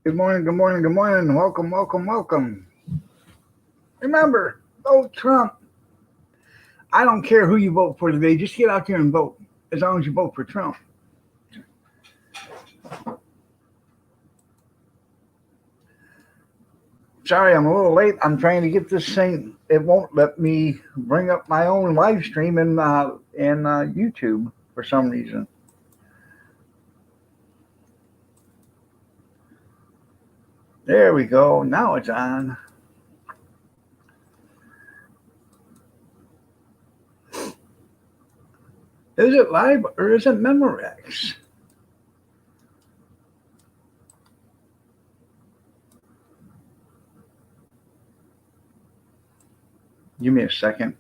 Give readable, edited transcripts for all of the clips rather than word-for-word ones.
Good morning, good morning, good morning. Welcome, welcome, welcome. Remember, vote Trump. I don't care who you vote for today. Just get out there and vote as long as you vote for Trump. Sorry, I'm a little late. I'm trying to get this thing. It won't let me bring up my own live stream in YouTube for some reason. There we go. Now it's on. Is it live or is it Memorex? Give me a second.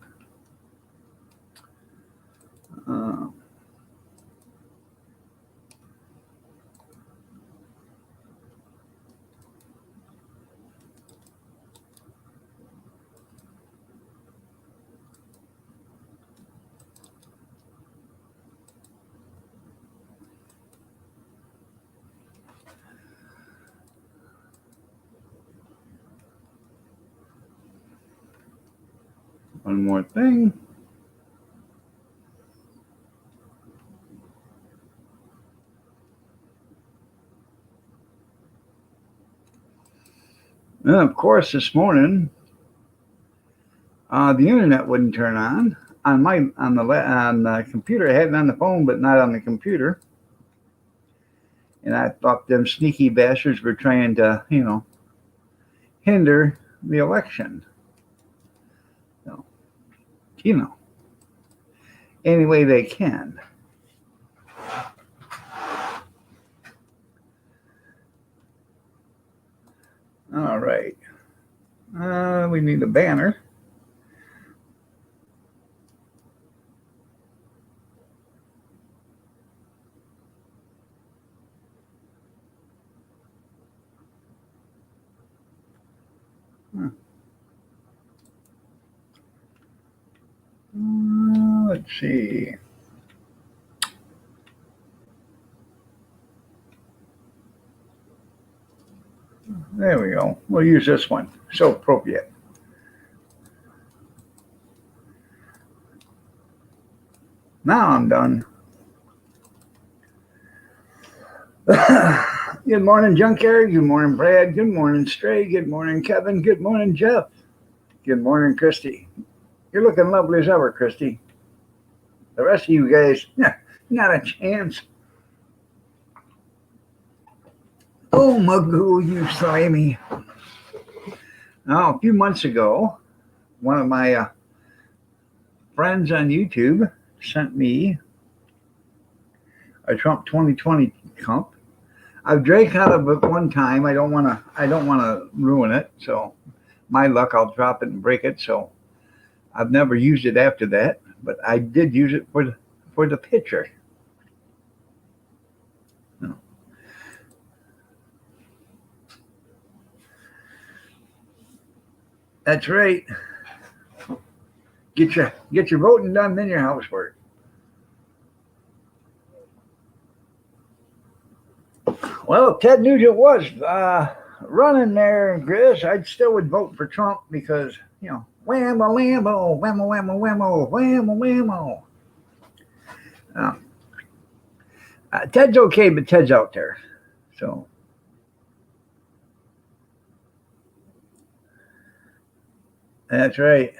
Uh, one more thing. And of course, this morning, the internet wouldn't turn on the computer. I had it on the phone, but not on the computer. And I thought them sneaky bastards were trying to, hinder the election. So, you know, any way they can. All right. We need a banner. Let's see. There we go. We'll use this one. So appropriate. Now I'm done. Good morning, Junkyard. Good morning, Brad. Good morning, Stray. Good morning, Kevin. Good morning, Jeff. Good morning, Christy. You're looking lovely as ever, Christy. The rest of you guys, not a chance. Oh, Magoo, you slimy. Now, a few months ago, one of my friends on YouTube sent me a Trump 2020 cup. I've drank out of it one time. I don't want to ruin it. So, my luck, I'll drop it and break it. So, I've never used it after that, but I did use it for the picture. That's right. Get your voting done, then your housework. Well, if Ted Nugent was running there, Chris, I still would vote for Trump because, whammo, lambo, whammo, whammo, whammo, whammo, whammo. Ted's okay, but Ted's out there. So. That's right.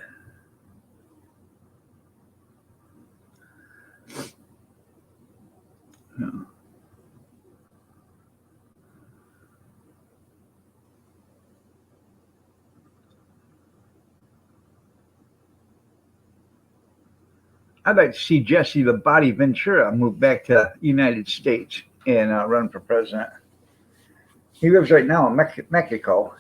I'd like to see Jesse the Body Ventura move back to the United States and run for president. He lives right now in Mexico.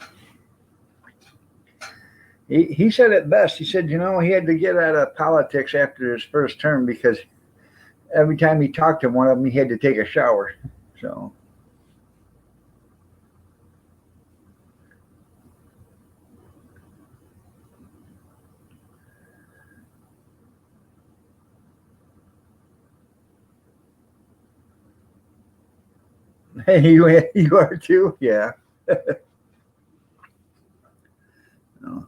He said it best. He said, he had to get out of politics after his first term because every time he talked to one of them, he had to take a shower. So. Hey, you are too? Yeah. No.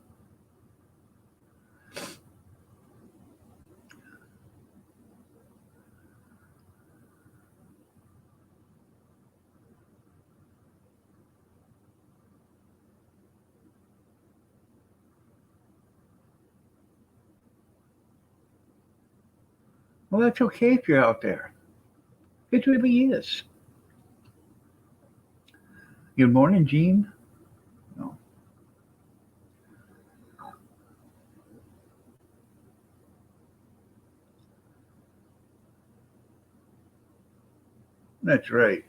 Well, that's okay if you're out there. It really is. Good morning, Gene. No, that's right.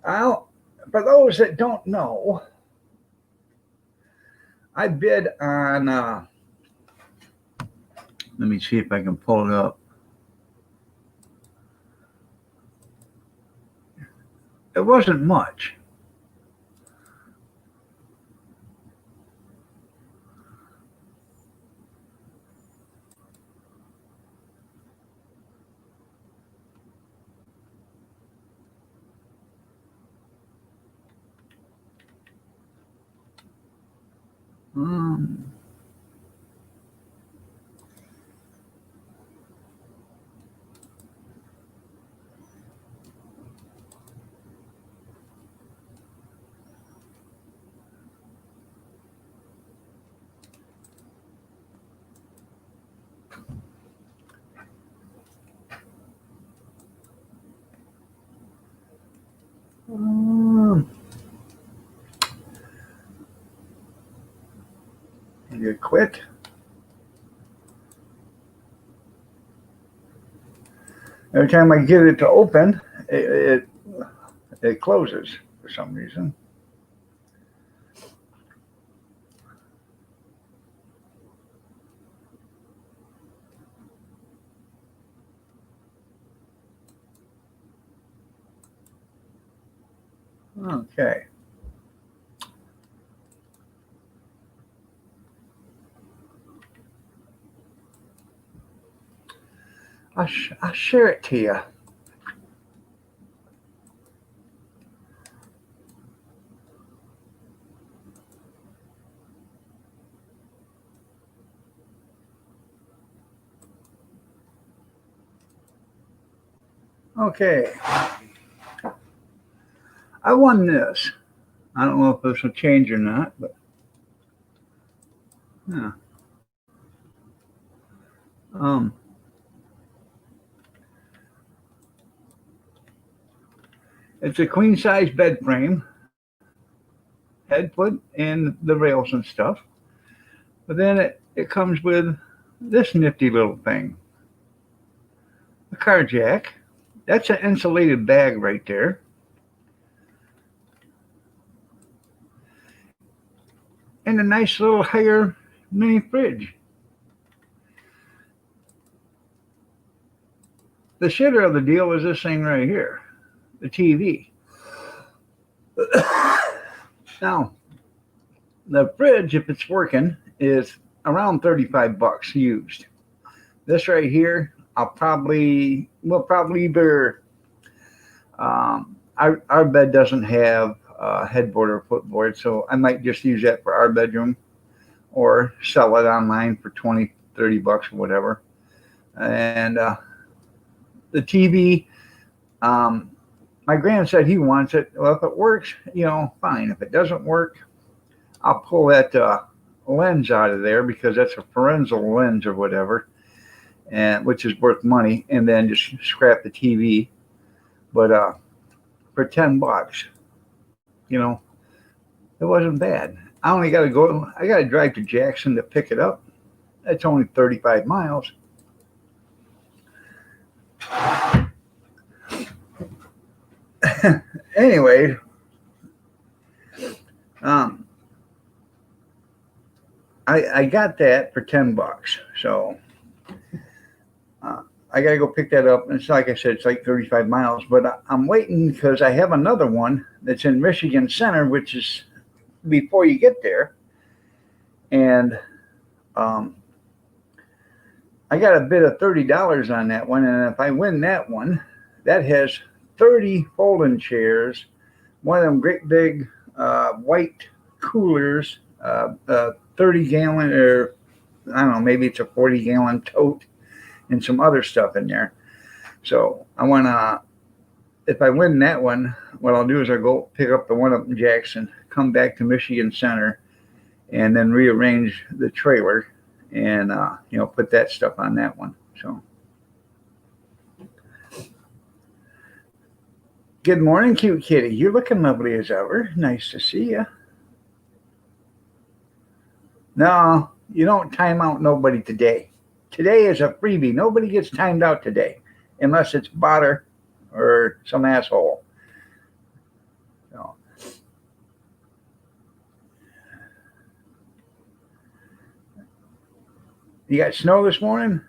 I'll, for those that don't know, I bid on, let me see if I can pull it up. It wasn't much. Um, um, you quit. Every time I get it to open, it closes for some reason. Okay. I'll share it to you. Okay. I won this. I don't know if this will change or not, but yeah. Um, it's a queen size bed frame, head, foot, and the rails and stuff. But then it comes with this nifty little thing, a car jack. That's an insulated bag right there. And a nice little higher mini fridge. The shitter of the deal is this thing right here, the TV. Now, the fridge, if it's working, is around 35 bucks used. This right here, we'll probably either, our bed doesn't have a headboard or footboard, so I might just use that for our bedroom or sell it online for 20, 30 bucks or whatever. And the TV, um, my grand said he wants it. Well, if it works, fine. If it doesn't work, I'll pull that lens out of there because that's a parental lens or whatever, and which is worth money, and then just scrap the TV. But for 10 bucks, you know, it wasn't bad. I only got to go. I got to drive to Jackson to pick it up. That's only 35 miles. Anyway, um, I got that for 10 bucks. So I got to go pick that up. And it's like I said, it's like 35 miles. But I'm waiting because I have another one that's in Michigan Center, which is before you get there. And I got a bid of $30 on that one, and if I win that one, that has 30 folding chairs, one of them great big white coolers, 30-gallon, or I don't know, maybe it's a 40-gallon tote, and some other stuff in there. So I want to, if I win that one, what I'll do is I'll go pick up the one up in Jackson, come back to Michigan Center, and then rearrange the trailer and, put that stuff on that one. So. Good morning, cute kitty. You're looking lovely as ever. Nice to see you. No, you don't time out nobody today. Today is a freebie. Nobody gets timed out today unless it's Botter or some asshole. So. You got snow this morning?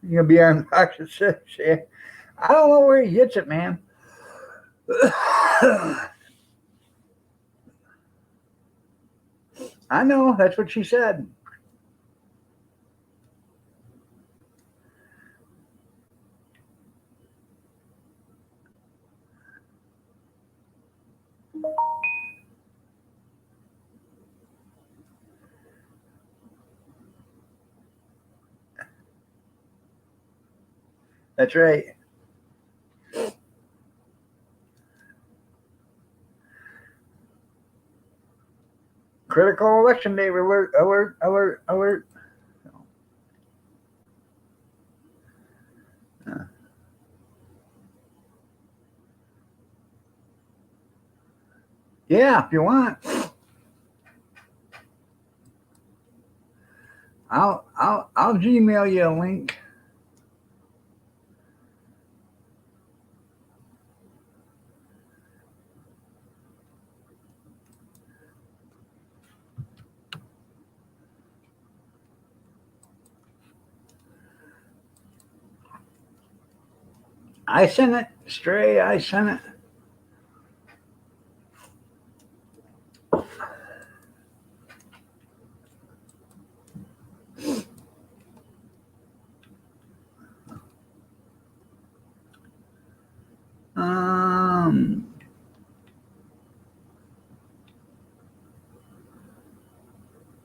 You're going to be on Fox 6, yeah? I don't know where he gets it, man. I know. That's what she said. That's right. Critical election day alert, alert, alert, alert. Yeah, if you want. I'll Gmail you a link. I sent it, Stray. I sent it.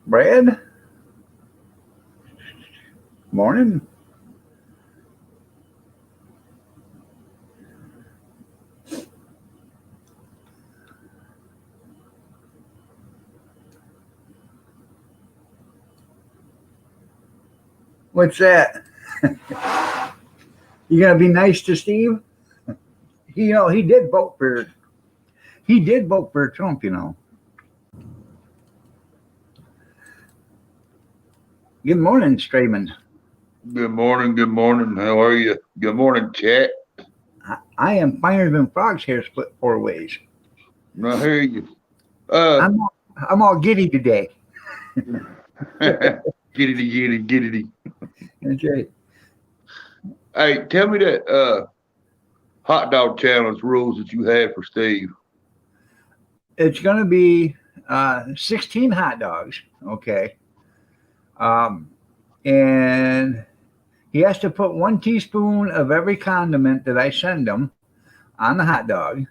Brad? Morning. What's that? You gonna be nice to Steve? He did vote for Trump, Good morning, Strayman. Good morning. Good morning. How are you? Good morning, chat. I am finer than Frog's hair split 4 ways. I hear you. I'm all giddy today. Giddity. That's right. Hey, tell me that hot dog challenge rules that you have for Steve. It's going to be 16 hot dogs, okay? And he has to put 1 teaspoon of every condiment that I send him on the hot dog.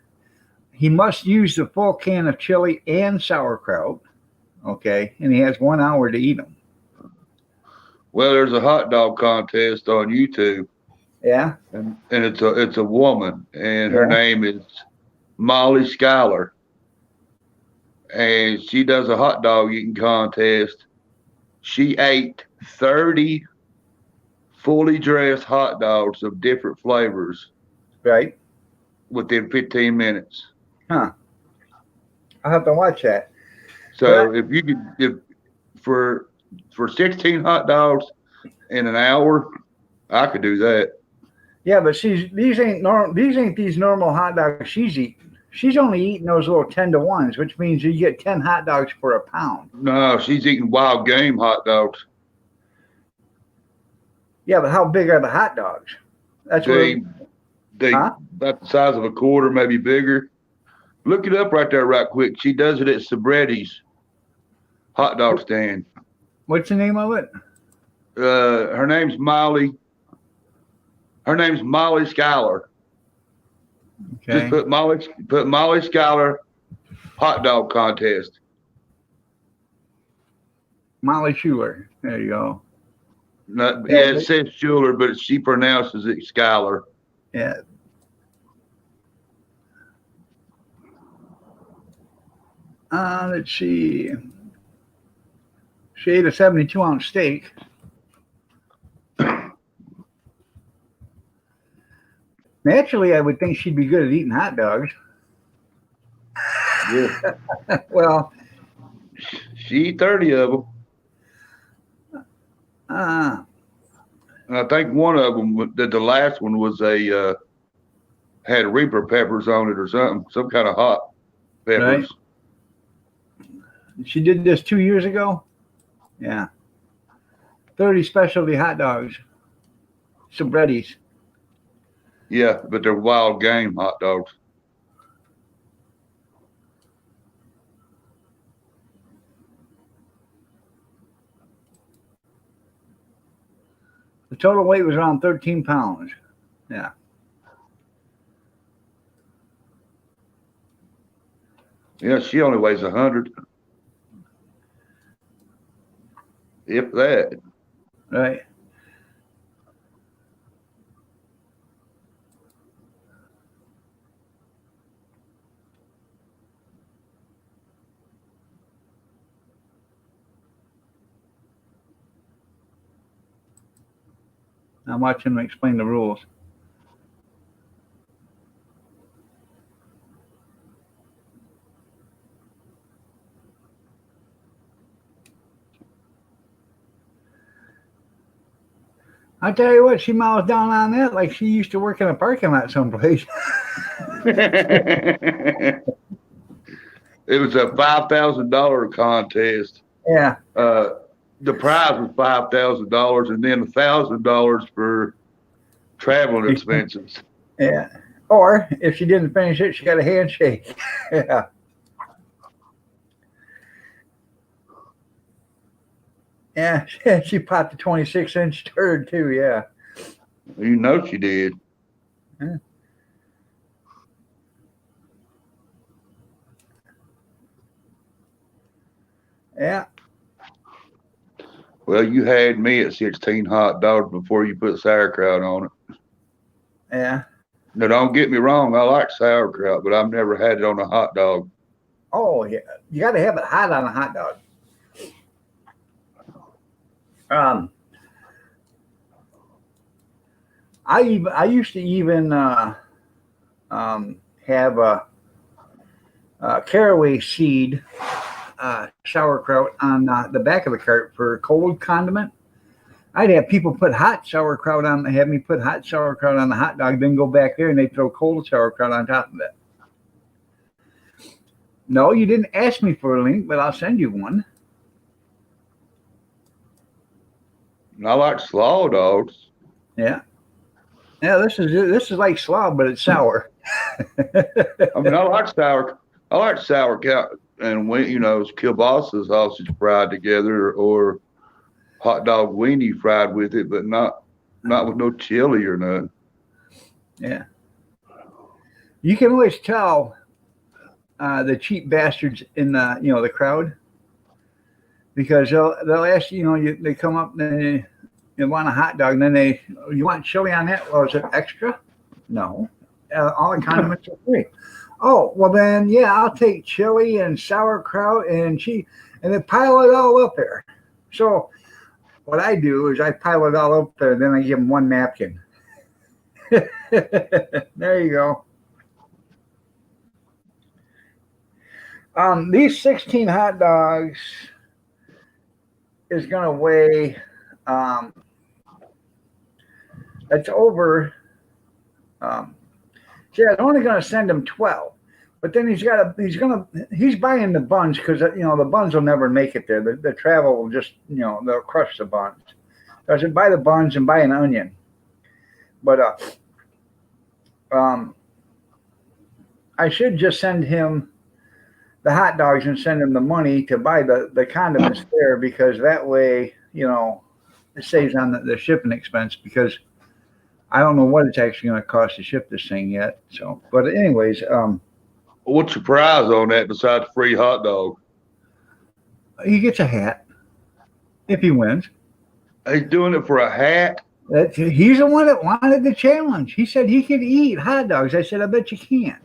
He must use the full can of chili and sauerkraut, okay? And he has 1 hour to eat them. Well, there's a hot dog contest on YouTube. Yeah. And it's a woman, and her name is Molly Schuyler. And she does a hot dog eating contest. She ate 30 fully dressed hot dogs of different flavors. Right. Within 15 minutes. Huh. I'll have to watch that. So if for 16 hot dogs in an hour, I could do that. Yeah, but these ain't these normal hot dogs she's eating. She's only eating those little 10-to-1s, which means you get 10 hot dogs for a pound. No, she's eating wild game hot dogs. Yeah, but how big are the hot dogs? That's they about the size of a quarter, maybe bigger. Look it up right there right quick. She does it at Sabretti's hot dog stand. What's the name of it? Her name's Molly. Her name's Molly Schuyler. Okay. Just put Molly Schuyler hot dog contest. Molly Schuler. There you go. It says Schuler, but she pronounces it Schuyler. Yeah. Let's see. She ate a 72-ounce steak. Naturally, I would think she'd be good at eating hot dogs. Yeah. Well, She eat 30 of them. uh, And I think one of them, the last one was had Reaper peppers on it or something, some kind of hot peppers. she did this 2 years ago. Yeah. 30 specialty hot dogs. Sobrettis. Yeah, but they're wild game hot dogs. The total weight was around 13 pounds. Yeah. Yeah, she only weighs 100. If that. Right. I'm watching them explain the rules. I tell you what, she miles down on that like she used to work in a parking lot someplace. It was a $5,000 contest. Yeah. The prize was $5,000 and then $1,000 for traveling expenses. Yeah. Or if she didn't finish it, she got a handshake. Yeah. Yeah, she popped a 26-inch turd too. Yeah. You know she did. Yeah. Yeah. Well, you had me at 16 hot dogs before you put sauerkraut on it. Yeah. Now, don't get me wrong, I like sauerkraut, but I've never had it on a hot dog. Oh, yeah. You got to have it hot on a hot dog. I used to even have a caraway seed sauerkraut on the back of the cart for cold condiment. I'd have people put hot sauerkraut on, have me put hot sauerkraut on the hot dog, then go back there and they throw cold sauerkraut on top of it. No, you didn't ask me for a link, but I'll send you one. I like slaw dogs. Yeah. Yeah, this is like slaw, but it's sour. I mean, I like sauerkraut, and kielbasa sausage fried together, or hot dog weenie fried with it, but not with no chili or nothing. Yeah. You can always tell the cheap bastards in the crowd, because they'll ask you, they come up and they want a hot dog, and then you want chili on that? Well, is it extra? No. All the condiments are free. Oh, well then, yeah, I'll take chili and sauerkraut and cheese, and then pile it all up there. So what I do is I pile it all up there, and then I give them one napkin. There you go. These 16 hot dogs is going to weigh, that's over, I'm only going to send him 12, but then he's buying the buns, because, the buns will never make it there. The travel will just, they'll crush the buns. So I said, buy the buns and buy an onion. But, I should just send him the hot dogs and send them the money to buy the condiments there, because that way, it saves on the shipping expense, because I don't know what it's actually going to cost to ship this thing yet. So, but anyways, What's your prize on that besides free hot dog? he gets a hat if he wins. He's doing it for a hat. He's the one that wanted the challenge. He said he could eat hot dogs. I said, I bet you can.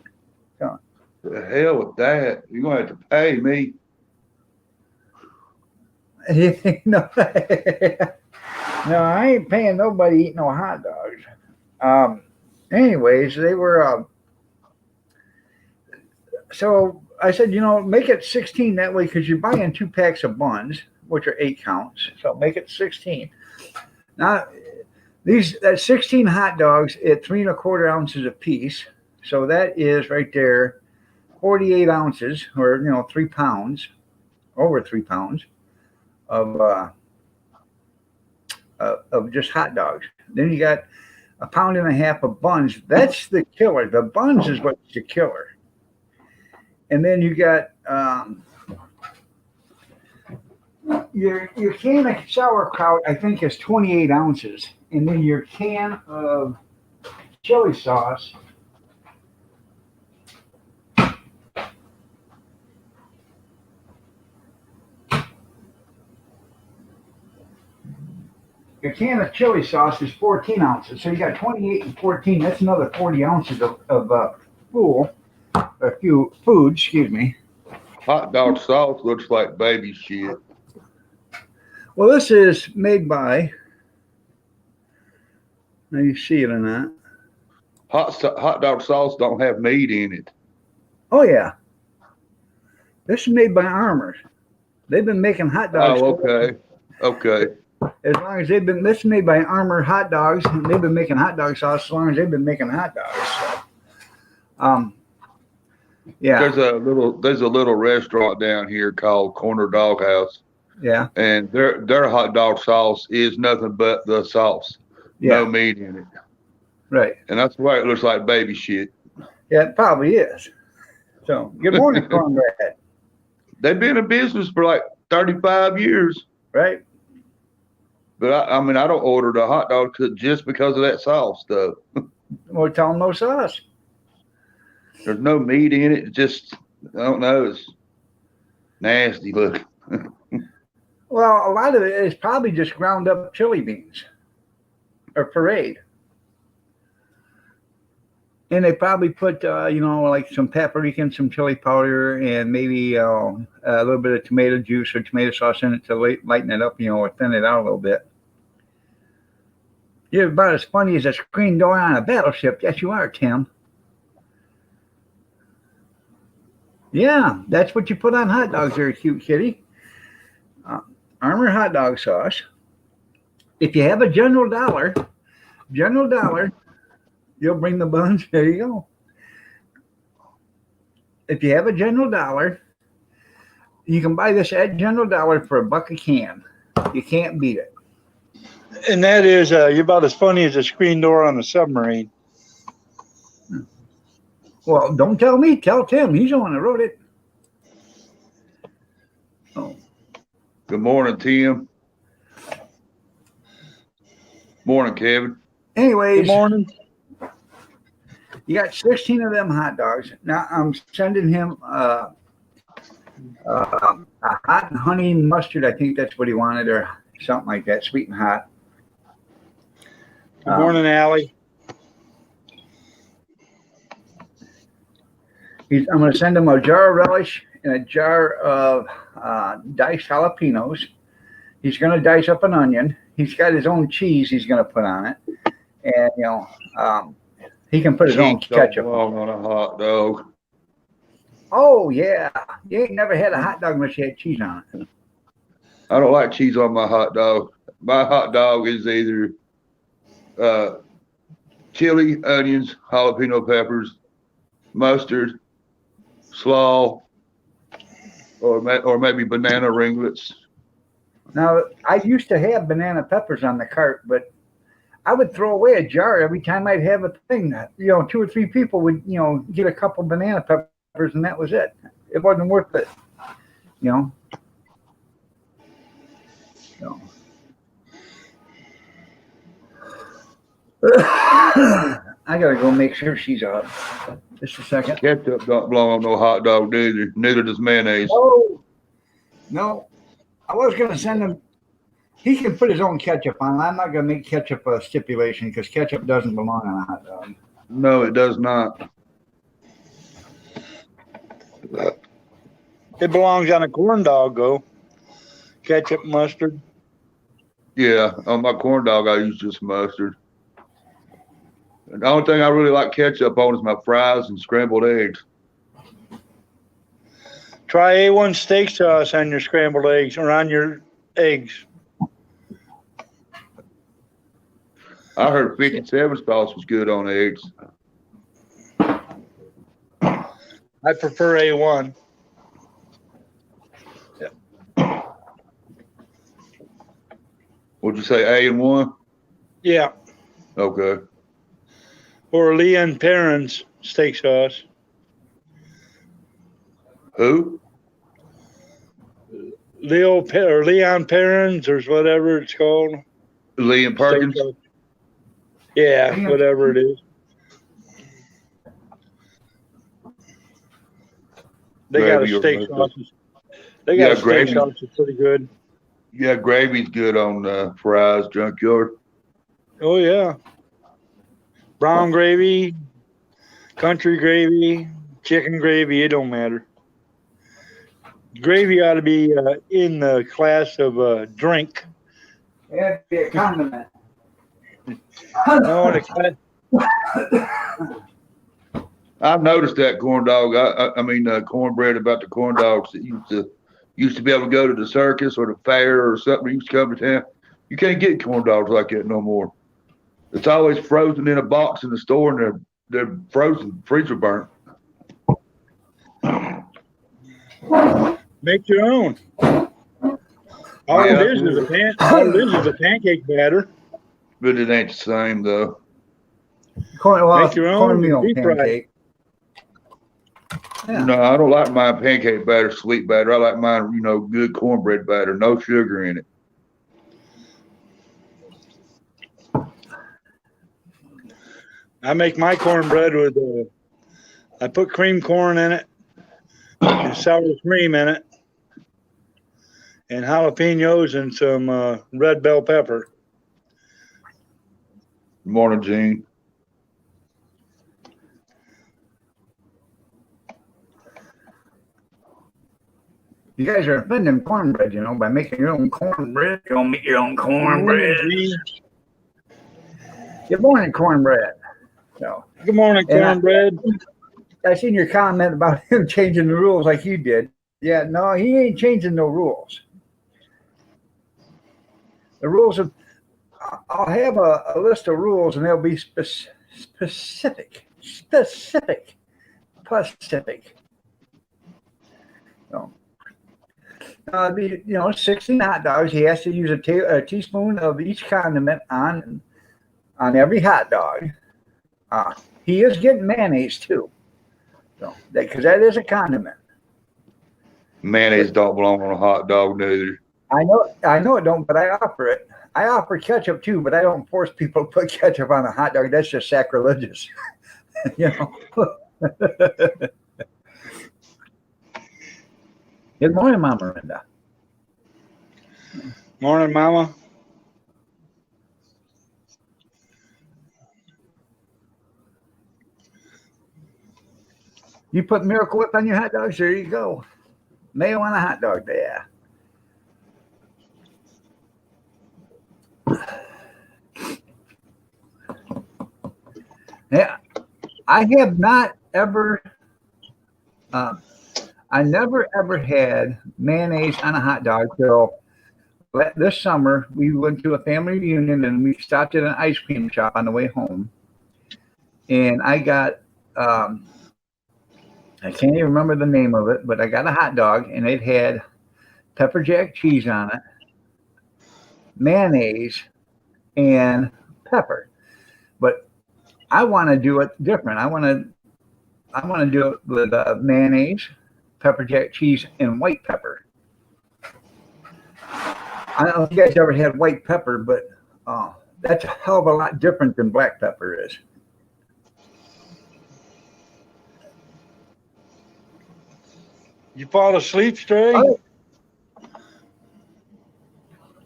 The hell with that. You're going to have to pay me. No, no, I ain't paying nobody to eat no hot dogs. Anyways, they were. So I said, make it 16 that way, because you're buying 2 packs of buns, which are 8 counts. So make it 16. Now, that's 16 hot dogs at 3 1/4 ounces a piece. So that is right there, 48 ounces, or 3 pounds, over 3 pounds of just hot dogs. Then you got 1.5 pounds of buns. That's the killer. The buns is what's the killer. And then you got your can of sauerkraut, I think, is 28 ounces. And then your can of chili sauce, is 14 ounces. So you got 28 and 14. That's another 40 ounces of food, excuse me. Hot dog sauce looks like baby shit. Well, this is made by, now you see it or not. Hot dog sauce don't have meat in it. Oh, yeah. This is made by Armour. They've been making hot dogs. Oh, okay. As long as this is made by Armour hot dogs, and they've been making hot dog sauce as long as they've been making hot dogs. So, yeah. There's a little restaurant down here called Corner Dog House. Yeah. And their hot dog sauce is nothing but the sauce. Yeah. No meat in it. Right. And that's why it looks like baby shit. Yeah, it probably is. So, good morning, Cornbread. They've been in business for like 35 years. Right. But I mean, I don't order the hot dog just because of that sauce stuff. Well, tell them no sauce. There's no meat in it. Just, I don't know. It's nasty looking. Well, a lot of it is probably just ground up chili beans or parade. And they probably put, like some paprika and some chili powder and maybe a little bit of tomato juice or tomato sauce in it to lighten it up, or thin it out a little bit. You're about as funny as a screen door on a battleship. Yes, you are, Tim. Yeah, that's what you put on hot dogs there, cute kitty. Armour hot dog sauce. If you have a General Dollar, you'll bring the buns. There you go. If you have a General Dollar, you can buy this at General Dollar for $1 a can. You can't beat it. And that is, you're about as funny as a screen door on a submarine. Well, don't tell me. Tell Tim. He's the one that wrote it. Oh. Good morning, Tim. Morning, Kevin. Anyways. Good morning. You got 16 of them hot dogs. Now I'm sending him a hot and honey mustard. I think that's what he wanted, or something like that, sweet and hot. Good morning, Allie. I'm going to send him a jar of relish and a jar of diced jalapenos. He's going to dice up an onion. He's got his own cheese he's going to put on it. And, he can put his own ketchup on a hot dog. Oh, yeah. You ain't never had a hot dog unless you had cheese on it. I don't like cheese on my hot dog. My hot dog is either chili, onions, jalapeno peppers, mustard, slaw, or maybe banana ringlets. Now, I used to have banana peppers on the cart, but I would throw away a jar every time I'd have a thing. 2 or 3 people would, get a couple banana peppers, and that was it. it wasn't worth it. You know. So. I gotta go make sure she's up. Just a second. Ketchup don't belong on no hot dog neither. Neither does mayonnaise. Oh no, I was gonna send him. He can put his own ketchup on. I'm not gonna make ketchup a stipulation because ketchup doesn't belong on a hot dog. No, it does not. It belongs on a corn dog, though. Ketchup, mustard. Yeah, on my corn dog, I use just mustard. The only thing I really like ketchup on is my fries and scrambled eggs. Try A1 steak sauce on your scrambled eggs or on your eggs. I heard 57 sauce was good on eggs. I prefer A1. Would you say A and 1? Yeah. Okay. Or Leon Perrin's steak sauce. Who? Leon Perrin's or whatever it's called. Liam Perkins? Steak sauce. Yeah, whatever it is. They got a Gravy or steak mustard. sauce. They got Yeah, a steak gravy. sauce that's pretty good. Yeah, gravy's good on fries, Junkyard. Oh yeah. Brown gravy, country gravy, chicken gravy, it don't matter. Gravy ought to be in the class of drink. It'd be a condiment. No, the class, I've noticed that corn dog. I mean cornbread about the corn dogs that used to be able to go to the circus or the fair or something. Used to come to town. You can't get corn dogs like that no more. It's always frozen in a box in the store, and they're frozen, freezer burnt. make your own. All Yeah. it is a pancake batter. But it ain't the same though. Make your own cornmeal deep fry. pancake. Yeah. No, I don't like my pancake batter, sweet batter. I like mine, good cornbread batter, no sugar in it. I make my cornbread with, I put cream corn in it and sour cream in it and jalapenos and some red bell pepper. Morning, Gene. You guys are offending cornbread, by making your own cornbread. You don't make your own cornbread. Good morning, cornbread. So, Good morning, And I- cornbread. I seen your comment about him changing the rules like you did. Yeah, no, he ain't changing no rules. The rules of, I'll have a list of rules and they'll be specific. So, it'd be, 16 hot dogs. He has to use a teaspoon of each condiment on every hot dog. He is getting mayonnaise too. So, because that is a condiment. Mayonnaise don't belong on a hot dog neither. I know it don't, but I offer it. I offer ketchup too, but I don't force people to put ketchup on a hot dog. That's just sacrilegious. Good morning, Mama Linda. Morning, Mama. You put Miracle Whip on your hot dogs? There you go. Mayo on a hot dog there. Yeah, I have not ever, I never ever had mayonnaise on a hot dog till this summer. We went to a family reunion and we stopped at an ice cream shop on the way home. And I got, I can't even remember the name of it, but I got a hot dog and it had pepper jack cheese on it, mayonnaise, and pepper. But I want to do it different. I want to do it with mayonnaise, pepper jack cheese and white pepper. I don't know if you guys ever had white pepper, but that's a hell of a lot different than black pepper is. You fall asleep, Stray? Oh.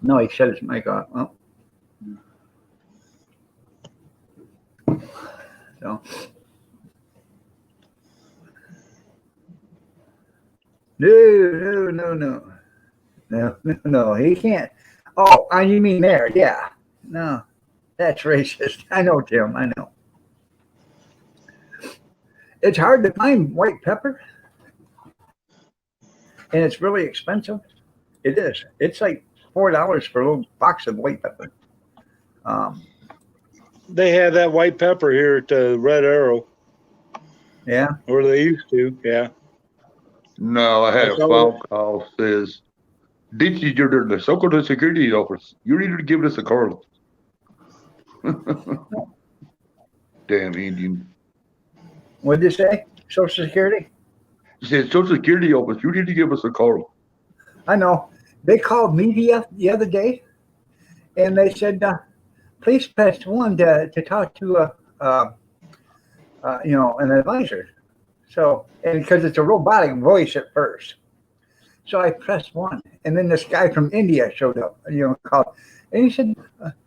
No, he shut his mic off. Oh. So. No, he can't. Oh, you mean there? Yeah. No, that's racist. I know, Tim. I know. It's hard to find white pepper, and it's really expensive. It is. It's like $4 for a little box of white pepper. They have that white pepper here at Red Arrow. Yeah. Or they used to, yeah. No, I had a phone call says, "This is the Social Security office. You need to give us a call." Damn Indian. What did you say? Social Security? He said, "Social Security office. You need to give us a call." I know. They called me the other day, and they said, "Please press 1 to talk to an advisor." So, and because it's a robotic voice at first, so I pressed 1, and then this guy from India showed up. Called, and he said,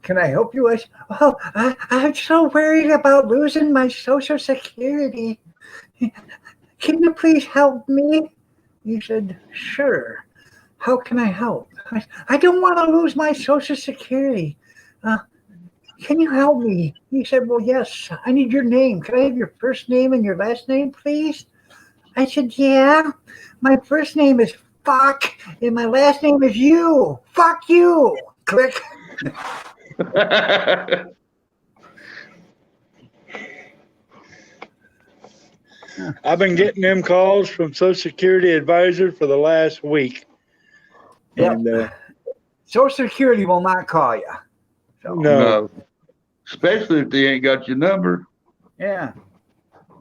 "Can I help you?" I said, "Oh, I'm so worried about losing my Social Security. Can you please help me?" He said, "Sure. How can I help?" I don't want to lose my Social Security. Can you help me?" He said, "Well, yes. I need your name. Can I have your first name and your last name, please?" I said, "Yeah. My first name is Fuck, and my last name is You. Fuck you." Click. I've been getting them calls from Social Security advisor for the last week. Yep. And, Social Security will not call you. So, no. Especially if they ain't got your number. yeah.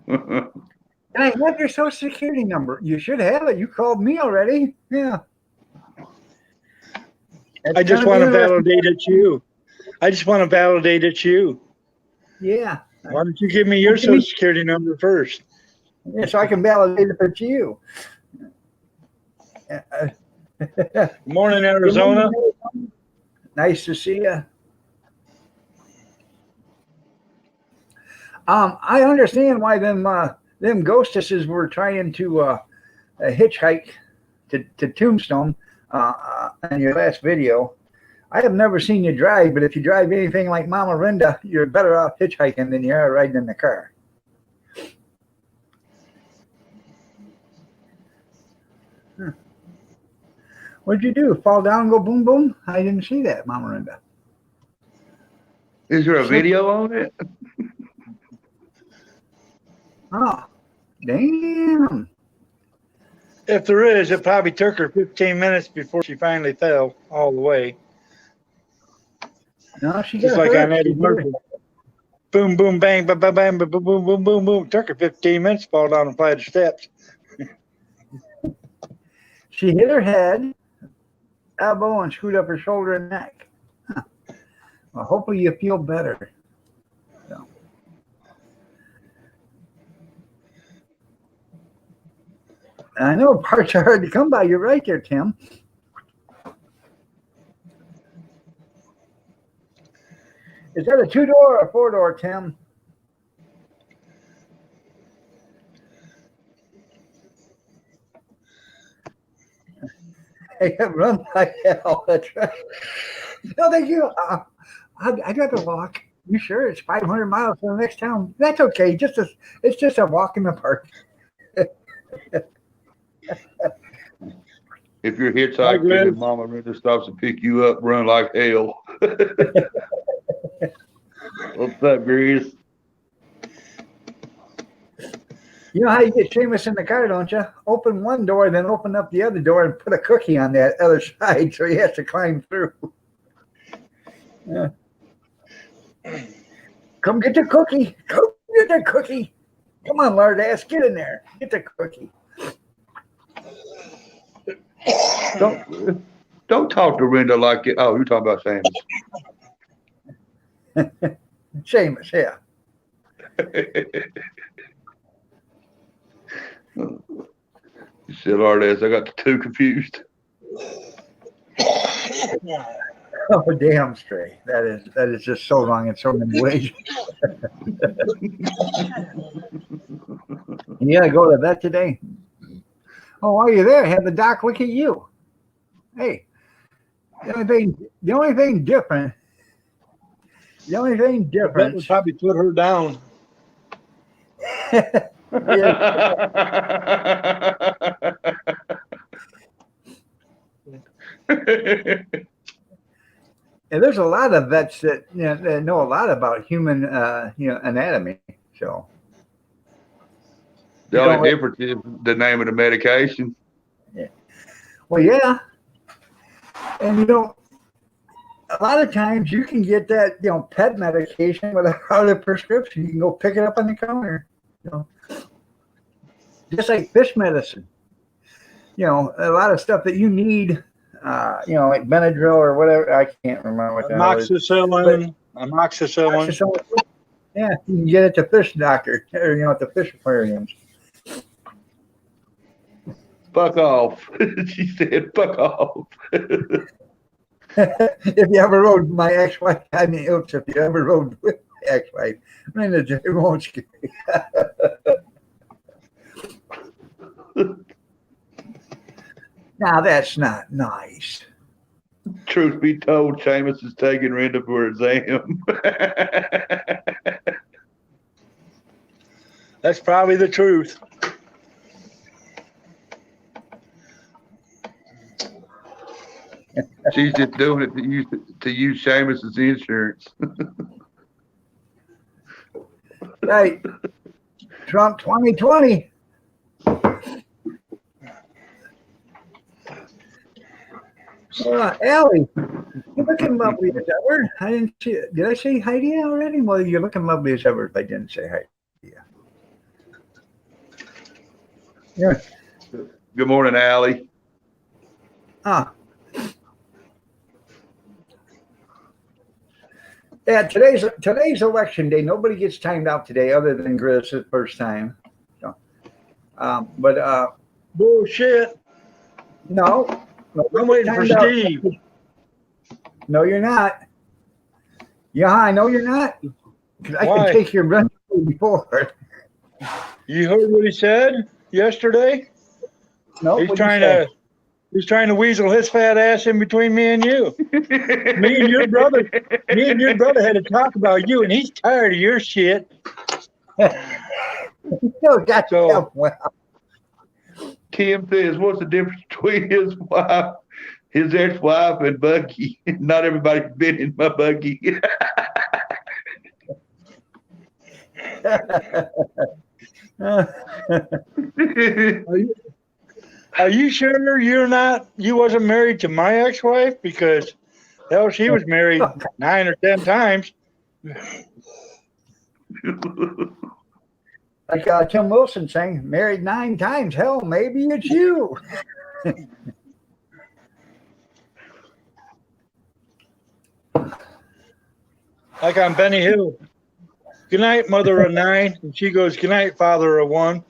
Can I have your Social Security number? You should have it. You called me already. Yeah. I just want to validate it's you. I just want to validate it's you. Yeah. Why don't you give me your Social Security number first? Yeah, so I can validate if it's you. Good morning, Arizona. Nice to see you. I understand why them ghostesses were trying to hitchhike to Tombstone in your last video. I have never seen you drive, but if you drive anything like Mama Rinda, you're better off hitchhiking than you are riding in the car. What'd you do? Fall down and go boom boom? I didn't see that, Mama Rinda. Is there a video on it? Oh, damn. If there is, it probably took her 15 minutes before she finally fell all the way. No, she Just got like hurt. on Eddie Murphy. Boom, boom, bang, bang, bang, bang, boom, boom, boom, boom, boom. Took her 15 minutes to fall down a flight of steps. She hit her head, elbow, and screwed up her shoulder and neck. Huh. Well, hopefully you feel better. So. I know parts are hard to come by. You're right there, Tim. Is that a 2-door or a 4-door, Tim? Hey, run like hell. That's right. No, thank you. I got to walk. You sure? It's 500 miles to the next town. That's okay. It's just a walk in the park. If you're hitchhiking and Mama Rinda stops to pick you up, run like hell. What's up, Grease? You know how you get Seamus in the car, don't you? Open one door, then open up the other door and put a cookie on that other side so he has to climb through. Yeah. Come get the cookie. Come get the cookie. Come on, lard ass, get in there. Get the cookie. Don't talk to Renda like it. Oh, you're talking about Seamus. Seamus, yeah. You still hard ass. I got the two confused. Oh, damn straight. That is just so wrong in so many ways. You gotta go to the vet today. Oh, while you're there, have the doc look at you. Hey, the only thing different. The only thing That different. would probably put her down. And there's a lot of vets that that know a lot about human anatomy. So The only difference is the name of the medication. well, yeah, and a lot of times you can get that pet medication without a prescription. You can go pick it up on the counter. Just like fish medicine. A lot of stuff that you need. Like Benadryl or whatever. I can't remember what the hell it is. Amoxicillin. Yeah, you can get it to fish doctor or at the fish aquariums. Fuck off. She said, fuck off. If you ever rode my ex-wife, oops, if you ever rode with my ex-wife, it won't scare you. Now that's not nice. Truth be told, Seamus is taking Renda for exam. That's probably the truth. She's just doing it to use Seamus's insurance. Right. Trump 2020. Allie, you're looking lovely as ever. I didn't see it. Did I say hi to you already? Well, you're looking lovely as ever if I didn't say hi to you. Yeah. Good morning, Allie. Yeah, today's election day. Nobody gets timed out today other than Gris the first time. So, but Bullshit. no. I'm waiting for Steve. No, you're not. Yeah, I know you're not. Because I Why? can take your run before. You heard what he said yesterday? No, He's trying to weasel his fat ass in between me and you. Me and your brother had to talk about you, and he's tired of your shit. No, got So- well. Kim says, what's the difference between his ex-wife and Buggy? Not everybody's been in my buggy. Are you sure you wasn't married to my ex-wife? Because hell, she was married 9 or 10 times. Like Tim Wilson saying, married 9 times. Hell, maybe it's you. Like on Benny Hill. Good night, mother of 9. And she goes, good night, father of 1.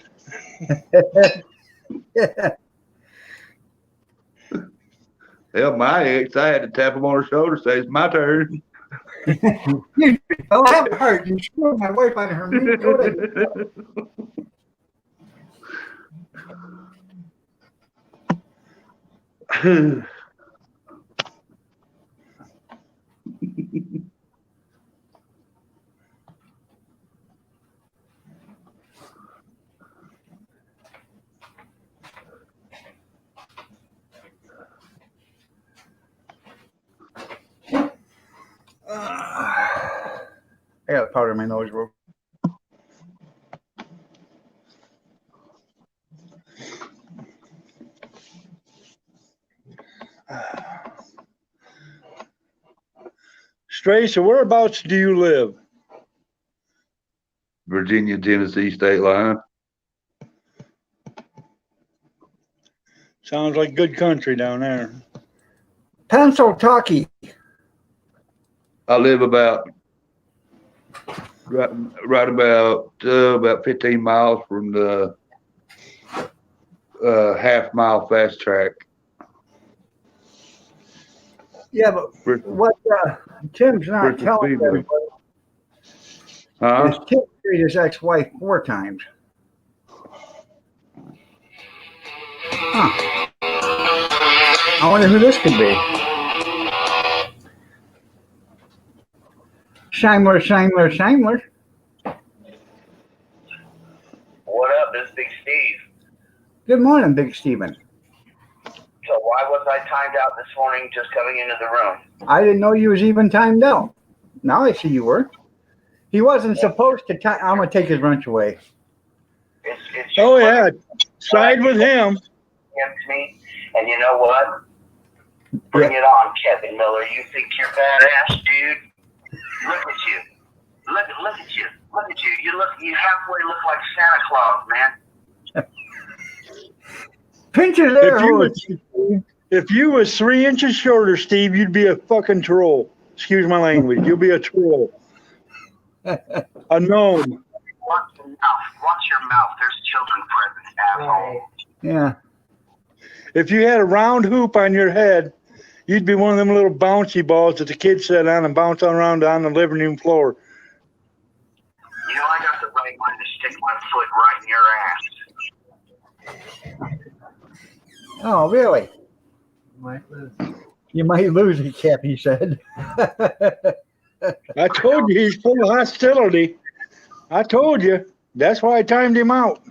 Hell, my ex, I had to tap him on her shoulder, say, it's my turn. Oh, that hurt. You screwed my wife out of her meat. Go ahead. I got powder in my nose, bro. Stray, so whereabouts do you live? Virginia, Tennessee state line. Sounds like good country down there. Pennsylvania. I live about right about 15 miles from the half-mile fast track. Yeah, but what Tim's not Bristol telling Speedway. everybody Huh? is Tim married his ex-wife 4 times. Huh. I wonder who this could be. Scheimler. What up? This is Big Steve. Good morning, Big Steven. So why was I timed out this morning just coming into the room? I didn't know you was even timed out. Now I see you were. He wasn't supposed to time. I'm going to take his lunch away. It's Oh yeah, side with him. him to me. And you know what? Bring it on, Kevin Miller. You think you're badass, dude? Look at you. Look at you. Look at you. You halfway look like Santa Claus, man. Pinch his air If hose. you was 3 inches shorter, Steve, you'd be a fucking troll. Excuse my language. You'll be a troll. A gnome. Watch your mouth. Watch your mouth. There's children present, asshole. Yeah. If you had a round hoop on your head, you'd be one of them little bouncy balls that the kids sit on and bounce around on the living room floor. You know, I got the right mind to stick my foot right in your ass. Oh, really? You might lose it, Cap, he said. I told you he's full of hostility. I told you. That's why I timed him out.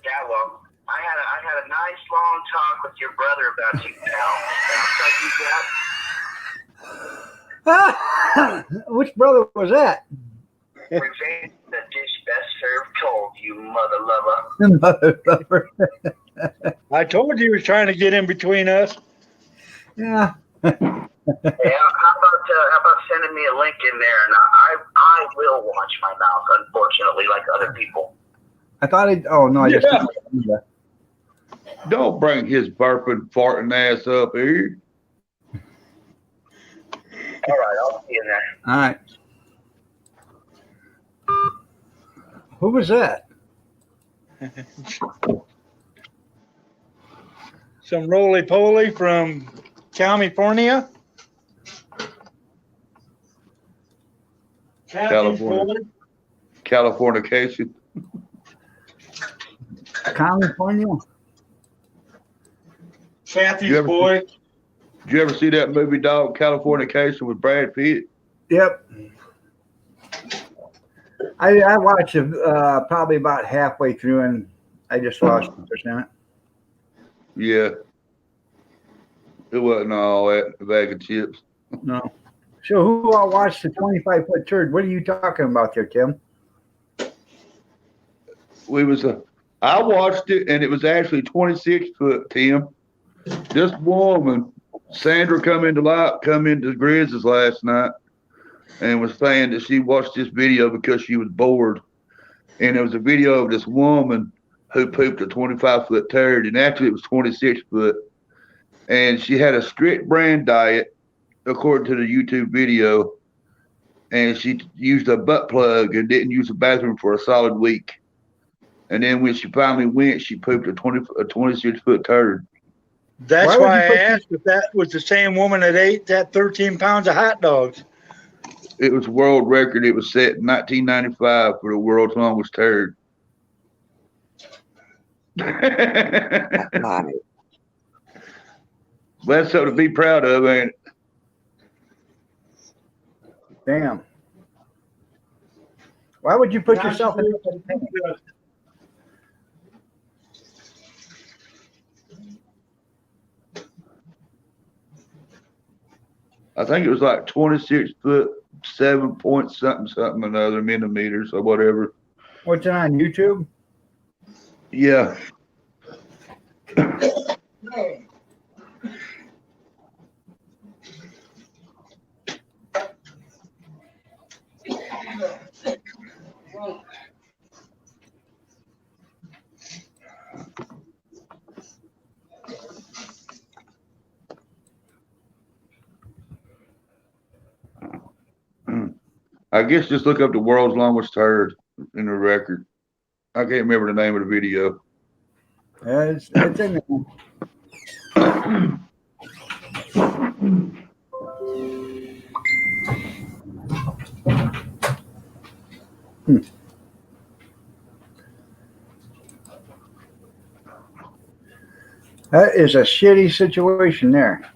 Yeah, well, I had a nice long talk with your brother about you, pal. I'll tell you that. Which brother was that? Revenge the dish best served cold, you mother lover. I told you he was trying to get in between us. Yeah. Yeah, how about sending me a link in there, and I will watch my mouth, unfortunately, like other people. I thought it. Oh no, I just. Yeah. Don't bring his burping, farting ass up here. All right, I'll see you in there. All right. Who was that? Some roly-poly from California. California. Californication. California. Kathy's You ever- boy. Did you ever see that movie, Dog, Californication, with Brad Pitt? Yep. I watched it probably about halfway through, and I just lost interest in it. Yeah. It wasn't all that, a bag of chips. No. So who all watched the 25-foot turd? What are you talking about there, Tim? I watched it, and it was actually 26 foot, Tim. This woman, Sandra, come into Grizz's last night and was saying that she watched this video because she was bored. And there was a video of this woman who pooped a 25-foot turd, and actually it was 26 foot. And she had a strict brand diet, according to the YouTube video, and she used a butt plug and didn't use the bathroom for a solid week. And then when she finally went, she pooped a 26-foot turd. That's Why would why you I put- asked if that was the same woman that ate that 13 pounds of hot dogs. It was world record. It was set in 1995 for the world's longest turd. That's something to be proud of, ain't it? Damn. Why would you put yourself in that thing? I think it was like 26 foot, 7 point something another millimeters or whatever. What's it on YouTube? Yeah. I guess just look up the world's longest turd in the record. I can't remember the name of the video. It's in there. That is a shitty situation there.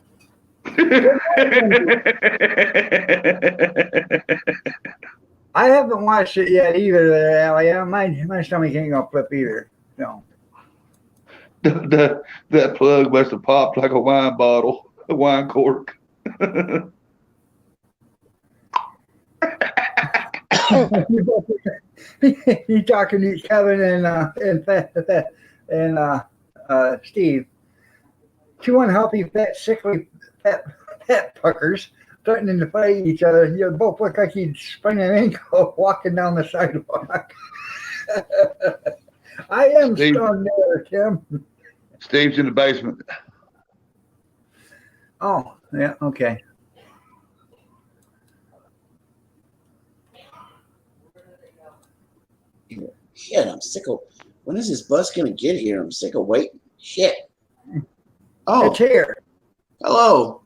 I haven't watched it yet either, Allie. My stomach ain't gonna flip either. No. That plug must have popped like a wine bottle, a wine cork. You talking to Kevin and Steve, two unhealthy, fat, sickly, fat fuckers threatening to fight each other. You both look like you'd sprain an ankle walking down the sidewalk. I am Steve, strong there, Tim. Steve's in the basement. Oh, yeah, okay. Shit, I'm sick of. When is this bus gonna get here? I'm sick of waiting. Shit. Oh, It's here. hello.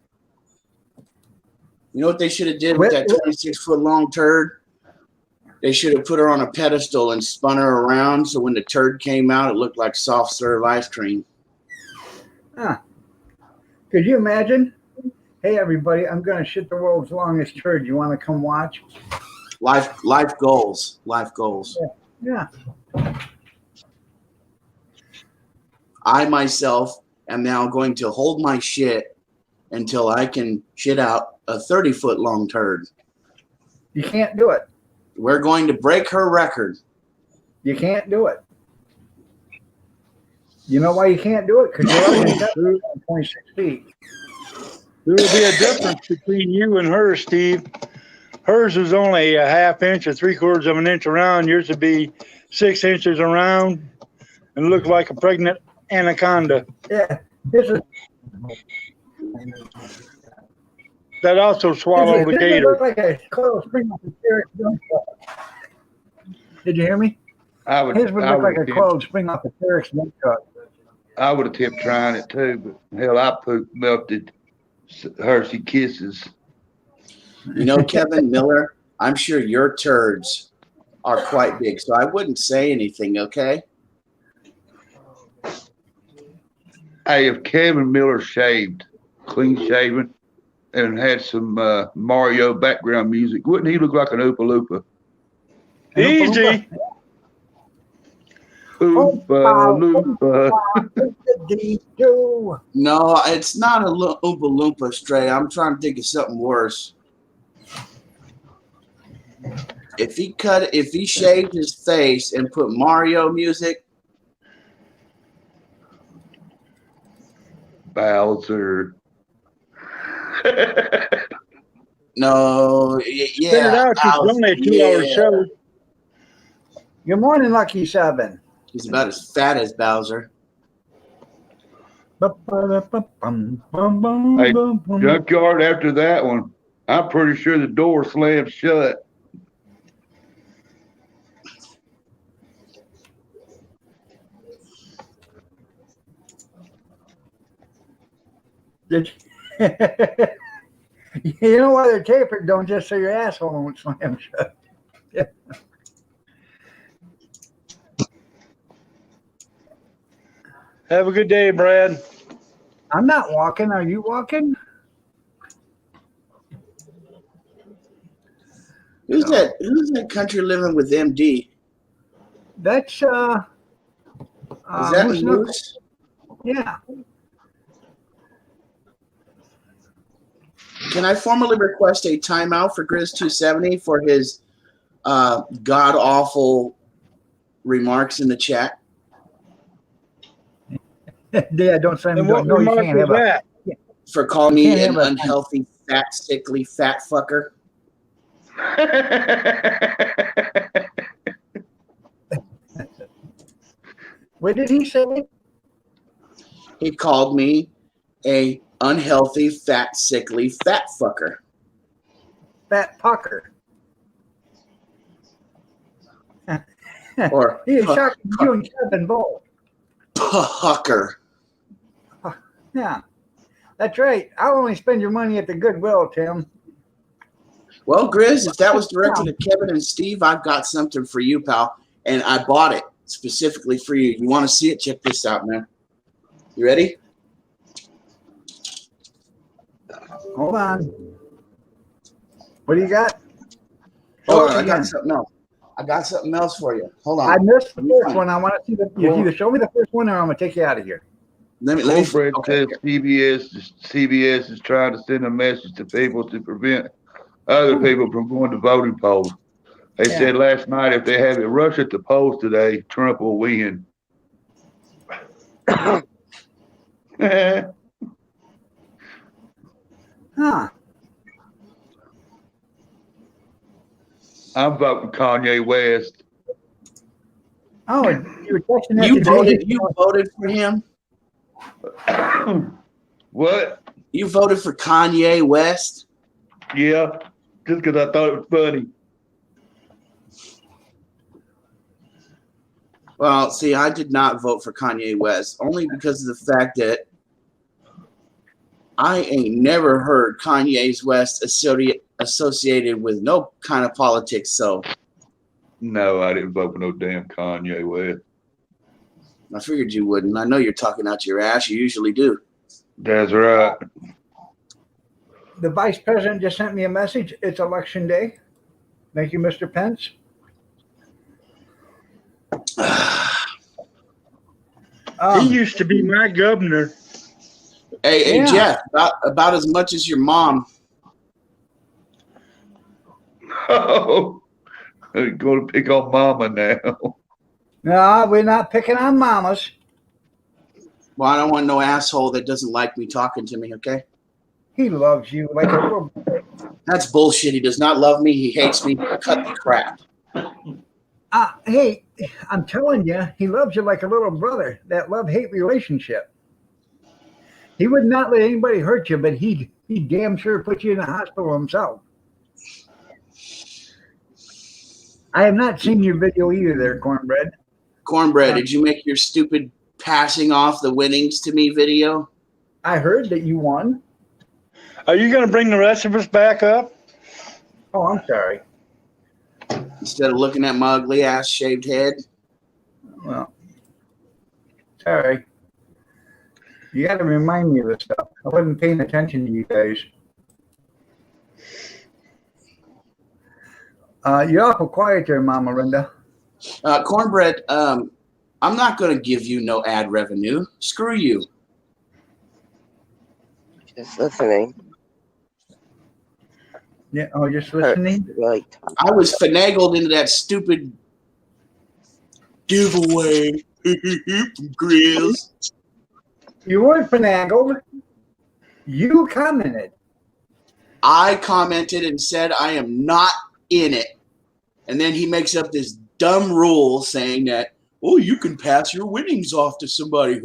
You know what they should have did with that 26-foot long turd? They should have put her on a pedestal and spun her around so when the turd came out, it looked like soft serve ice cream. Huh. Could you imagine? Hey, everybody, I'm going to shit the world's longest turd. You want to come watch? Life goals. Life goals. Yeah. I myself am now going to hold my shit until I can shit out a 30-foot long turd. You can't do it. We're going to break her record. You can't do it. You know why you can't do it? Because you're only 26 feet. There will be a difference between you and her, Steve. Hers is only a half inch or 3/4 of an inch around. Yours would be 6 inches around and look like a pregnant anaconda. Yeah. This is. That also swallowed a This gator. look like a coil spring off a Terex dump truck. Did you hear me? His would look like a coiled spring off a Terex dump truck. I would have kept trying it too, but hell, I put melted Hershey Kisses. You know, Kevin Miller, I'm sure your turds are quite big, so I wouldn't say anything, okay? Hey, if Kevin Miller shaved, clean shaven, and had some Mario background music, wouldn't he look like an Oompa Loompa? Easy. Oompa Loompa. No, it's not a Oompa Loompa stray. I'm trying to think of something worse. If he shaved his face and put Mario music, Bowser. no, Figured yeah. out she's only a 2-hour show. Good morning, Lucky Seven. He's about as fat as Bowser. Hey, Junkyard, after that one, I'm pretty sure the door slammed shut. Did you know why they're tapered? Don't just so your asshole won't slam shut. Yeah. Have a good day, Brad. I'm not walking. Are you walking? Who's that country living with MD? That's Is that who's Moose? yeah. Can I formally request a timeout for Grizz 270 for his god awful remarks in the chat? Yeah, don't send And him. what No, you remark can't was have that? For calling me Can't an have a- unhealthy, fat, sickly, fat fucker. What did he say? He called me a unhealthy, fat, sickly, fat fucker. Fat pucker. Or He is shocking you and Kevin both. Pucker. Yeah, that's right. I'll only spend your money at the Goodwill, Tim. Well, Grizz, if that was directed at Kevin and Steve, I've got something for you, pal. And I bought it specifically for you. You want to see it? Check this out, man. You ready? Hold on. What do you got? Oh, it I again. got something else. I got something else for you. Hold I on. missed the first one. I want to see the. You either show me the first one, or I'm gonna take you out of here. Let me. Cornbread Okay. says CBS is trying to send a message to people to prevent other people from going to voting polls. They Yeah. said last night if they have it rush at the polls today, Trump will win. Huh. I'm voting Kanye West. Oh, you were texting that You today? voted for him? What? You voted for Kanye West? Yeah, just because I thought it was funny. Well, see, I did not vote for Kanye West, only because of the fact that I ain't never heard Kanye West associated with no kind of politics. So No, I didn't vote for no damn Kanye West. I figured you wouldn't. I know you're talking out your ass. You usually do. That's right. The vice president just sent me a message. It's election day. Thank you, Mr. Pence. He used to be my governor. Hey, Yeah. Jeff, about as much as your mom. Oh, you're going to pick on Mama now. No, we're not picking on mamas. Well, I don't want no asshole that doesn't like me talking to me, okay? He loves you like a little. That's bullshit. He does not love me. He hates me. Cut the crap. Hey, I'm telling you, he loves you like a little brother. That love-hate relationship. He would not let anybody hurt you, but he damn sure put you in the hospital himself. I have not seen your video either there, Cornbread. Cornbread, did you make your stupid passing off the winnings to me video? I heard that you won. Are you going to bring the rest of us back up? Oh, I'm sorry. Instead of looking at my ugly ass shaved head. Well, sorry. You got to remind me of this stuff. I wasn't paying attention to you guys. You're awful quiet there, Mama Linda. Cornbread, I'm not going to give you no ad revenue. Screw you. Just listening. Yeah. Oh, just listening. Right. I was finagled into that stupid giveaway from Grizz. You weren't finagled. You commented. I commented and said I am not in it. And then he makes up this dumb rule saying that, oh, you can pass your winnings off to somebody.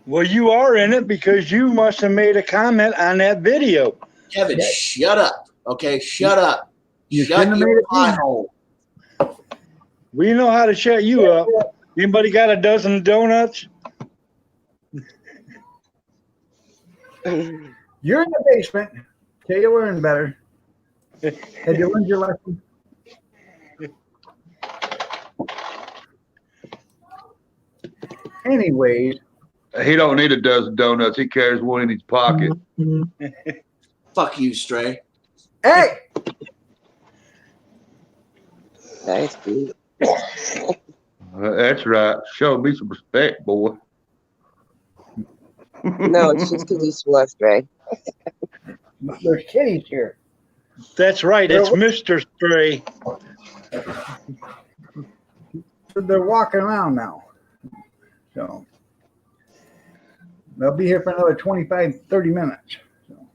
Well, you are in it because you must have made a comment on that video. Kevin, shut up. Okay, shut up. You Shut shouldn't have made your it pie me. hole. We know how to shut you up. Anybody got a dozen donuts? You're in the basement. Till you learn better. Have you learned your lesson? Anyways, He don't need a dozen donuts. He carries one in his pocket. Fuck you, Stray. hey, Nice, dude. That's right. Show me some respect, boy. No, it's just because he's Stray. there's kitties here. That's right. It's Mr. Stray. They're walking around now. So they'll be here for another 25, 30 minutes. So.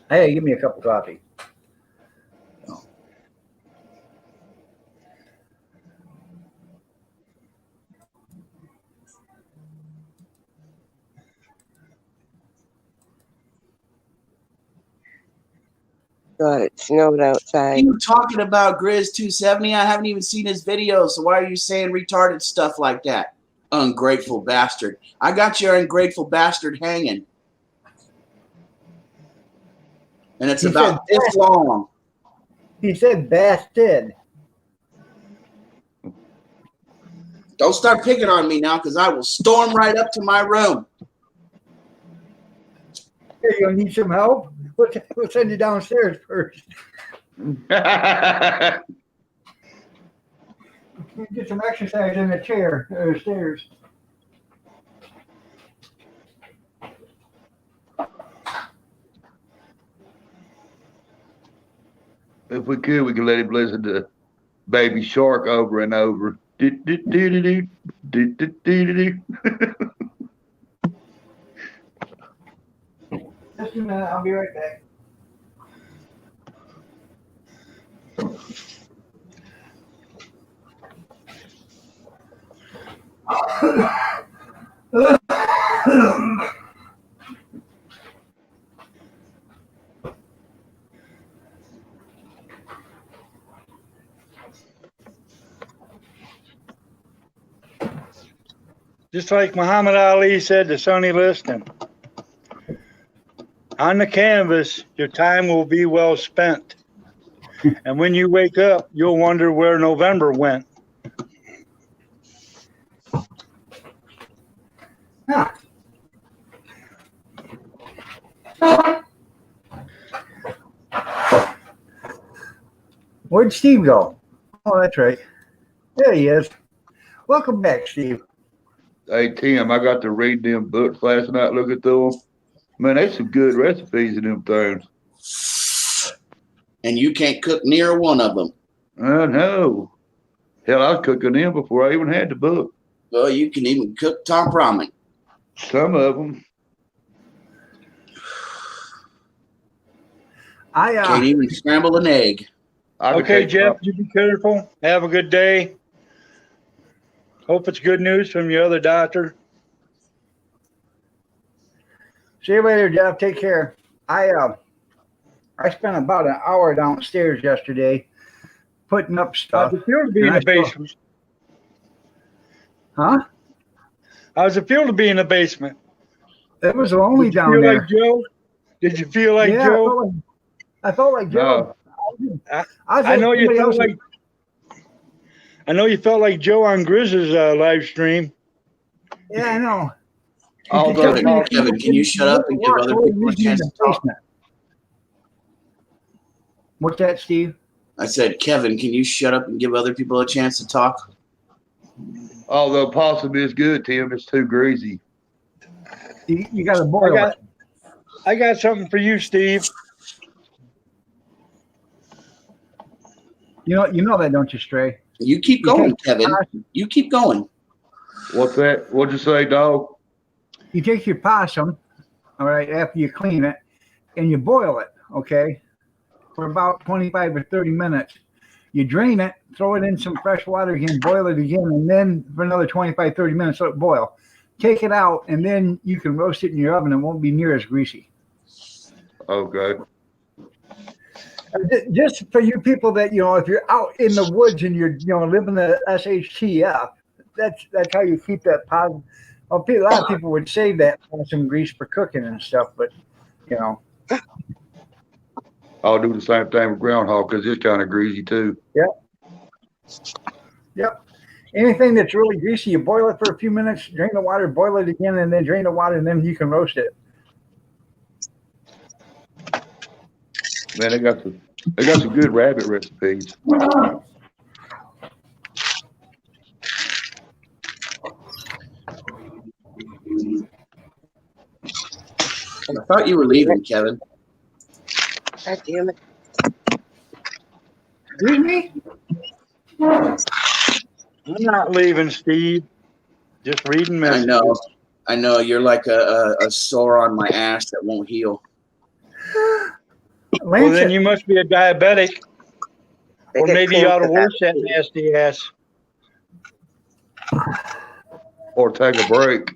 Hey, give me a cup of coffee. So. God, it snowed What outside. are you talking about, Grizz 270? I haven't even seen his video, so why are you saying retarded stuff like that? Ungrateful bastard. I got your ungrateful bastard hanging. And it's He about said this long. He said bastard. Don't start picking on me now, because I will storm right up to my room. Hey, you need some help? We'll send you downstairs first. Get some exercise in the chair stairs. If we could, we could let him listen to Baby Shark over and over. Do-do-do-do-do, do-do-do-do-do. Just a minute, I'll be right back. Just like Muhammad Ali said to Sonny Liston, on the canvas, your time will be well spent. And when you wake up, you'll wonder where November went. Huh. Where'd Steve go? Oh, that's right. There he is. Welcome back, Steve. Hey, Tim, I got to read them books last night, looking through them. Man, there's some good recipes in them things. And you can't cook near one of them. I know. Hell, I was cooking them before I even had the book. Well, you can even cook top ramen. Some of them. Can't even scramble an egg. Okay, Jeff, you be careful. Have a good day. Hope it's good news from your other doctor. See you later, Jeff. Take care. I spent about an hour downstairs yesterday putting up stuff. How's it feel to be in the basement? Huh? How's it feel to be in the basement? It was lonely Did you down feel there. like Joe? Did you feel like Yeah, Joe? I felt like Joe. I know you somebody felt else- like. I know you felt like Joe on Grizz's live stream. Yeah, I know. Although, Kevin, can you shut up and give other people a chance to talk? What's that, Steve? I said, Kevin, can you shut up and give other people a chance to talk? although possum is good, Tim, it's too greasy. You got to boil it. I got something for you, Steve. You know that, don't you, Stray? You keep going, Kevin. You keep going. What's that? What'd you say, dog? You take your possum, all right, after you clean it, and you boil it, okay, for about 25 or 30 minutes. You drain it, throw it in some fresh water again, boil it again, and then for another 25, 30 minutes, let it boil. Take it out, and then you can roast it in your oven. It won't be near as greasy. Okay. Just for you people that, if you're out in the woods and you're, living the SHTF, that's how you keep that positive. Well, a lot of people would save that some grease for cooking and stuff, but, I'll do the same thing with groundhog because it's kind of greasy too. Yep. Anything that's really greasy, you boil it for a few minutes, drain the water, boil it again, and then drain the water, and then you can roast it. Man, they got some good rabbit recipes. I thought you were leaving, Kevin. God damn it. Excuse me? I'm not leaving, Steve. Just reading messages. I know. You're like a sore on my ass that won't heal. Well, then you must be a diabetic. They Or get maybe you clean ought to for wash that. that nasty ass. Or take a break.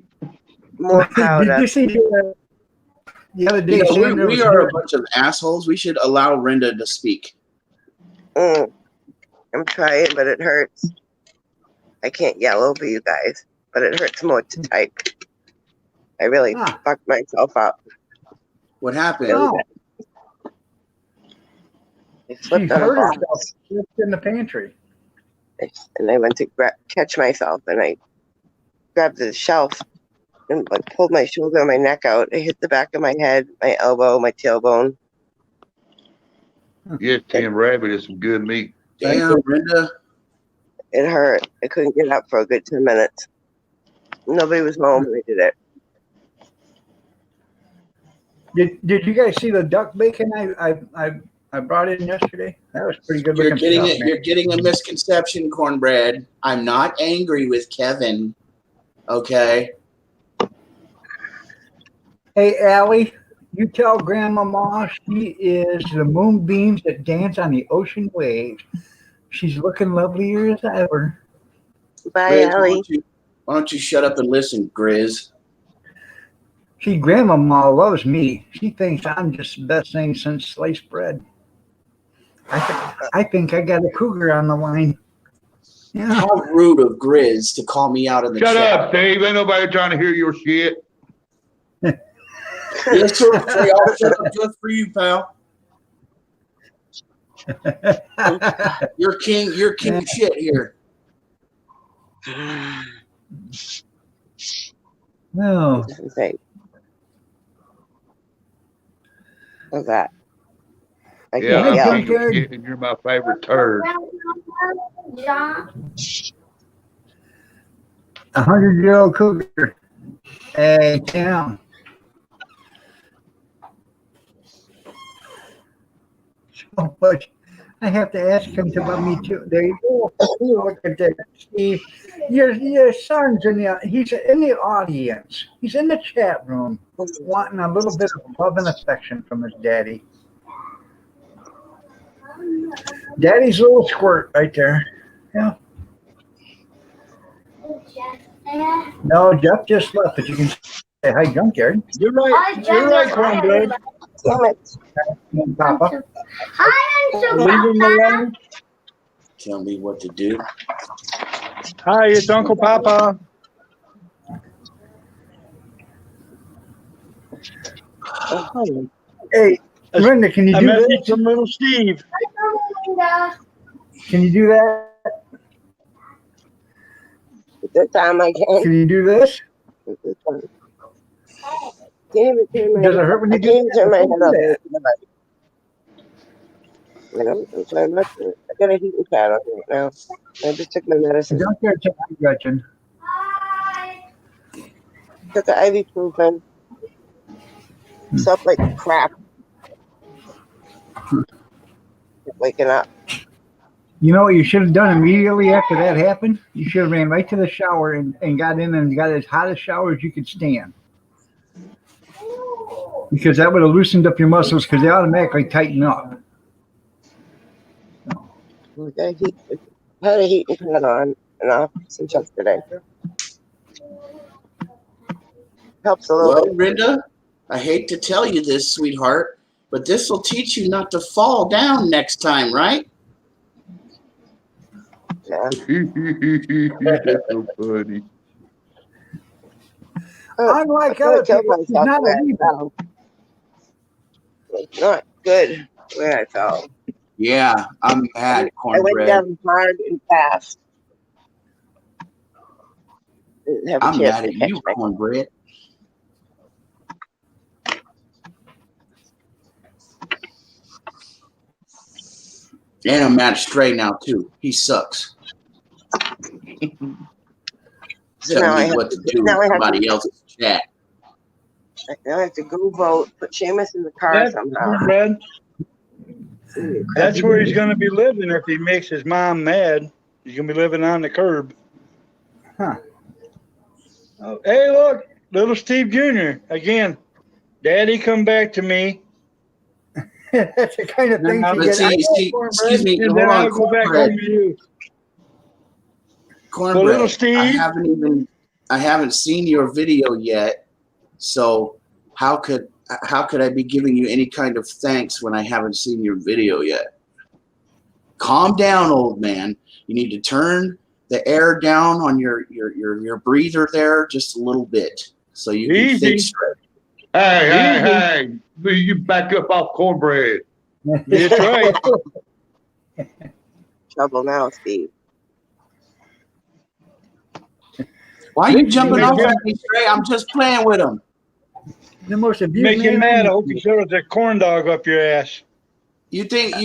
More Did powder. you see? the other day, You know, Sandra we was are a doing- bunch of assholes. We should allow Brenda to speak. I'm trying, but it hurts. I can't yell over you guys, but it hurts more to type. I really Ah. fucked myself up. What happened? Oh, I she slipped on a hurt box, herself. She was in the pantry. and I went to catch myself, and I grabbed the shelf and like pulled my shoulder and my neck out. I hit the back of my head, my elbow, my tailbone. Yes, Tim Rabbit is some good meat. Damn, Brenda. It hurt. I couldn't get up for a good 10 minutes. Nobody was home when I did it. Did you guys see the duck bacon I brought in yesterday? That was pretty good You're looking getting stuff, it. man. You're getting a misconception, Cornbread. I'm not angry with Kevin. Okay. Hey, Allie, you tell Grandmama she is the moonbeams that dance on the ocean waves. She's looking lovelier as ever. Bye, Grizz, Ellie. why don't you shut up and listen, Grizz? See, Grandmama loves me. She thinks I'm just the best thing since sliced bread. I think I got a cougar on the line. Yeah. How rude of Grizz to call me out in the Shut chat. up, Steve. Ain't nobody trying to hear your shit. Yes, sir. I'll shut up just for you, pal. You're king of shit here. No. Say, what's that? I Yeah, can't I'm yell. king of Junkyard. shit, and you're my favorite turd. 100-year-old cougar. Hey, Tim. So much. I have to ask him to love me too. There you go. Look at that, Steve. Your son's he's in the audience. He's in the chat room, wanting a little bit of love and affection from his daddy. Daddy's little squirt right there. Yeah. No, Jeff just left, but you can say hi, Junkyard. You're right. You're right, Cornbread. Damn it. Papa. Leave him alone. Tell me what to do. Hi, it's Uncle Papa. Hey, Linda, can you A do message this? from little Steve. Can you do that? This time I can't. Can you do this? This one. Can't even turn my Does it hurt when you I do can't that? turn my head Don't up. do I'm trying not to. I got a heating pad on right now. I just took my medicine. Junkyard, check out Gretchen. Took the ibuprofen. Slept like crap. Waking up. You know what you should have done immediately after that happened? You should have ran right to the shower and got in and got as hot a shower as you could stand. Because that would have loosened up your muscles because they automatically tighten up. I had a heating pad on and off since yesterday. Helps a little Well, bit. Brenda, I hate to tell you this, sweetheart, but this will teach you not to fall down next time, right? Yeah. That's so funny. Unlike I other killed people, he's myself not the way a I leader. fell. It's not good where I fell. Yeah, I'm mad, I went Cornbread. down hard and fast. Didn't have a I'm chance mad to at catch you, my Cornbread. And I'm mad at Stray now, too. He sucks. So Tell now I me have what to to do now with I have somebody to, else's chat. now I have to go vote, put Seamus in the car That's somehow. Cornbread. It's gonna be a That's crappy where day. he's going to be living if he makes his mom mad. He's going to be living on the curb. Huh. Oh, hey, look, little Steve Jr. again. Daddy, come back to me, That's the kind of thing Now, you But get. see, excuse me, and hold then on, I'll go back home to you. Well, little Cornbread, Steve. I haven't seen your video yet, so how could how could I be giving you any kind of thanks when I haven't seen your video yet? Calm down, old man. You need to turn the air down on your breather there just a little bit so you can Easy. think straight. Hey, you back up off cornbread. That's right. Trouble now, Steve. Why are you jumping off at me, Stray? I'm just playing with him. The most abused Make you man mad. I in- hope you throw the corn dog up your ass. You think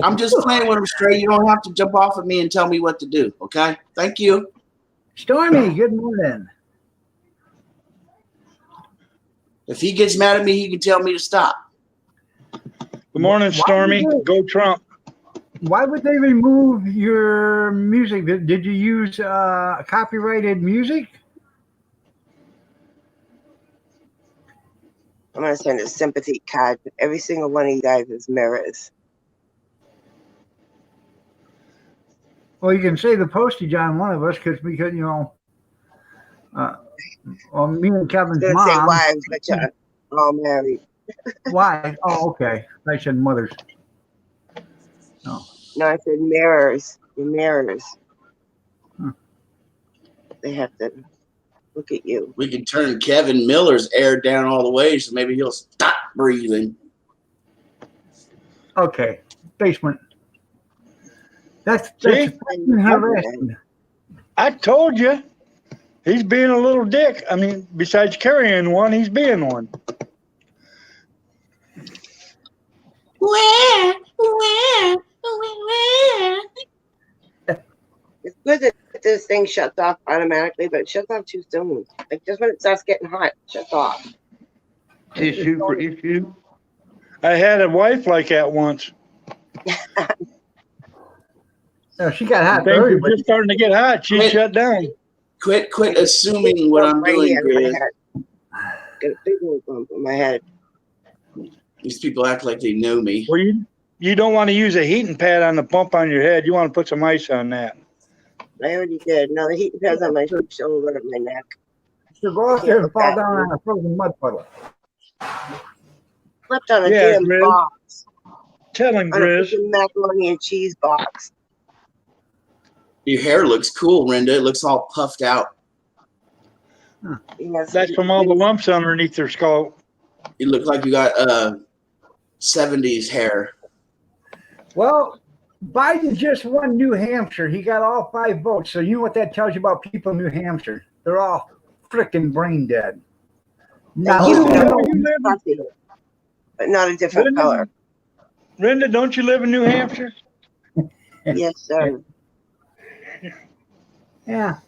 I'm just playing with him, Stray? You don't have to jump off at me and tell me what to do, okay? Thank you. Stormy, good morning. If he gets mad at me, he can tell me to stop. Good morning, Stormy. Go Trump. Why would they remove your music? Did you use copyrighted music? I'm gonna send a sympathy card to every single one of you guys as mirrors. Well, you can say the postage on one of us because you know, well, me and I Kevin's was gonna say mom. wives, but you're all married. Why? Oh, okay. I said mothers. No, I said mirrors. The mirrors. Huh. They have to look at you. We can turn Kevin Miller's air down all the way, so maybe he'll stop breathing. Okay, basement. That's See? fucking harassment. I told you. He's being a little dick. I mean, besides carrying one, he's being one. It's good that this thing shuts off automatically, but it shuts off too soon. Like just when it starts getting hot, it shuts off. Issue for issue. I had a wife like that once. She got hot Things early, were but just starting to get hot. She Wait. shut down. Quit assuming what I'm Right doing, here in my Grizz. head. Got a big old bump in my head. These people act like they know me. Well, you don't want to use a heating pad on the bump on your head. You want to put some ice on that. I already did. No, the heat pads on my shoulder and my neck. so go out there and fall down on a frozen mud puddle. Flipped on a Yeah, damn Grizz. box. Tell him, On a Grizz. freaking macaroni and cheese box. Your hair looks cool, Renda. It looks all puffed out. Yes. That's from all the lumps underneath their skull. You look like you got 70s hair. Well, Biden just won New Hampshire. He got all 5 votes. So you know what that tells you about people in New Hampshire? They're all freaking brain dead. Now, You know know, you live- puffy, but not a different Linda- color. Brenda, don't you live in New Hampshire? Yes, sir. yeah.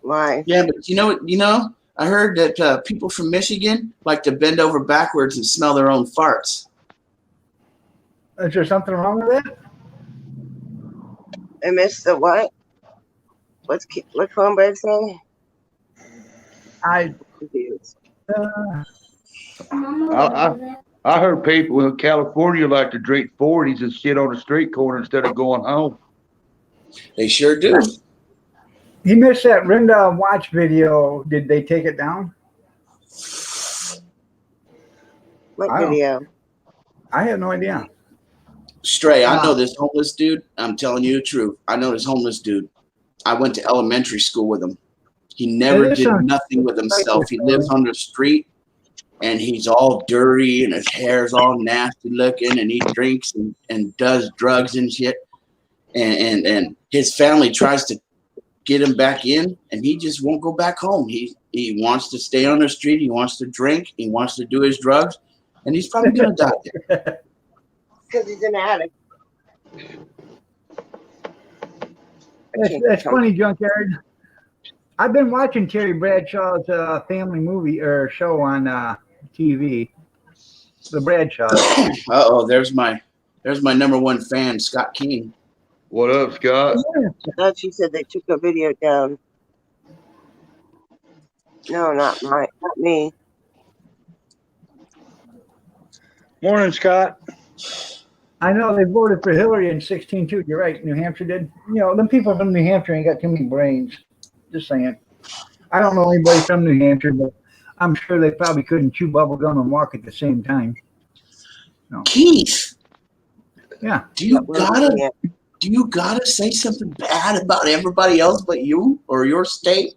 Why? Yeah, but you know, I heard that people from Michigan like to bend over backwards and smell their own farts. Is there something wrong with that? I missed the what? What cornbread say? I Confused. I heard people in California like to drink 40s and shit on the street corner instead of going home. They sure do. he missed that Renda watch video. Did they take it down? What I don't- video? I have no idea. Stray, I know this homeless dude. I'm telling you the truth. I know this homeless dude. I went to elementary school with him. He never It is did a- nothing with himself. He lives on the street and he's all dirty and his hair's all nasty looking and he drinks and does drugs and shit. And his family tries to get him back in and he just won't go back home. He wants to stay on the street. He wants to drink. He wants to do his drugs. And he's probably going to die there. Because he's an addict. That's funny, Junkyard. I've been watching Terry Bradshaw's family movie or show on TV. The Bradshaws. Uh-oh, there's my number one fan, Scott King. What up, Scott? I thought she said they took a video down. No, not me. Morning, Scott. I know they voted for Hillary in 16 too. You're right. New Hampshire did. You know, them people from New Hampshire ain't got too many brains. Just saying. I don't know anybody from New Hampshire, but I'm sure they probably couldn't chew bubble gum and walk at the same time. Keith, Yeah. do you gotta say something bad about everybody else but you or your state?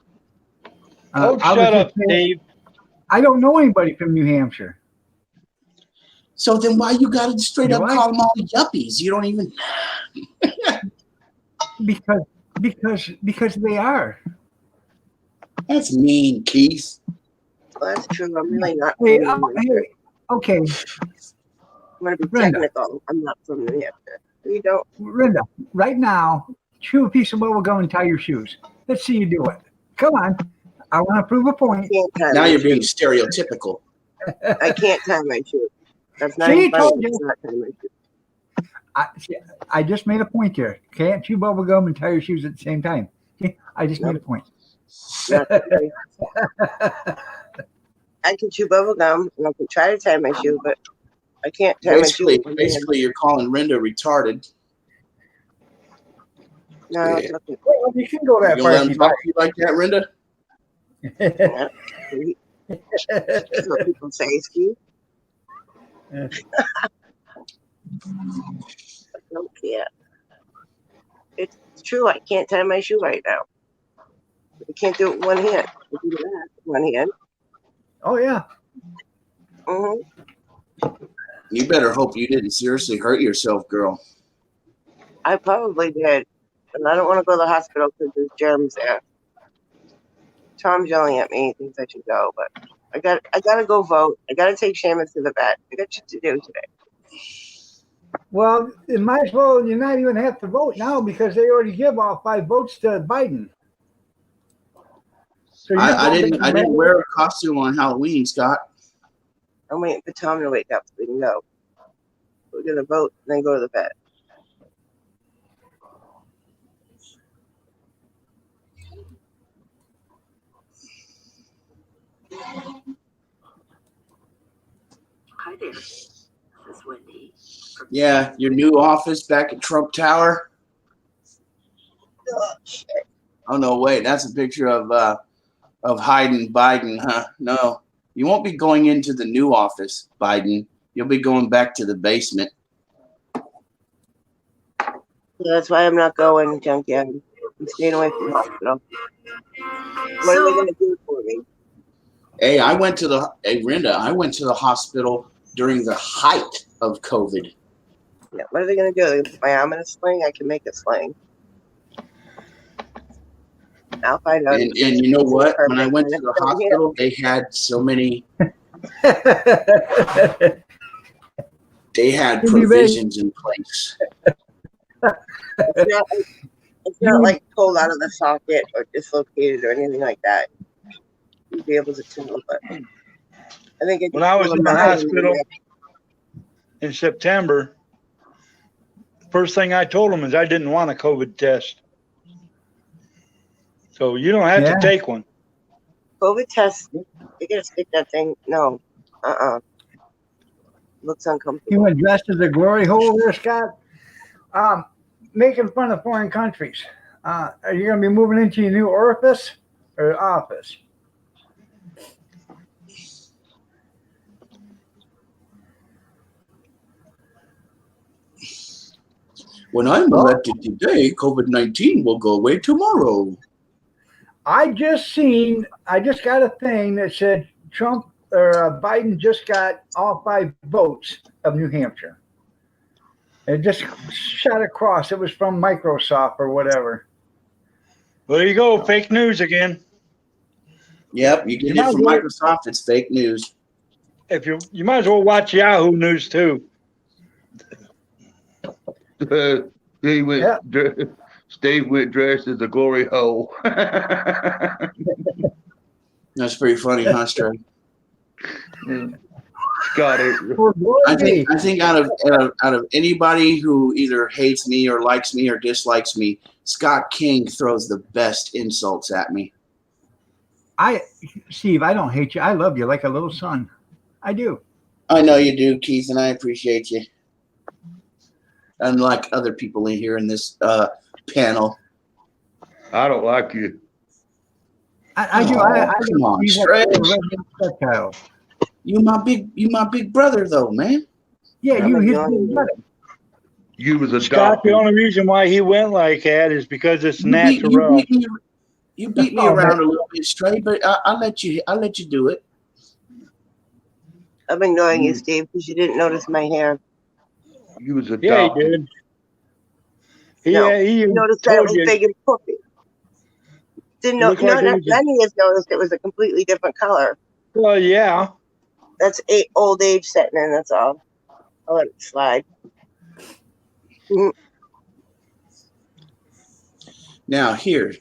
Oh, I was shut just up, saying, Dave. I don't know anybody from New Hampshire. So then why you gotta straight Do up I? call them all yuppies? You don't even. Because they are. That's mean, Keith. Well, that's true. I'm really not. Hey, from New Hampshire. hey, okay, I'm going to be Brenda. technical. I'm not from New Hampshire. You don't. Linda, right now, chew a piece of bubble gum and tie your shoes. Let's see you do it. Come on. I want to prove a point. Can't tie Now my you're being shoes. stereotypical. I can't tie my shoes. That's not See, even funny. told you. It's not tying my shoes. I just made a point there. Can't chew bubble gum and tie your shoes at the same time. Okay? I just made a point. Not funny. I can chew bubble gum and I can try to tie my shoe, but I can't tie my shoe. Basically, you're calling Rinda retarded. No, it's okay. Well, you can go that You far let if him you talk to you like that, Rinda? Yeah. That's what people say, Steve. Yeah. I don't care. It's true. I can't tie my shoe right now. I can't do it with one hand. I can do that with one hand. Oh, yeah. You better hope you didn't seriously hurt yourself, girl. I probably did. And I don't want to go to the hospital because there's germs there. Tom's yelling at me. He thinks I should go, but I gotta go vote. I gotta take Seamus to the vet. I got shit to do today. Well, it might as well you not even have to vote now because they already give all 5 votes to Biden. So I didn't wear a costume on Halloween, Scott. I'm waiting for Tom to wake up so we can go. We're gonna vote and then go to the vet. Hi there. This is Wendy. Yeah, your new office back at Trump Tower. Oh, shit. Oh no, wait, that's a picture of Hayden Biden, huh? No, you won't be going into the new office, Biden. You'll be going back to the basement. Yeah, that's why I'm not going, Junkyard. I'm staying away from the hospital. What are they gonna do for me? Hey, Rinda, I went to the hospital during the height of COVID. Yeah, what are they gonna do? They put my arm in a sling? I can make a sling. I'll find out. And you know what? When I went to the hospital, they had so many. They had provisions in place. It's not like pulled out of the socket or dislocated or anything like that. You'd be able to tell, but I think When I was in the hospital in September, first thing I told them is I didn't want a COVID test. So you don't have to take one. COVID test, you gotta stick that thing. No, looks uncomfortable. You went dressed as a glory hole there, Scott? Making fun of foreign countries. Are you going to be moving into your new orifice or office? When I'm elected today, COVID-19 will go away tomorrow. I just got a thing that said Trump or Biden just got all 5 votes of New Hampshire. It just shot across. It was from Microsoft or whatever. Well, there you go. Fake news again. Yep, you get it from Microsoft. It's fake news. If you might as well watch Yahoo News too. Steve went dressed as a glory hole. That's pretty funny, huh, Stray? Got it. I think out of anybody who either hates me or likes me or dislikes me, Scott King throws the best insults at me. Steve, I don't hate you. I love you like a little son. I do. I know you do, Keith, and I appreciate you. Unlike other people in here in this panel. I don't like you. I do. Oh, I come on, use that Stretch. redneck subtitle. You my big brother though, man. Yeah, I'm you his ignoring big you. brother. You was Scott, the adopted. only reason why he went like that is because it's You natural. beat me Oh, around a little bit, Stray, but I'll let you do it. I'm ignoring you, Steve, because you didn't notice my hair. You was Yeah, he adopted. did. He, No, he you noticed that it told was you. big and puffy. Didn't It know. looked No, like it not was a- none of you noticed it was a completely different color. Well, yeah. That's old age setting in. That's all. I'll let it slide. Now here,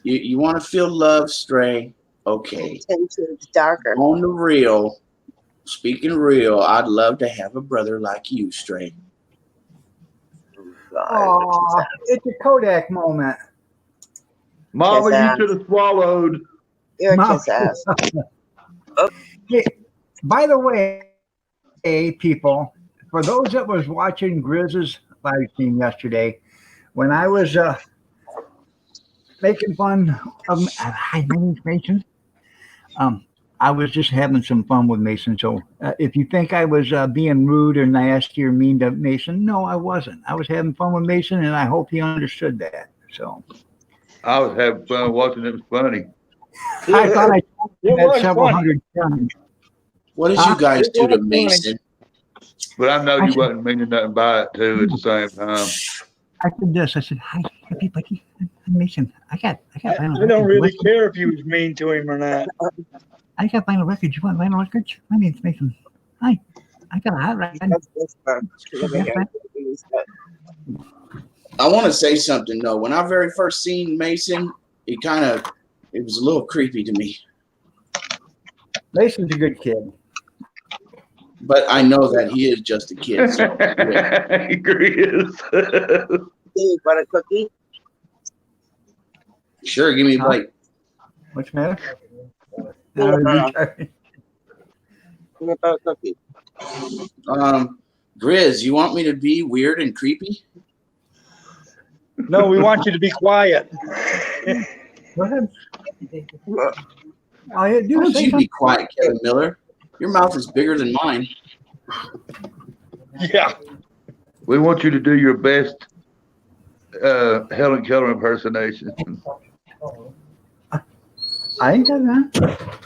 you want to feel love, Stray? Okay. 10 shades darker. On the real, speaking real, I'd love to have a brother like you, Stray. Oh, it's a Kodak moment. Mama, Kiss you ass. should have swallowed. You're a Mom. kiss ass. Hey, by the way, people, for those that was watching Grizz's live stream yesterday, when I was making fun of my name's Mason, I was just having some fun with Mason. So if you think I was being rude or nasty or mean to Mason, no, I wasn't. I was having fun with Mason, and I hope he understood that. So I was having fun watching. It was funny. I thought I told you It that was several funny. hundred times. What did Huh? you guys It do to was funny. Mason? But I know I you said- wasn't meaning nothing by it too at the same time. I said this. I said, "Hi, everybody. I'm Mason. I got I vinyl don't records. really You care if you was mean to him or not. I got vinyl records. You want vinyl records? My name's Mason. Hi. I got a hot rod. That's whisper. I want to say something though. When I very first seen Mason, it was a little creepy to me. Mason's a good kid. But I know that he is just a kid. So, yeah. He is. Steve, want a cookie? Sure, give me a Huh? bite. What's the matter? Peanut butter. Peanut butter cookie. Grizz, you want me to be weird and creepy? No, we want you to be quiet. Go ahead. Oh, yeah, Why do don't say you be something. quiet, Kevin Miller? Your mouth is bigger than mine. Yeah. We want you to do your best Helen Keller impersonation. I ain't got that.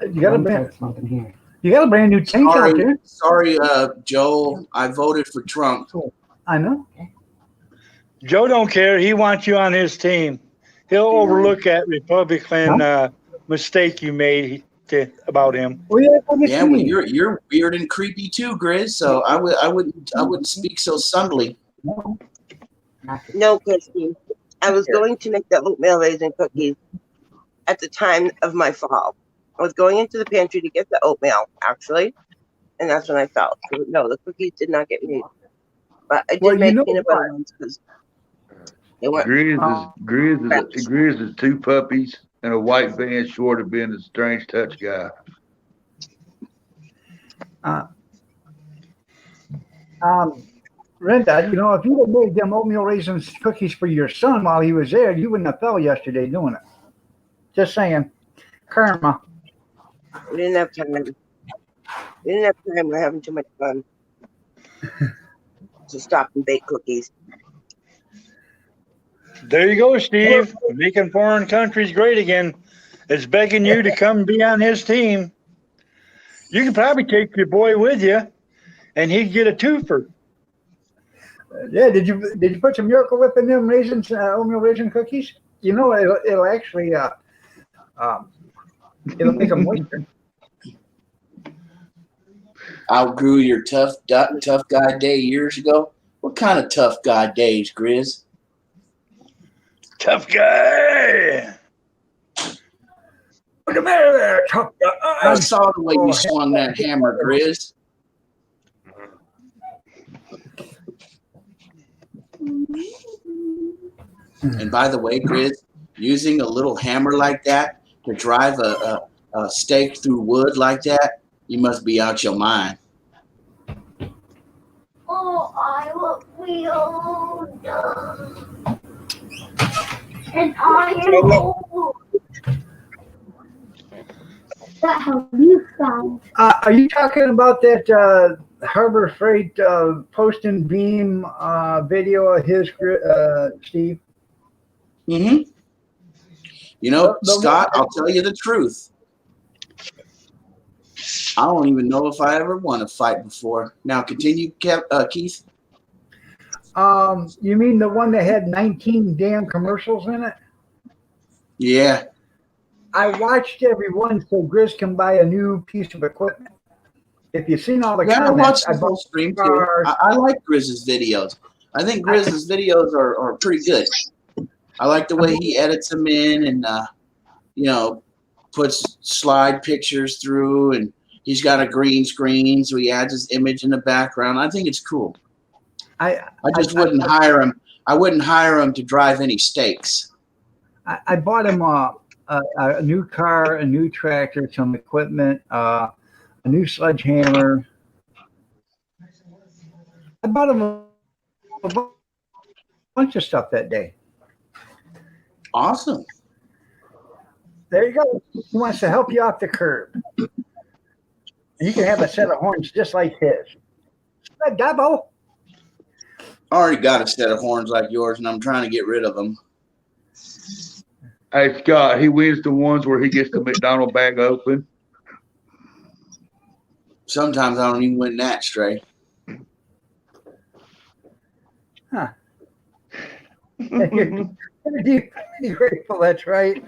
You got a brand new tank out there. Sorry, Joel. I voted for Trump. I know. Joe don't care. He wants you on his team. He'll overlook that Republican mistake you made about him. Well, yeah, I guess Yeah, we well, need. you're weird and creepy too, Grizz. So I wouldn't speak so subtly. No, Christy. I was going to make the oatmeal raisin cookies at the time of my fall. I was going into the pantry to get the oatmeal, actually, and that's when I fell. So, no, the cookies did not get made. But I did Well, you make know peanut what? butter ones because they weren't. Grizz is two puppies and a white van short of being a strange touch guy. Renda, you know, if you'd have made them oatmeal raisins cookies for your son while he was there, you wouldn't have fell yesterday doing it. Just saying. Karma. We didn't have time. We didn't have time. We're having too much fun. So stop and bake cookies. There you go, Steve. Making foreign countries great again. It's begging you to come be on his team. You could probably take your boy with you, and he'd get a twofer. Yeah, did you put some Miracle Whip in them raisins, oatmeal raisin cookies? You know, it'll actually it'll make them moisture. Outgrew your tough guy day years ago. What kind of tough guy days, Grizz? Tough guy. What's the matter there, tough guy? I saw the way you swung that hammer, Grizz. And by the way, Grizz, using a little hammer like that to drive a stake through wood like that, you must be out your mind. Oh, I will be all done. And I am old. That how you sound. Are you talking about that Harbor Freight post and beam video of his, Steve? Mm-hmm. You know, The- Scott, I'll tell you the truth. I don't even know if I ever won a fight before. Now, continue, Keith. You mean the one that had 19 damn commercials in it? Yeah. I watched every one so Grizz can buy a new piece of equipment. If you've seen all the Yeah, I comments, watched the I whole bought stream too. cars. I like Grizz's videos. I think Grizz's videos are pretty good. I like the way he edits them in and, you know, puts slide pictures through, and he's got a green screen, so he adds his image in the background. I think it's cool. I just wouldn't hire him. I wouldn't hire him to drive any stakes. I bought him a new car, a new tractor, some equipment, a new sledgehammer. I bought him a bunch of stuff that day. Awesome. There you go. He wants to help you off the curb. You can have a set of horns just like his. That double. I already got a set of horns like yours, and I'm trying to get rid of them. Hey, Scott, he wins the ones where he gets the McDonald bag open. Sometimes I don't even win that straight. Huh. You're grateful, that's right.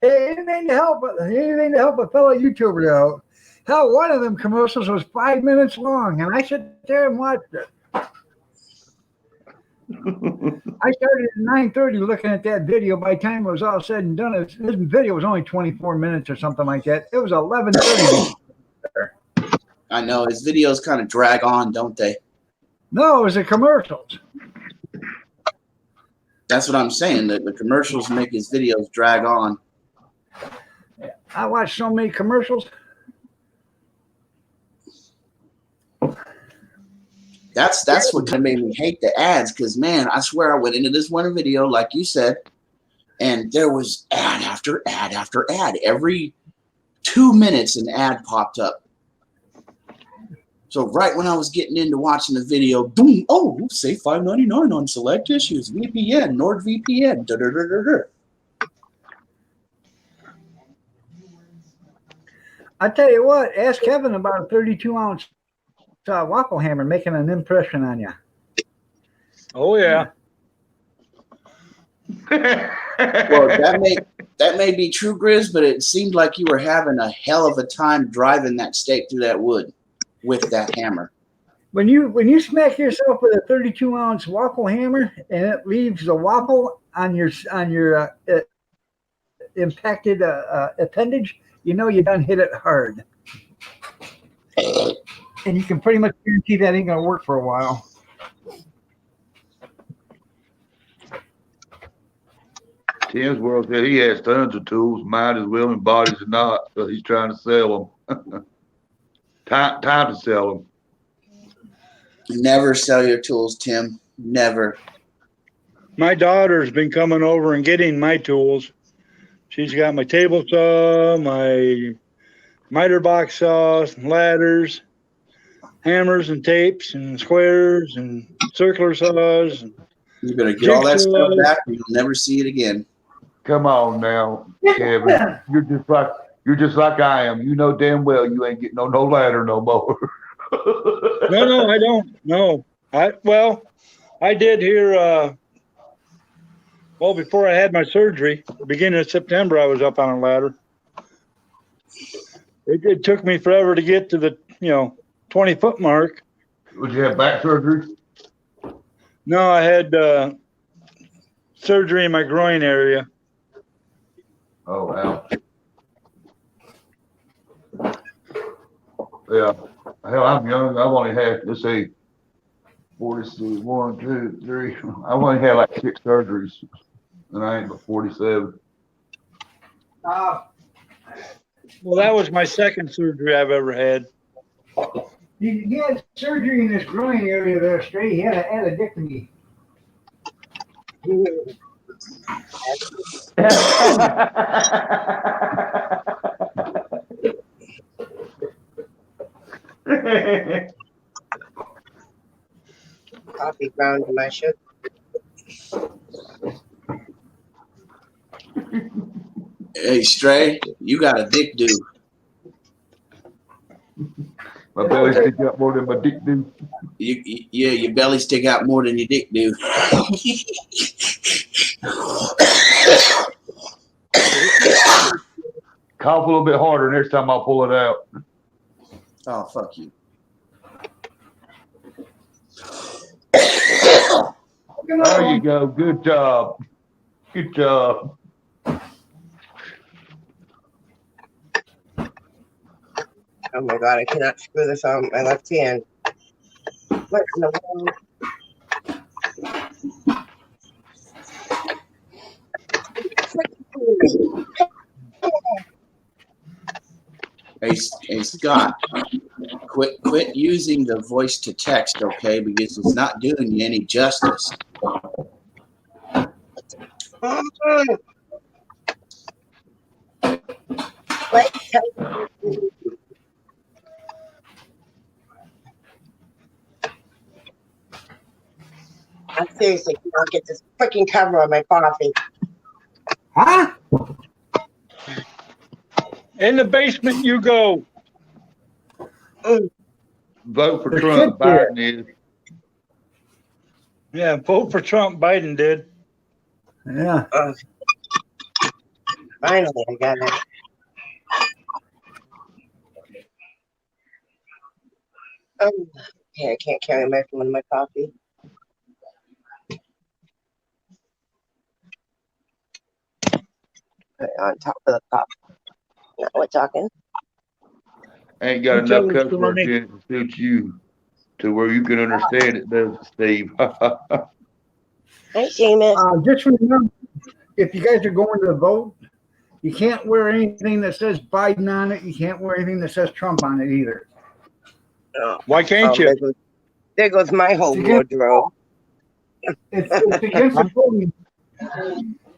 Hey, anything to help a fellow YouTuber out. Hell, one of them commercials was 5 minutes long, and I sat there and watched it. I started at 9:30 looking at that video. By the time it was all said and done, this video was only 24 minutes or something like that. It was 11:30. I know his videos kind of drag on, don't they? No, it was the commercials. That's what I'm saying. The commercials make his videos drag on. I watched so many commercials. That's what kind of made me hate the ads, because man, I swear I went into this one video like you said, and there was ad after ad after ad. Every 2 minutes an ad popped up. So right when I was getting into watching the video, boom, oh, save $5.99 on select issues, VPN, NordVPN, da da da da da. I tell you what, ask Kevin about a 32-ounce waffle hammer making an impression on you. Oh yeah. Well, that may be true, Grizz, but it seemed like you were having a hell of a time driving that stake through that wood with that hammer. When you smack yourself with a 32-ounce waffle hammer and it leaves a waffle on your impacted appendage, you know you done hit it hard. And you can pretty much guarantee that ain't gonna work for a while. Tim's World said he has tons of tools, might as well, and bodies are not, so he's trying to sell them. time to sell them. Never sell your tools, Tim. Never. My daughter's been coming over and getting my tools. She's got my table saw, my miter box saws, ladders, hammers and tapes and squares and circular saws. You're gonna get all that stuff back and you'll never see it again. Come on now, Kevin. You're just like I am. You know damn well you ain't getting no ladder no more. No, I don't. No. I did here before I had my surgery, beginning of September, I was up on a ladder. It took me forever to get to the 20-foot mark. Would you have back surgery? No, I had surgery in my groin area. Oh, wow. Yeah. Hell, I'm young. I've only had, let's say, 41, 2, 3. I've only had like 6 surgeries, and I ain't but 47. Well, that was my second surgery I've ever had. He had surgery in his groin area there straight. He had an addictomy. Coffee ground in my sugar. Hey, Stray, you got a dick do. My belly sticks out more than my dick do. Yeah, your belly stick out more than your dick do. Cough a little bit harder next time I pull it out. Oh, fuck you. There you go. Good job. Good job. Oh my god, I cannot screw this on my left hand. What in the world? Hey, Scott, quit using the voice to text, okay? Because it's not doing you any justice. I seriously cannot get this freaking cover on my coffee. Huh? In the basement you go. Vote for The Trump. shit there. Biden is. Yeah, vote for Trump. Biden did. Yeah. Finally, I got it. Okay, I can't carry my phone in my coffee. Put it on top of the cup. Now we're talking. Ain't got You tell enough the cuss words story. in it to suit you to where you can understand it, does it, Steve? Hi, Seamus. Just remember, if you guys are going to vote, you can't wear anything that says Biden on it. You can't wear anything that says Trump on it either. Why can't you? There goes my whole You can't- wardrobe. It's against the voting.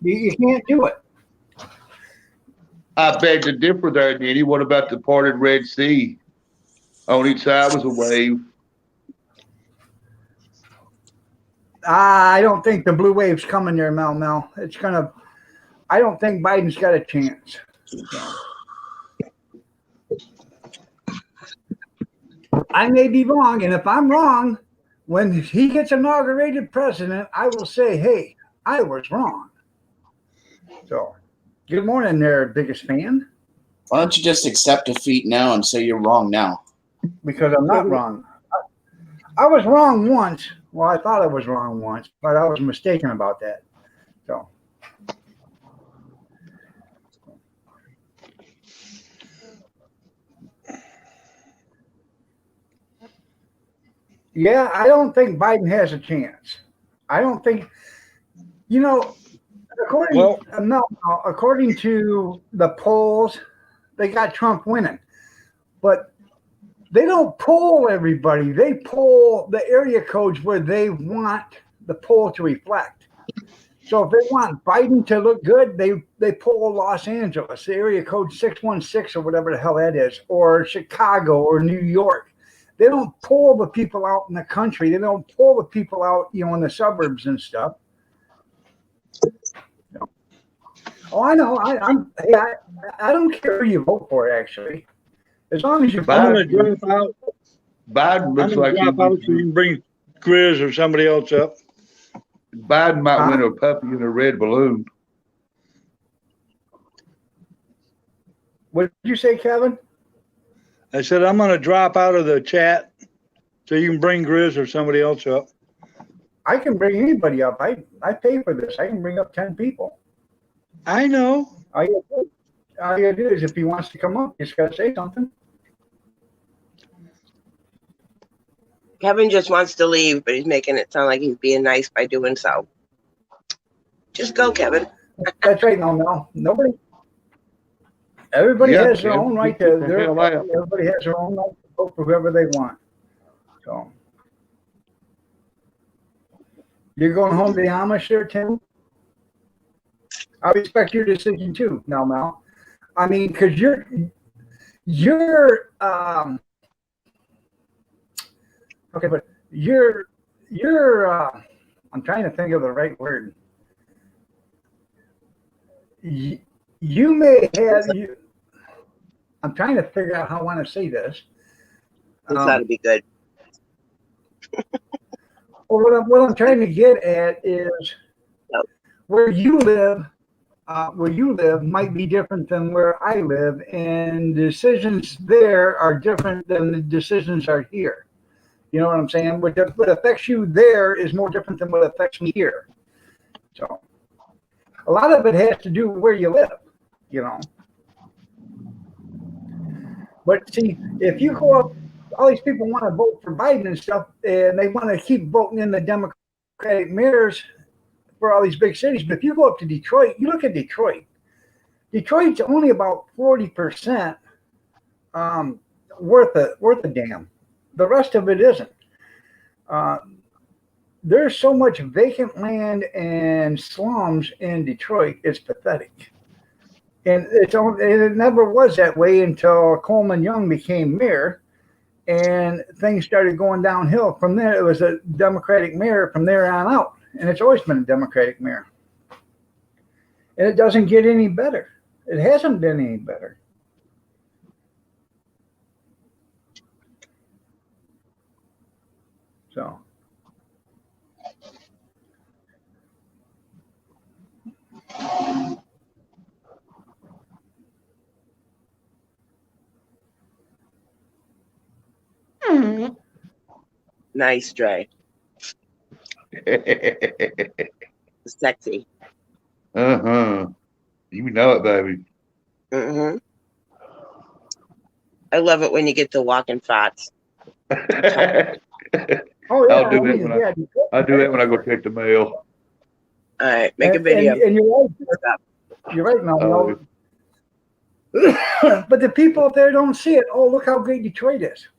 You can't do it. I beg to differ there, Danny. What about the parted Red Sea? On each side was a wave. I don't think the blue wave's coming there, Mel. It's gonna. I don't think Biden's got a chance. I may be wrong, and if I'm wrong, when he gets inaugurated president, I will say, "Hey, I was wrong." So, good morning, there, biggest fan. Why don't you just accept defeat now and say you're wrong now? Because I'm not wrong. I was wrong once. Well, I thought I was wrong once, but I was mistaken about that. So, yeah, I don't think Biden has a chance. I don't think, according to the polls, they got Trump winning. But they don't poll everybody. They poll the area codes where they want the poll to reflect. So if they want Biden to look good, they poll Los Angeles, the area code 616 or whatever the hell that is, or Chicago or New York. They don't poll the people out in the country. They don't poll the people out, in the suburbs and stuff. Oh, I know. I don't care who you vote for, actually. As long as you I'm gonna vote. drop out. Biden I'm looks gonna like drop out so you can bring Grizz or somebody else up. Biden might win a puppy in a red balloon. What did you say, Kevin? I said I'm gonna drop out of the chat so you can bring Grizz or somebody else up. I can bring anybody up. I pay for this. I can bring up 10 people. I know. All you gotta do is if he wants to come up, you just gotta say something. Kevin just wants to leave, but he's making it sound like he's being nice by doing so. Just go, Kevin. That's right. No. Nobody. Everybody Yeah, has their Kevin, own right get to. the hell out. Everybody has their own right to vote for whoever they want. So You're going home to the Amish there, Tim? I respect your decision too, Mel. I mean, because you're okay, but you're I'm trying to think of the right word. You may have you. I'm trying to figure out how I want to say this. It's got to be good. Well, what I'm trying to get at is where you live might be different than where I live, and decisions there are different than the decisions are here. You know what I'm saying? What affects you there is more different than what affects me here. So a lot of it has to do with where you live, you know. But see, if you go up, all these people want to vote for Biden and stuff, and they want to keep voting in the Democratic mayors for all these big cities. But if you go up to Detroit, you look at Detroit. Detroit's only about 40% worth a damn. The rest of it isn't. There's so much vacant land and slums in Detroit, it's pathetic. And it never was that way until Coleman Young became mayor, and things started going downhill. From there, it was a Democratic mayor from there on out, and it's always been a Democratic mayor. And it doesn't get any better. It hasn't been any better. So. Nice, Dre. Sexy. You know it, baby. Mm-hmm. I love it when you get the walking thoughts. Oh yeah, I'll do it when I go check the mail. All right, make a video. And you're right. You're right, Mel. But the people up there don't see it. Oh, look how great Detroit is.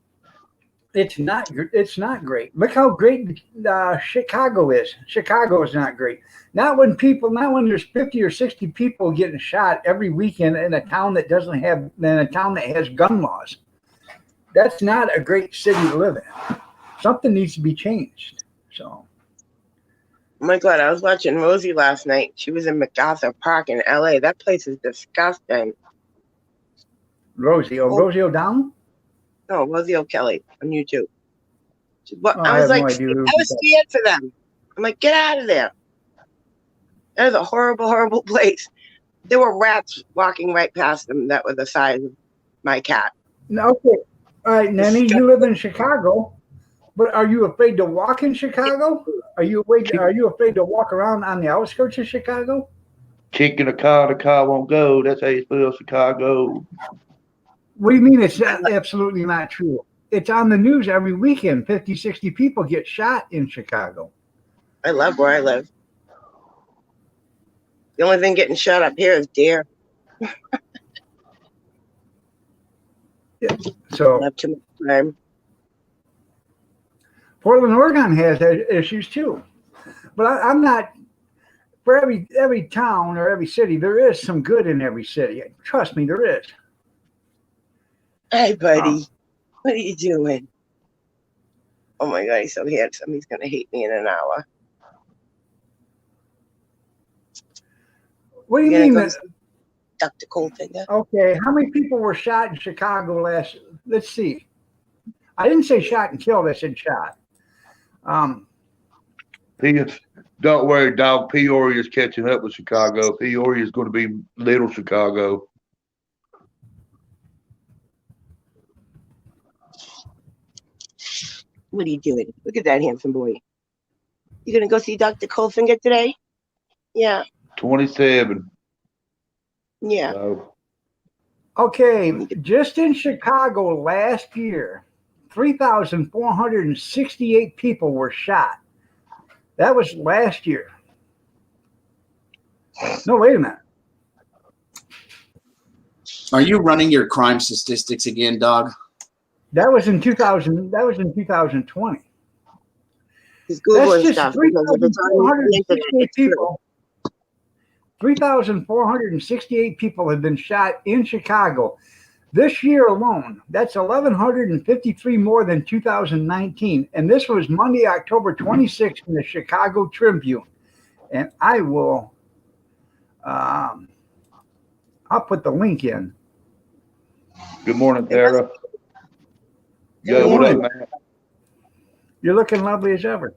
It's not. It's not great. Look how great Chicago is. Chicago is not great. Not when there's 50 or 60 people getting shot every weekend in a town that has gun laws. That's not a great city to live in. Something needs to be changed. So. Oh my God, I was watching Rosie last night. She was in MacArthur Park in LA. That place is disgusting. Rosie O'Donnell? No, Rosie O'Kelly on YouTube. I was like, no idea. I was scared for them. I'm like, get out of there. That is a horrible, horrible place. There were rats walking right past them that were the size of my cat. Okay. All right, Nanny, you live in Chicago, but are you afraid to walk in Chicago? Are you afraid to walk around on the outskirts of Chicago? Kicking a car, the car won't go. That's how you spell Chicago. What do you mean it's absolutely not true? It's on the news every weekend. 50, 60 people get shot in Chicago. I love where I live. The only thing getting shot up here is deer. Yeah. So Not too much time. Portland, Oregon has issues too. But I'm not, for every town or every city, there is some good in every city. Trust me, there is. Hey, buddy. What are you doing? Oh my God, he's so handsome. He's going to hate me in an hour. What do you mean? Dr. Coldfinger. Okay, how many people were shot in Chicago let's see. I didn't say shot and killed, I said shot. Don't worry, dog. Peoria's catching up with Chicago. Peoria is going to be little Chicago. What are you doing? Look at that handsome boy. You gonna go see Dr. Coldfinger today? Yeah. 27. Yeah. So. Okay, just in Chicago last year, 3,468 people were shot. That was last year. No, wait a minute. Are you running your crime statistics again, dog? That was in 2000. That was in 2020. He's That's Googling just stuff because if it's on the internet, 3,468 it's true. people. 3,468 people have been shot in Chicago this year alone. That's 1,153 more than 2019. And this was Monday, October 26th in the Chicago Tribune. And I will, I'll put the link in. Good morning, Tara. Good Yo, what up, morning. man? You're looking lovely as ever.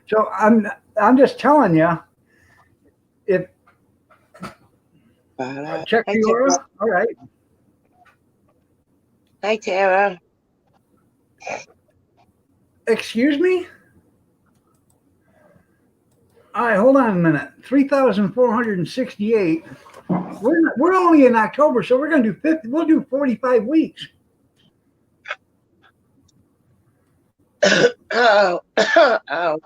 So I'm just telling you, if check Hi, the Tara. aura. All right. Hi, Tara. Excuse me? All right, hold on a minute. 3,468. We're only in October, so we're going to do 50. We'll do 45 weeks. Oh, oh.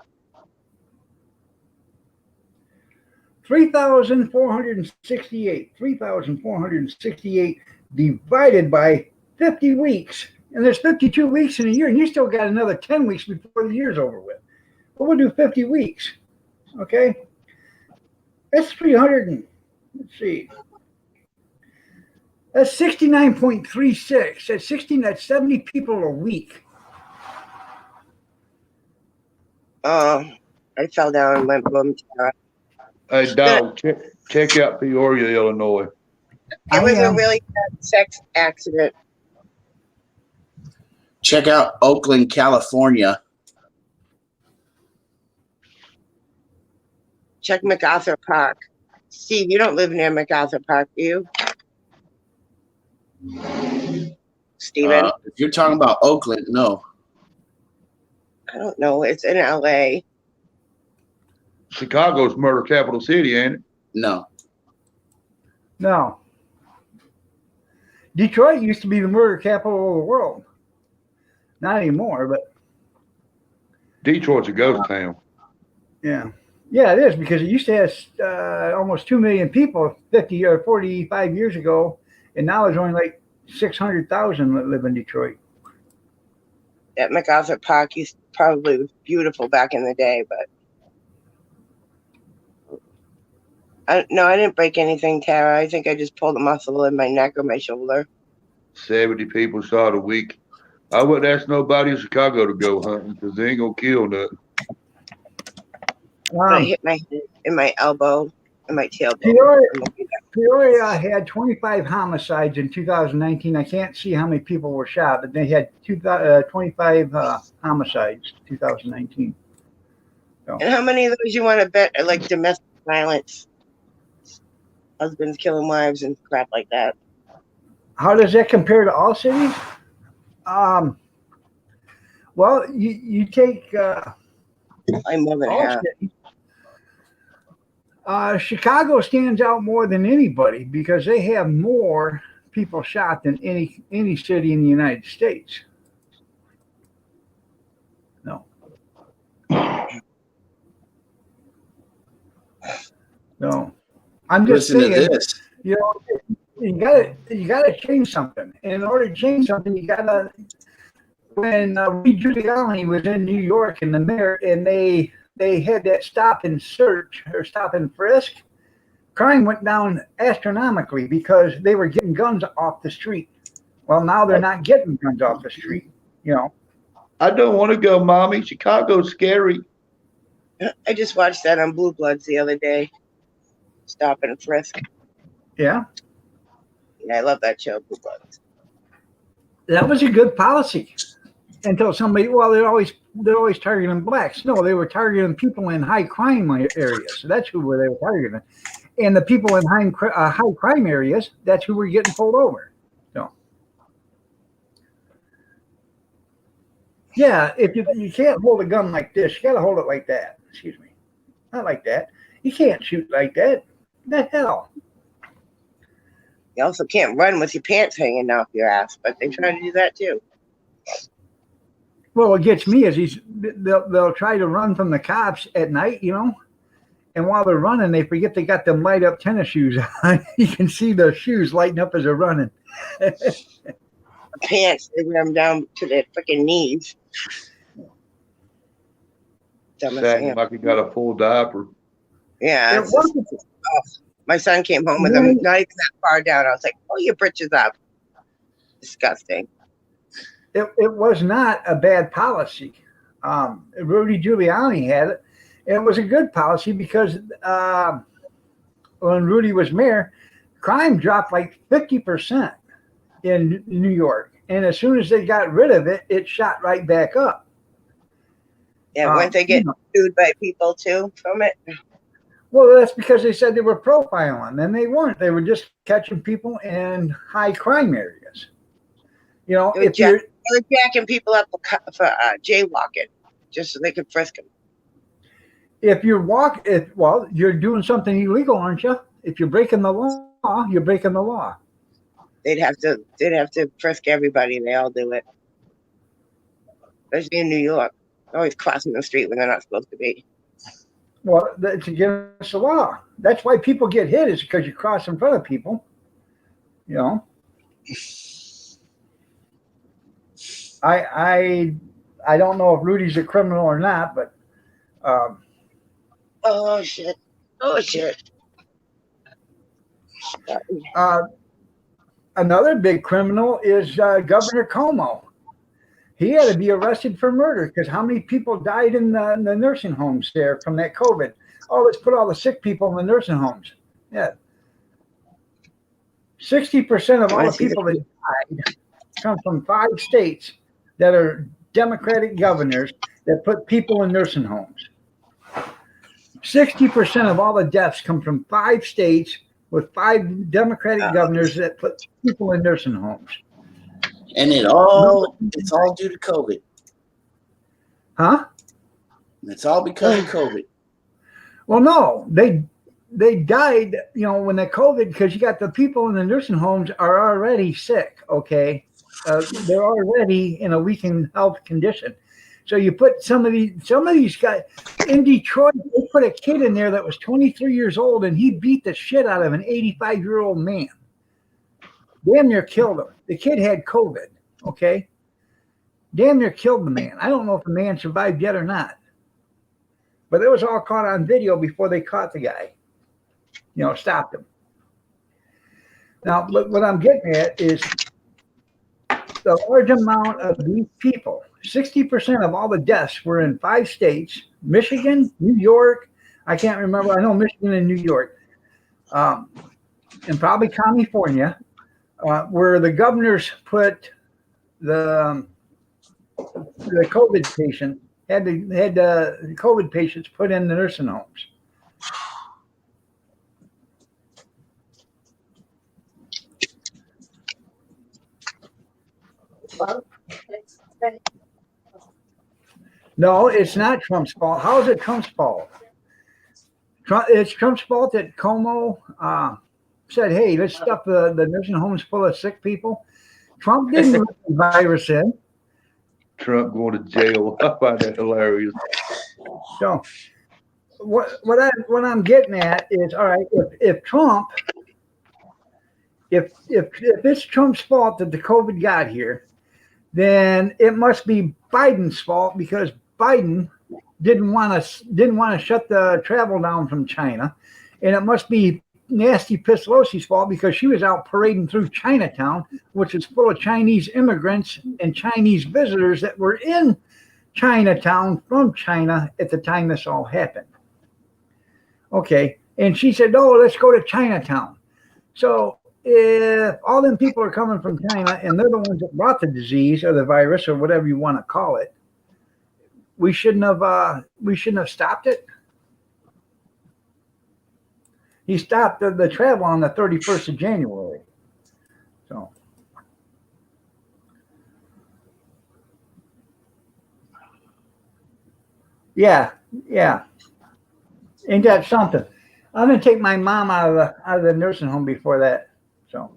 3,468. 3,468 divided by 50 weeks. And there's 52 weeks in a year, and you still got another 10 weeks before the year's over with. But we'll do 50 weeks. Okay? That's 300 and, let's see. That's 69.36. That's that's 70 people a week. Oh, I fell down and went boom, Tara. Hey, dog, check out Peoria, Illinois. It was I a am. really bad sex accident. Check out Oakland, California. Check MacArthur Park. Steve, you don't live near MacArthur Park, do you? Steven? If you're talking about Oakland, no. I don't know. It's in LA. Chicago's murder capital city, ain't it? No. No. Detroit used to be the murder capital of the world. Not anymore, but Detroit's a ghost town. yeah. Yeah, it is because it used to have almost 2 million people 50 or 45 years ago, and now there's only like 600,000 that live in Detroit. At MacArthur Park, he's probably was beautiful back in the day, but no, I didn't break anything, Tara. I think I just pulled a muscle in my neck or my shoulder. 70 people shot a week. I wouldn't ask nobody in Chicago to go hunting because they ain't gonna kill nothing. I hit my head in my elbow and my tailbone. Peoria had 25 homicides in 2019. I can't see how many people were shot, but they had 25 homicides in 2019. So. And how many of those you want to bet are like domestic violence? Husbands killing wives and crap like that. How does that compare to all cities? Well, you take I'm more than all half. cities. Chicago stands out more than anybody because they have more people shot than any city in the United States. No. No. I'm just Listen saying, to this. you know, you gotta change something. And in order to change something, you gotta. When Rudy Giuliani was in New York and the mayor, and they had that stop and search or stop and frisk, crime went down astronomically because they were getting guns off the street. Well, now they're not getting guns off the street. You know. I don't want to go, Mommy. Chicago's scary. I just watched that on Blue Bloods the other day. Stop and frisk. Yeah. Yeah, I love that show, Blue Bloods. That was a good policy until somebody. Well, they're always targeting blacks. No, they were targeting people in high crime areas. So that's who they were targeting, and the people in high crime areas. That's who were getting pulled over. So, yeah, if you can't hold a gun like this, you got to hold it like that. Excuse me, not like that. You can't shoot like that. The hell. You also can't run with your pants hanging off your ass, but they try to do that too. Well, what gets me is they'll try to run from the cops at night, you know, and while they're running, they forget they got them light up tennis shoes on. You can see the shoes lighting up as they're running. Pants, they wear them down to their freaking knees. Dumbest Sagging thing. like he got a full diaper. Yeah. It It's just, wasn't my son came home with him, really, not even that far down. I was like, "Oh, your britches up." Disgusting. it was not a bad policy. Rudy Giuliani had it. And it was a good policy because when Rudy was mayor, crime dropped like 50% in New York. And as soon as they got rid of it, it shot right back up. Yeah, weren't they getting sued by people too from it? Well, that's because they said they were profiling, and they weren't. They were just catching people in high crime areas. You know, They were, if you're they were jacking people up for jaywalking, just so they could frisk them. well, you're doing something illegal, aren't you? If you're breaking the law, you're breaking the law. They'd have to frisk everybody. They all do it, especially in New York. They're always crossing the street when they're not supposed to be. Well, it's against the law. That's why people get hit, is because you cross in front of people. You know, I don't know if Rudy's a criminal or not, but Oh shit! Oh shit! another big criminal is Governor Cuomo. He had to be arrested for murder because how many people died in the nursing homes there from that COVID? Oh, let's put all the sick people in the nursing homes. Yeah. 60% of all the people that died come from 5 states that are Democratic governors that put people in nursing homes. 60% of all the deaths come from 5 states with 5 Democratic governors that put people in nursing homes. And it's all due to COVID. Huh? It's all because of COVID. Well, no, they died, you know, when the COVID, because you got the people in the nursing homes are already sick, okay? They're already in a weakened health condition. So you put some of these guys in Detroit, they put a kid in there that was 23 years old and he beat the shit out of an 85-year-old man. Damn near killed him. The kid had COVID, okay? Damn near killed the man. I don't know if the man survived yet or not. But it was all caught on video before they caught the guy. You know, stopped him. Now, what I'm getting at is the large amount of these people, 60% of all the deaths were in 5 states, Michigan, New York, I can't remember, I know Michigan and New York, and probably California, where the governors put the COVID patient, had the COVID patients put in the nursing homes. No, it's not Trump's fault. How is it Trump's fault? It's Trump's fault that Cuomo said, hey, let's stuff the nursing homes full of sick people. Trump didn't let the virus in. Trump going to jail. I find that hilarious. So what I'm getting at is, all right, if Trump, if it's Trump's fault that the COVID got here, then it must be Biden's fault because Biden didn't want to shut the travel down from China, and it must be Nasty Pelosi's fault because she was out parading through Chinatown, which is full of Chinese immigrants and Chinese visitors that were in Chinatown from China at the time this all happened. Okay, and she said, "Oh, let's go to Chinatown." So if all them people are coming from China and they're the ones that brought the disease or the virus or whatever you want to call it, we shouldn't have stopped it. He stopped the travel on the 31st of January. So yeah. Ain't that something? I'm gonna take my mom out of the nursing home before that. So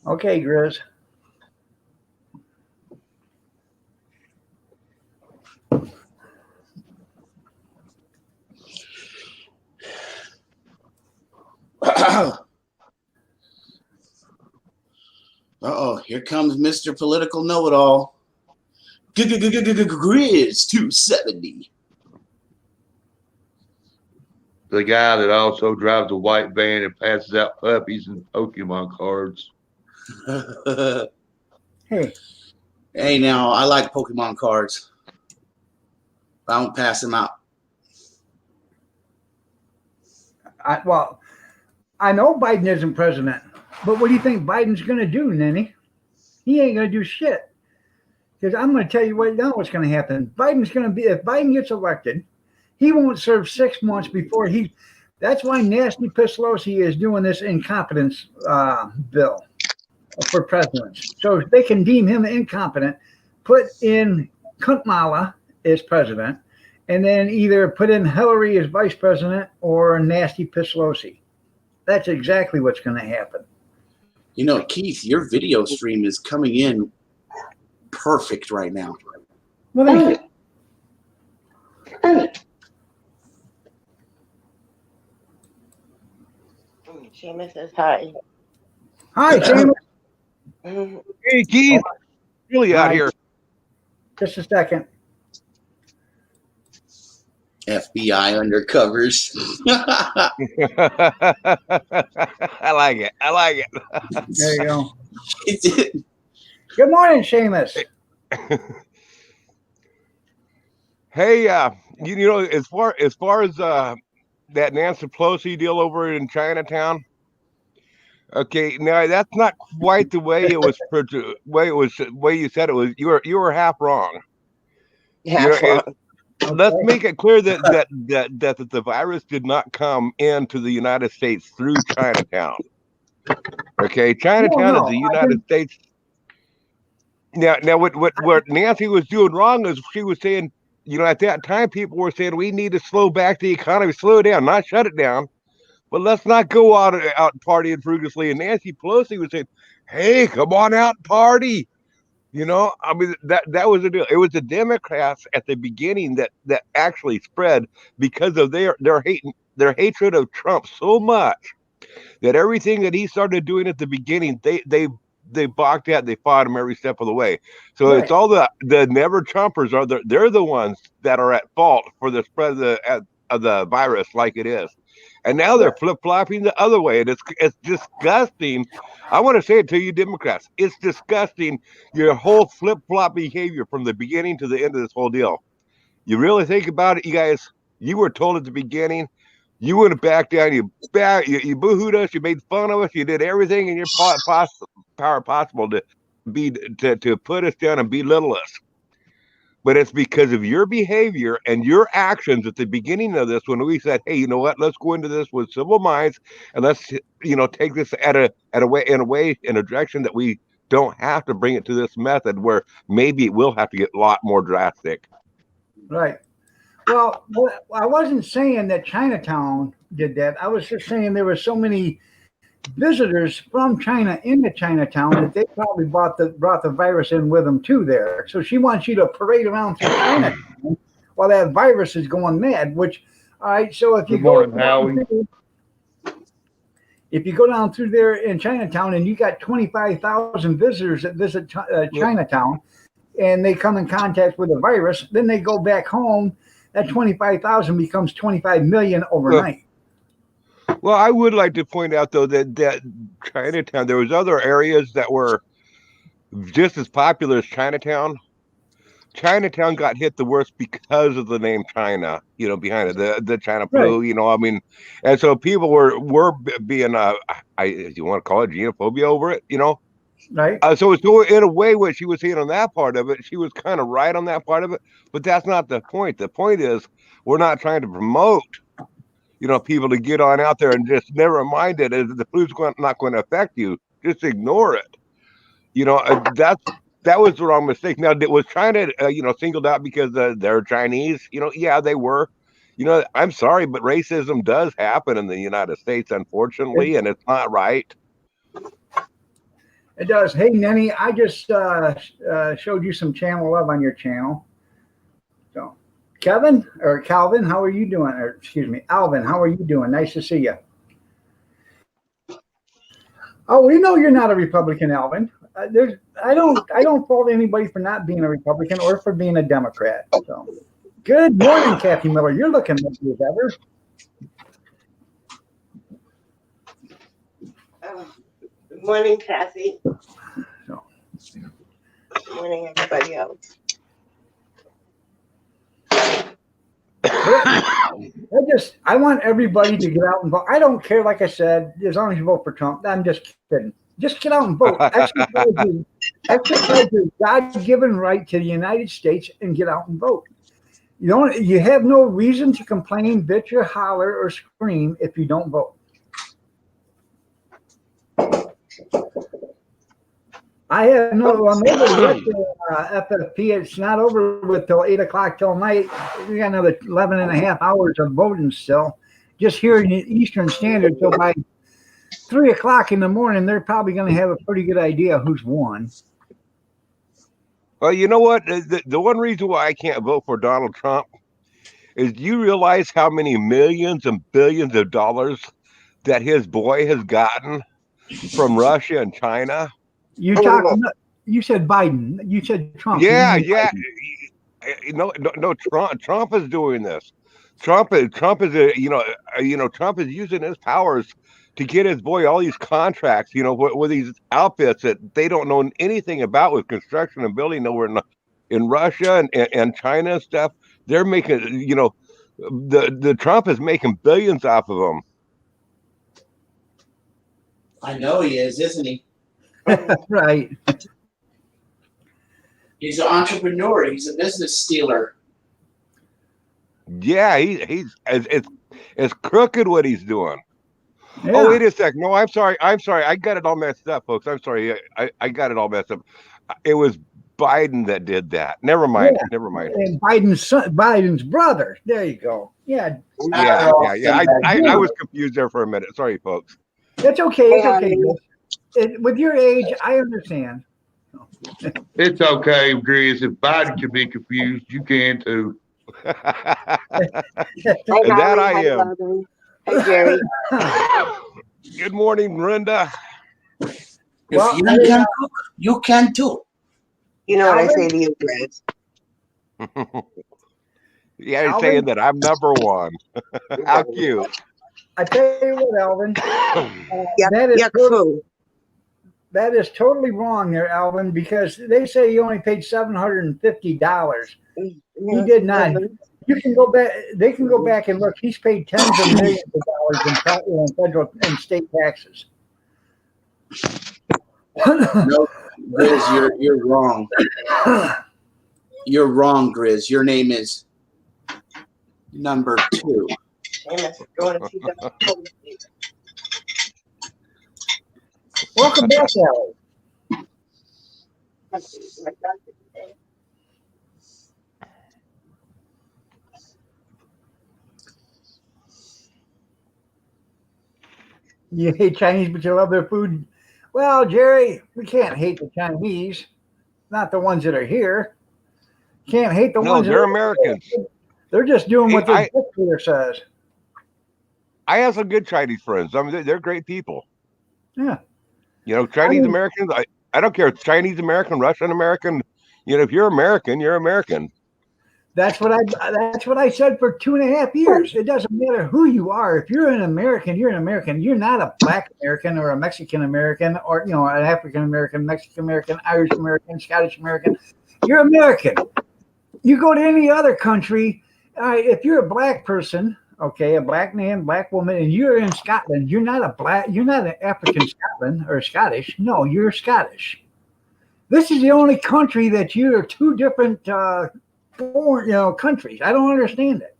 okay, Grizz. Uh-oh, here comes Mr. Political Know-It-All. Grizz 270. The guy that also drives a white van and passes out puppies and Pokemon cards. Hey, Hey, now I like Pokemon cards. I don't pass them out. I know Biden isn't president, but what do you think Biden's going to do, Nenny? He ain't going to do shit. Because I'm going to tell you right now what's going to happen. If Biden gets elected, he won't serve 6 months before that's why Nasty Pelosi is doing this incompetence bill for presidents. So they can deem him incompetent, put in Kamala as president, and then either put in Hillary as vice president or Nasty Pelosi. That's exactly what's going to happen. You know, Keith, your video stream is coming in perfect right now. Well, thank you. Seamus says hi. Hi, Seamus. Hey, Keith. Really out Hi. here. Just a second. FBI undercovers. I like it. I like it. There you go. It did. Good morning, Seamus. Hey, you know, as far as that Nancy Pelosi deal over in Chinatown. Okay, now that's not quite the way it was. Way you said it was. You were half wrong. Yeah, Let's make it clear that the virus did not come into the United States through Chinatown. Okay, Chinatown is the United States. Now, what Nancy was doing wrong is she was saying, you know, at that time people were saying we need to slow back the economy, slow it down, not shut it down, but let's not go out partying frugally. And Nancy Pelosi was saying, hey, come on out and party. You know, I mean, that was the deal. It was the Democrats at the beginning that actually spread because of their hatred of Trump so much that everything that he started doing at the beginning, they balked at, they fought him every step of the way. So It's all the never Trumpers they're the ones that are at fault for the spread of the virus like it is. And now they're flip-flopping the other way. And it's disgusting. I want to say it to you Democrats. It's disgusting, your whole flip-flop behavior from the beginning to the end of this whole deal. You really think about it, you guys, you were told at the beginning, you went back down, you boo-hooed us, you made fun of us, you did everything in your power possible to put us down and belittle us. But it's because of your behavior and your actions at the beginning of this when we said, hey, you know what, let's go into this with civil minds and let's, you know, take this in a direction that we don't have to bring it to this method where maybe it will have to get a lot more drastic. Right. Well, I wasn't saying that Chinatown did that. I was just saying there were so many visitors from China into Chinatown that they probably brought the virus in with them too there. So she wants you to parade around through Chinatown while that virus is going mad. Which, all right. So if you go down through there in Chinatown and you got 25,000 visitors that visit Chinatown, and they come in contact with the virus, then they go back home. That 25,000 becomes 25 million overnight. Well, I would like to point out, though, that Chinatown, there was other areas that were just as popular as Chinatown. Chinatown got hit the worst because of the name China, you know, behind it, the China flu, you know, I mean, and so people were being, you want to call it xenophobia over it, you know? Right. So in a way, what she was saying on that part of it, she was kind of right on that part of it, but that's not the point. The point is, we're not trying to promote, you know, people to get on out there and just never mind it. The flu's not going to affect you. Just ignore it. You know, that was the wrong mistake. Now, was China, you know, singled out because they're Chinese? You know, yeah, they were. You know, I'm sorry, but racism does happen in the United States, unfortunately, and it's not right. It does. Hey, Nenny, I just showed you some channel love on your channel. So, Calvin, how are you doing? Or excuse me, Alvin, how are you doing? Nice to see you. Oh, we know you're not a Republican, Alvin. I don't fault anybody for not being a Republican or for being a Democrat. So, good morning, Kathy Miller. You're looking lucky as ever. Good morning, Kathy. So. Good morning, everybody else. I want everybody to get out and vote. I don't care, like I said, as long as you vote for Trump. I'm just kidding. Just get out and vote. Exercise your God-given right to the United States and get out and vote. You have no reason to complain, bitch, or holler, or scream if you don't vote. I have nobody yet to FFP. It's not over with till 8 o'clock till night. We got another 11 and a half hours of voting still. Just here in the Eastern Standard, so by 3 o'clock in the morning, they're probably going to have a pretty good idea who's won. Well, you know what? The one reason why I can't vote for Donald Trump is, do you realize how many millions and billions of dollars that his boy has gotten from Russia and China? You said Biden. You said Trump. Yeah. No. Trump is doing this. Trump is Trump is using his powers to get his boy all these contracts, with these outfits that they don't know anything about, with construction and building over in Russia and China and stuff. They're making, the Trump is making billions off of them. I know he is, isn't he? Right. He's an entrepreneur. He's a business stealer. Yeah, he's it's crooked what he's doing. Yeah. Oh, wait a sec. No, I'm sorry. I got it all messed up, folks. I'm sorry. I got it all messed up. It was Biden that did that. Never mind. Yeah. Never mind. And Biden's brother. There you go. Yeah. Yeah. I was confused there for a minute. Sorry, folks. It's okay. It's okay. With your age, I understand. It's okay, Grizz. If Biden can be confused, you can too. That I am. Hey, Jerry. Good morning, Brenda. If you can cook, you can too. You know what I say to you, Grizz? Yeah, you're saying that I'm number one. How cute. I tell you what, Alvin. That is totally wrong there, Alvin, because they say he only paid $750. He did not. You can go back. They can go back and look. He's paid tens of millions of dollars in federal and state taxes. No, Grizz, you're wrong. You're wrong, Grizz. Your name is number 2. Welcome back, Allie. You hate Chinese, but you love their food. Well, Jerry, we can't hate the Chinese, not the ones that are here. Can't hate the ones. No, they're Americans. They're just doing what the dictator says. I have some good Chinese friends. I mean, they're great people. Yeah. Chinese Americans. I don't care. It's Chinese American, Russian American. If you're American, you're American. That's what I said for 2.5 years. It doesn't matter who you are. If you're an American, you're an American. You're not a Black American or a Mexican American or an African American, Mexican American, Irish American, Scottish American. You're American. You go to any other country. All right, if you're a Black person, okay, a Black man, Black woman, and you're in Scotland, you're not an African Scotland or Scottish. No, you're Scottish. This is the only country that you're two different countries. I don't understand it.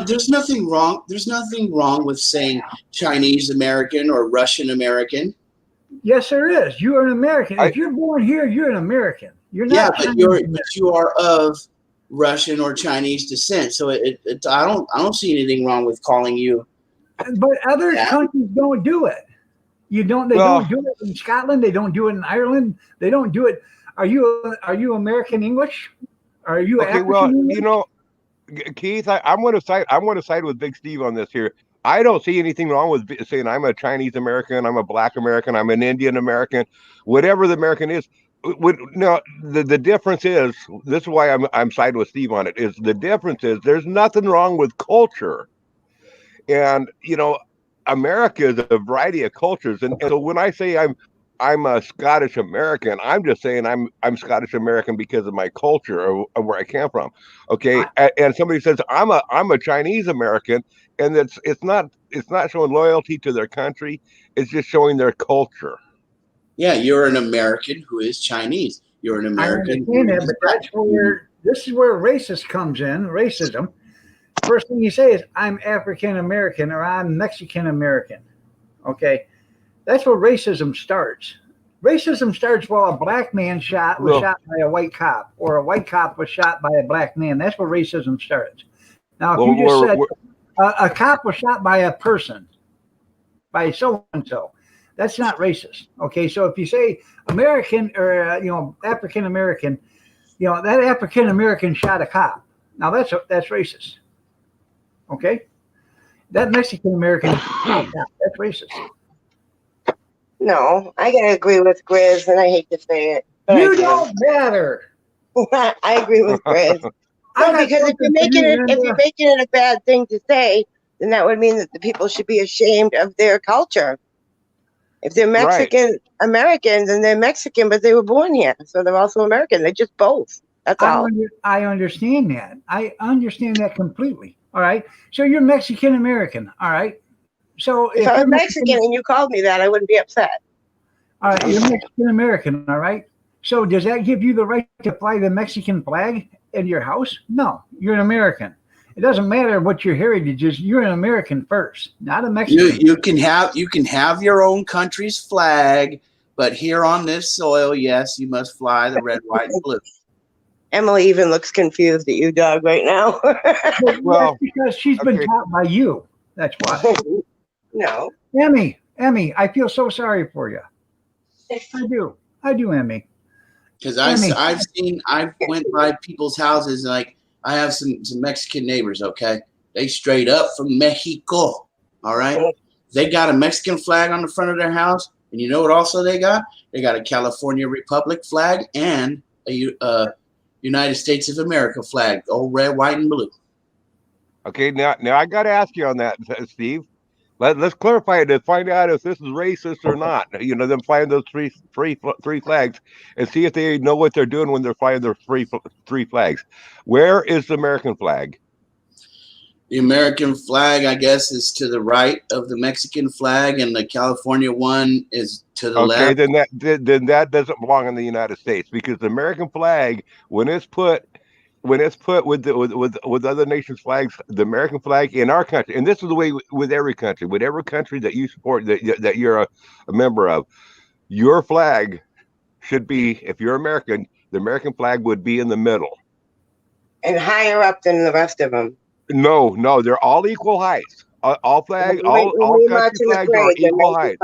There's nothing wrong. There's nothing wrong with saying Chinese American or Russian American. Yes, there is. You are an American. If you're born here, you're an American. You're not. Yeah, but you are of Russian or Chinese descent. So I don't see anything wrong with calling you. But other countries don't do it. They don't do it in Scotland. They don't do it in Ireland. They don't do it. Are you American English? Are you okay? African English? Keith, I'm going to side with Big Steve on this here. I don't see anything wrong with saying I'm a Chinese American, I'm a Black American, I'm an Indian American, whatever the American is. No, the difference is, this is why I'm siding with Steve on it, is the difference is there's nothing wrong with culture. And, America is a variety of cultures. And so when I say I'm a Scottish American, I'm just saying I'm Scottish American because of my culture or where I came from. Okay. And somebody says I'm a Chinese American, and it's not showing loyalty to their country. It's just showing their culture. Yeah, you're an American who is Chinese. You're an American. I understand that, but that's where this is where racist comes in. Racism. First thing you say is I'm African American or I'm Mexican American. Okay, that's where racism starts. Racism starts while a black man was shot by a white cop, or a white cop was shot by a black man. That's where racism starts. Now, if you just said a cop was shot by a person, by so and so, that's not racist. Okay, so if you say American or African American, that African American shot a cop. Now that's racist. Okay, that Mexican American, that's racist. No, I gotta agree with Grizz, and I hate to say it. But You don't matter. I agree with Grizz. No, because if you're making it a bad thing to say, then that would mean that the people should be ashamed of their culture. If they're Mexican American, then they're Mexican, but they were born here, so they're also American. They're just both. That's all. I understand that. I understand that completely. All right. So you're Mexican American. All right. So if I'm Mexican and you called me that, I wouldn't be upset. All right. You're Mexican American. All right. So does that give you the right to fly the Mexican flag in your house? No, you're an American. It doesn't matter what your heritage is. You're an American first, not a Mexican. You can have your own country's flag, but here on this soil, yes, you must fly the red, white, and blue. Emily even looks confused at you, dog, right now. Well, because she's been taught by you. That's why. No. Emmy, I feel so sorry for you. I do, Emmy. Because I went by people's houses, like I have some Mexican neighbors, okay? They straight up from Mexico, all right? They got a Mexican flag on the front of their house, and you know what also they got? They got a California Republic flag and a United States of America flag, all red, white, and blue. Okay, now I got to ask you on that, Steve. Let's clarify it to find out if this is racist or not. Them flying those three flags, and see if they know what they're doing when they're flying their three flags. Where is the American flag? The American flag, I guess, is to the right of the Mexican flag, and the California one is to the left. Okay, then that doesn't belong in the United States, because the American flag, when it's put with other nations' flags, the American flag in our country, and this is the way with every country, whatever country that you support, that you're a member of, your flag should be, if you're American, the American flag would be in the middle. And higher up than the rest of them. No, they're all equal heights. All country flags are equal height.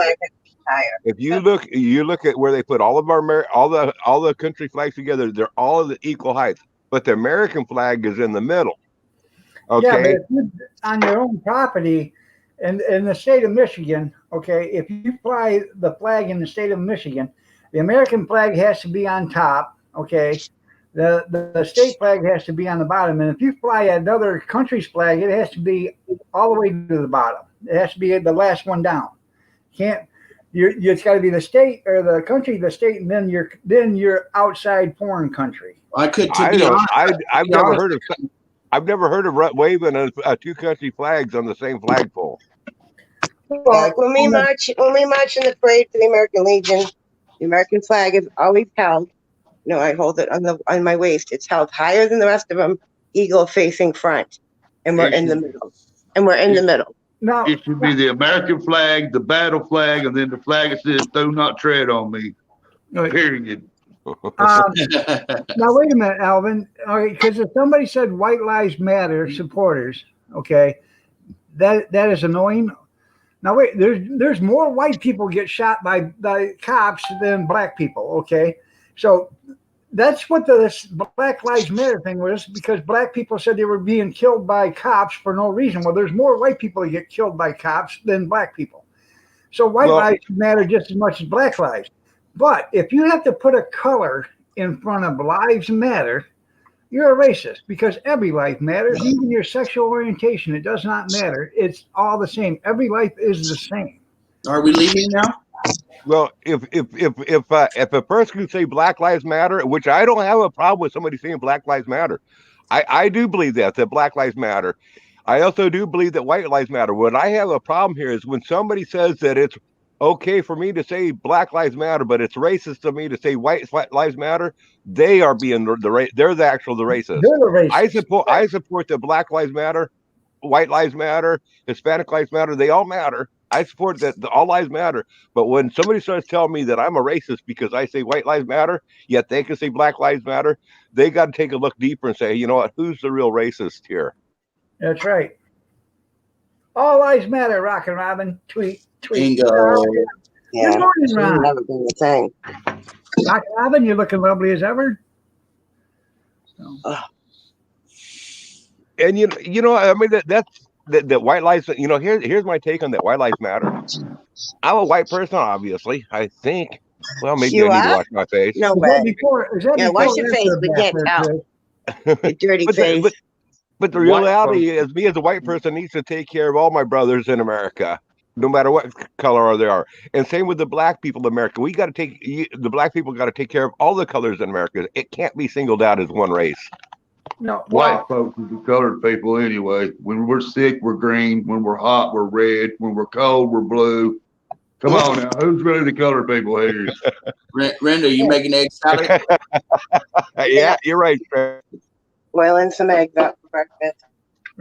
If you look at where they put all the country flags together, they're all equal heights. But the American flag is in the middle. Okay. Yeah, but if you're on your own property in the state of Michigan, okay, if you fly the flag in the state of Michigan, the American flag has to be on top, okay? The state flag has to be on the bottom. And if you fly another country's flag, it has to be all the way to the bottom. It has to be the last one down. It's got to be the state or the country, the state, and then your outside foreign country. I've never heard of waving two country flags on the same flagpole. Well, when we march in the parade for the American Legion, the American flag is always held. No, I hold it on my waist. It's held higher than the rest of them, eagle facing front, and we're in the middle. No, it should be the American flag, the battle flag, and then the flag that says "Do not tread on me." Period. Now wait a minute, Alvin. Okay, because if somebody said "White Lives Matter" supporters, okay, that is annoying. Now wait, there's more white people get shot by cops than black people. Okay, so that's what this Black Lives Matter thing was, because black people said they were being killed by cops for no reason. Well, there's more white people that get killed by cops than black people. So white lives matter just as much as black lives. But if you have to put a color in front of lives matter, you're a racist, because every life matters, even your sexual orientation. It does not matter. It's all the same. Every life is the same. Are we leaving now? Well, if a person can say Black Lives Matter, which I don't have a problem with somebody saying Black Lives Matter, I do believe that Black Lives Matter. I also do believe that white lives matter. What I have a problem here is when somebody says that it's okay for me to say Black Lives Matter, but it's racist of me to say white lives matter. They are being they're the racist. They're the racist. I support the Black Lives Matter, white lives matter, Hispanic lives matter. They all matter. I support that all lives matter. But when somebody starts telling me that I'm a racist because I say white lives matter, yet they can say Black Lives Matter, they got to take a look deeper and say, you know what, who's the real racist here? That's right. All lives matter, Rockin' Robin. Tweet. Bingo. Yeah, Good morning, Ron. never been the thing. Rockin' Robin, you're looking lovely as ever. And you know, I mean that's that white lives. You know, here's my take on that white lives matter. I'm a white person, obviously. I think. Well, maybe You I need to are? wash my face. No Is that way. before, is that Yeah, before wash your or face. after We back can't there, tell. Chris? Your dirty face. But the White reality person. is, me as a white person needs to take care of all my brothers in America, no matter what color they are. And same with the black people in America. We got to take the black people got to take care of all the colors in America. It can't be singled out as one race. No, White folks are the colored people anyway. When we're sick, we're green. When we're hot, we're red. When we're cold, we're blue. Come on now, who's really the colored people here? Renda, you making egg salad? Yeah, you're right, Trey. Boiling some eggs up for breakfast.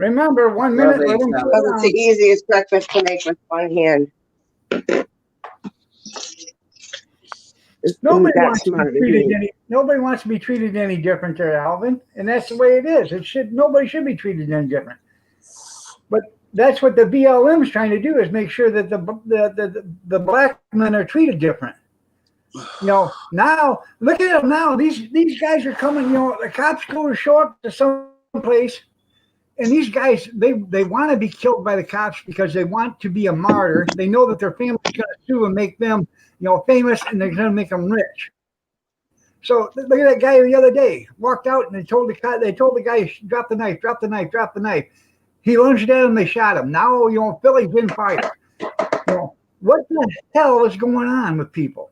remember, 1 Love minute, let eggs them now. cool Because it's the down. easiest breakfast to make with one hand. Nobody That wants to smart be of treated you. nobody wants to be treated any different there, Alvin. And that's the way it is. Nobody should be treated any different. But that's what the BLM is trying to do, is make sure that the black men are treated different. You know, now look at them now. These guys are coming. You know, the cops show up to some place, and these guys they want to be killed by the cops because they want to be a martyr. They know that their family's going to sue and make them, you know, famous, and they're going to make them rich. So look at that guy the other day. Walked out and they told the guy, drop the knife, drop the knife, drop the knife. He lunged at him. They shot him. Now, you know, Philly's been fired. You know, what the hell is going on with people?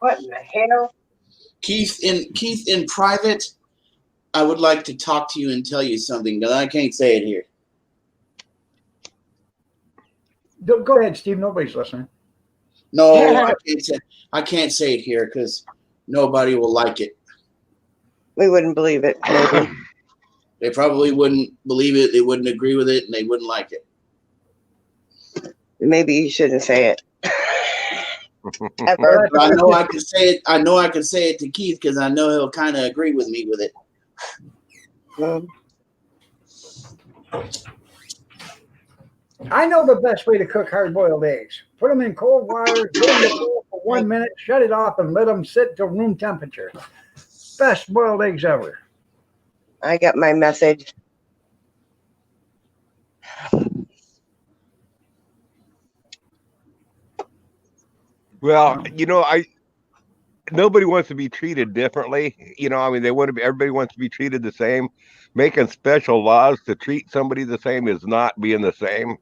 What in the hell? Keith, in private, I would like to talk to you and tell you something, but I can't say it here. Go ahead, Steve. Nobody's listening. No, I can't say it here because nobody will like it. We wouldn't believe it, maybe. They probably wouldn't believe it. They wouldn't agree with it, and they wouldn't like it. Maybe you shouldn't say it. Ever. But I know I can say it. I know I can say it to Keith because I know he'll kind of agree with me with it. I know the best way to cook hard-boiled eggs. Put them in cold water, put them in the bowl for 1 minute, shut it off, and let them sit to room temperature. Best boiled eggs ever. I got my message. Well, you know, nobody wants to be treated differently. You know, I mean, everybody wants to be treated the same. Making special laws to treat somebody the same is not being the same.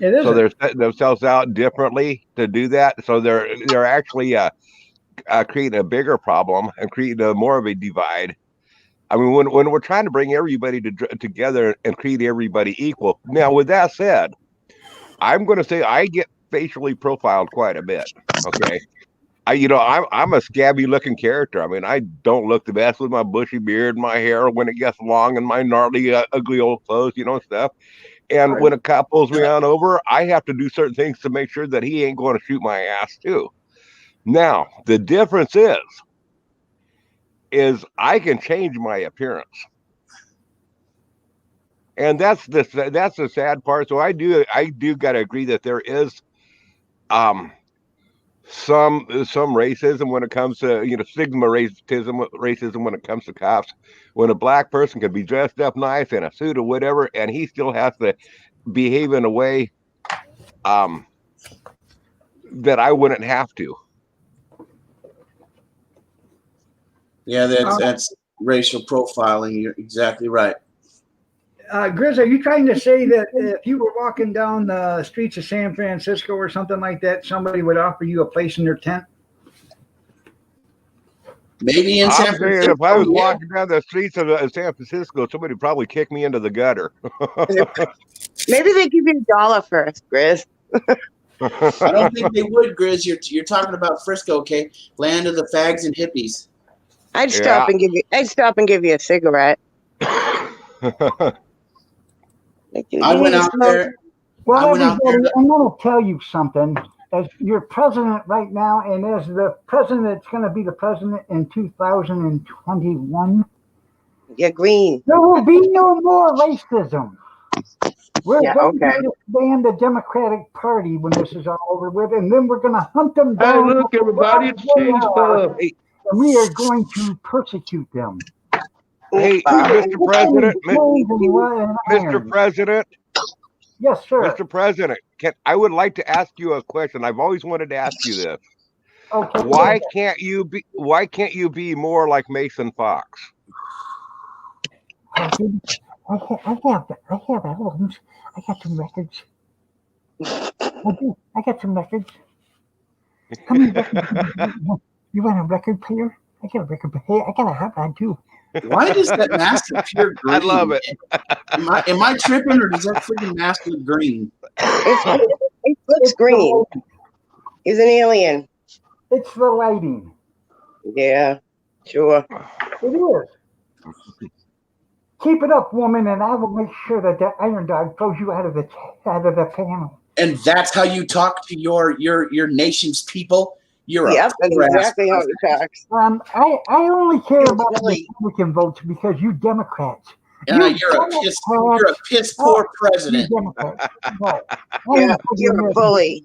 It is. So they're setting themselves out differently to do that. So they're actually creating a bigger problem and creating more of a divide. I mean, when we're trying to bring everybody together and treat everybody equal. Now, with that said, I'm going to say I get facially profiled quite a bit. Okay. I'm a scabby looking character. I mean, I don't look the best with my bushy beard, my hair when it gets long, and my gnarly, ugly old clothes, you know, stuff. And when a cop pulls me on over, I have to do certain things to make sure that he ain't going to shoot my ass too. Now, the difference is I can change my appearance. And that's the sad part. So I do got to agree that there is some racism when it comes to stigma racism when it comes to cops. When a black person can be dressed up nice in a suit or whatever, and he still has to behave in a way that I wouldn't have to. Yeah, that's racial profiling. You're exactly right. Grizz, are you trying to say that if you were walking down the streets of San Francisco or something like that, somebody would offer you a place in their tent? Maybe in San Francisco. If I was walking down the streets of San Francisco, somebody would probably kick me into the gutter. Maybe they give you $1 first, Grizz. I don't think they would, Grizz. You're talking about Frisco, okay? Land of the fags and hippies. I'd stop and give you a cigarette. I went out there. Well, everybody, I'm going to tell you something. As your president right now, and as the president that's going to be the president in 2021, you're green. There will be no more racism. We're going to disband the Democratic Party when this is all over with, and then we're going to hunt them down. Hey, look, everybody, it's Cheese Puff. And we are going to persecute them. Hey, Mr. President, Mr. President. Yes, sir. Mr. President, I would like to ask you a question. I've always wanted to ask you this. Okay. Why can't you be more like Mason Fox? I have albums. I got some records. I got some records. How many records? You want a record player? I got a record player. I got a hot rod too. Why does that mask appear green? I love it. Am I tripping, or does that freaking mask look green? It looks green. He's an alien. It's the lighting. Yeah, sure. It is. Keep it up, woman, and I will make sure that that Iron Dog throws you out of the panel. And that's how you talk to your nation's people. You're that's exactly how he talks. I only care about the Republican votes because you Democrats. You're a piss poor president. You're a bully.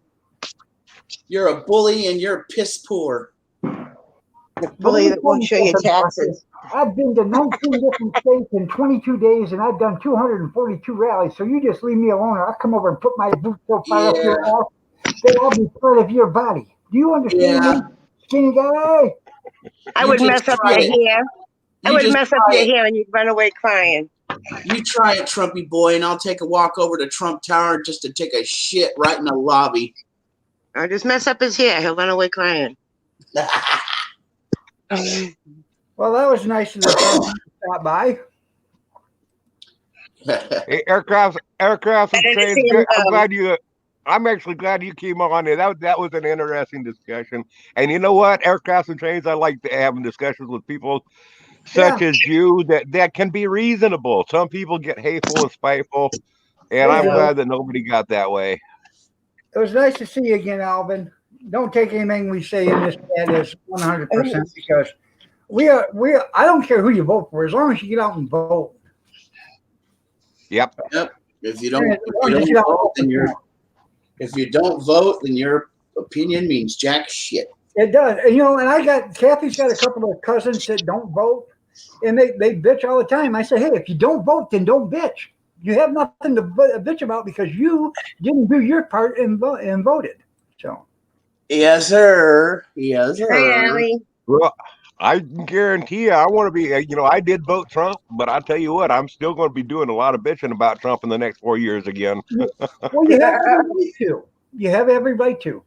You're a bully and you're piss poor. The bully that won't show you taxes. I've been to 19 different states in 22 days, and I've done 242 rallies. So you just leave me alone, or I'll come over and put my boot so far up your ass that I'll be part of your body. Do you understand me, skinny guy? I would mess up your hair. I would mess up your hair, and you'd run away crying. You try it, Trumpy boy, and I'll take a walk over to Trump Tower just to take a shit right in the lobby. I'll just mess up his hair. He'll run away crying. Well, that was nice of the to stop by. Hey, aircraft and trains. I'm actually glad you came on there. That was an interesting discussion. And you know what? Aircraft and trains, I like to having discussions with people such as you that can be reasonable. Some people get hateful and spiteful, and I'm glad that nobody got that way. It was nice to see you again, Alvin. Don't take anything we say in this chat as 100% because I don't care who you vote for as long as you get out and vote. Yep. If you don't vote, then your opinion means jack shit. It does. And Kathy's got a couple of cousins that don't vote, and they bitch all the time. I say, hey, if you don't vote, then don't bitch. You have nothing to bitch about because you didn't do your part and voted. So. Yes, sir. Yes, sir. Hey, Allie. Well, I can guarantee you, I want to be, I did vote Trump, but I'll tell you what, I'm still going to be doing a lot of bitching about Trump in the next 4 years again. Well, you have every right to. You have every right to.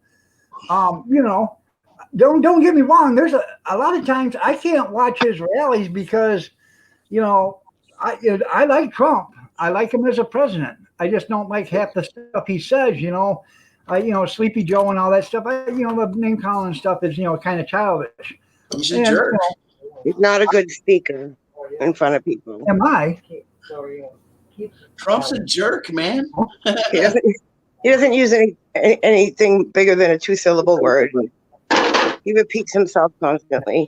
Don't get me wrong. There's a lot of times I can't watch his rallies because, I like Trump. I like him as a president. I just don't like half the stuff he says, Sleepy Joe and all that stuff. The name calling stuff is, kind of childish. He's a jerk. He's not a good speaker in front of people. Am I? Trump's a jerk, man. He doesn't use anything bigger than a 2-syllable word. He repeats himself constantly.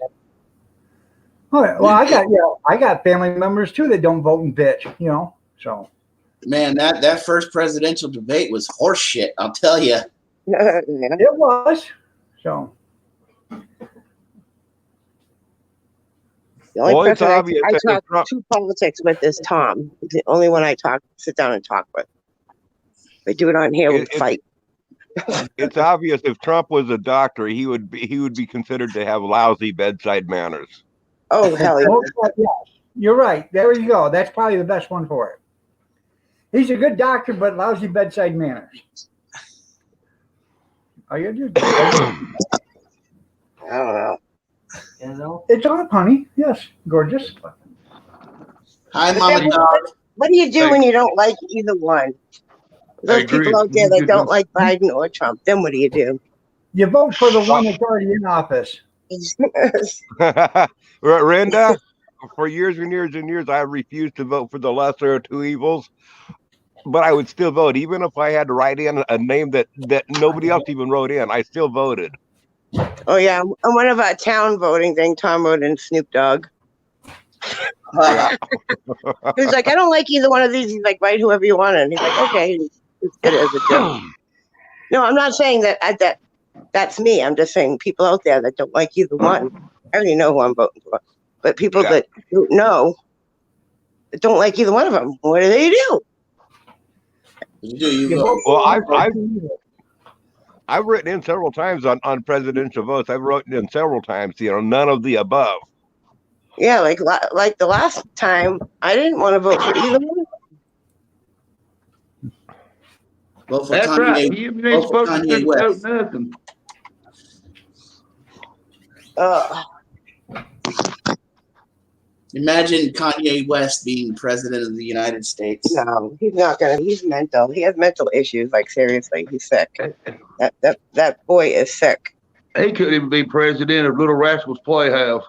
Well, I got family members too that don't vote and bitch, So. Man, that first presidential debate was horse shit. I'll tell you. It was. So The only Well, it's person obvious I that if talk Trump, to politics with is Tom. He's the only one I sit down and talk with. We do it on here. We it, fight. it's obvious if Trump was a doctor, he would be considered to have lousy bedside manners. Oh, hell yeah. yes, you're right. There you go. That's probably the best one for it. He's a good doctor, but lousy bedside manners. Are you dude? I don't know. It's on, honey. Yes, gorgeous. Hi, But Mama then Dog. what do you do Hey. when you don't like either one? Those agree. people out there that don't like Biden or Trump, then what do you do? You vote for the one that's already in office. Renda, for years and years and years, I refused to vote for the lesser of two evils, but I would still vote, even if I had to write in a name that nobody else even wrote in. I still voted. Oh yeah, on one of our town voting thing, Tom wrote in Snoop Dogg. He's like, I don't like either one of these. He's like, write whoever you want, and he's like, okay, it's good as a joke. No, I'm not saying that's me. I'm just saying people out there that don't like either one. I already know who I'm voting for, but people that don't know, that don't like either one of them, what do they do? You vote. Well, I've written in several times on presidential votes. I've written in several times, none of the above. Yeah, like the last time, I didn't want to vote for either one. Vote for That's Kanye. right. You ain't Vote for supposed to Kanye vote West. nothing. Imagine Kanye West being president of the United States. No, he's not gonna. He's mental. He has mental issues. Like seriously, he's sick. That boy is sick. He couldn't even be president of Little Rascals Playhouse.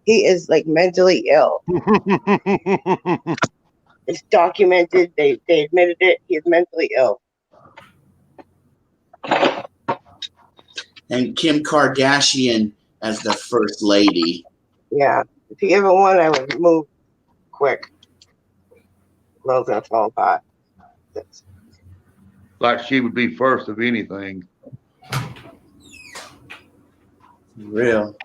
He is like mentally ill. It's documented. They admitted it. He's mentally ill. And Kim Kardashian as the first lady. Yeah. If he ever won, I would move quick. World's gonna fall apart. Like she would be first of anything. Real.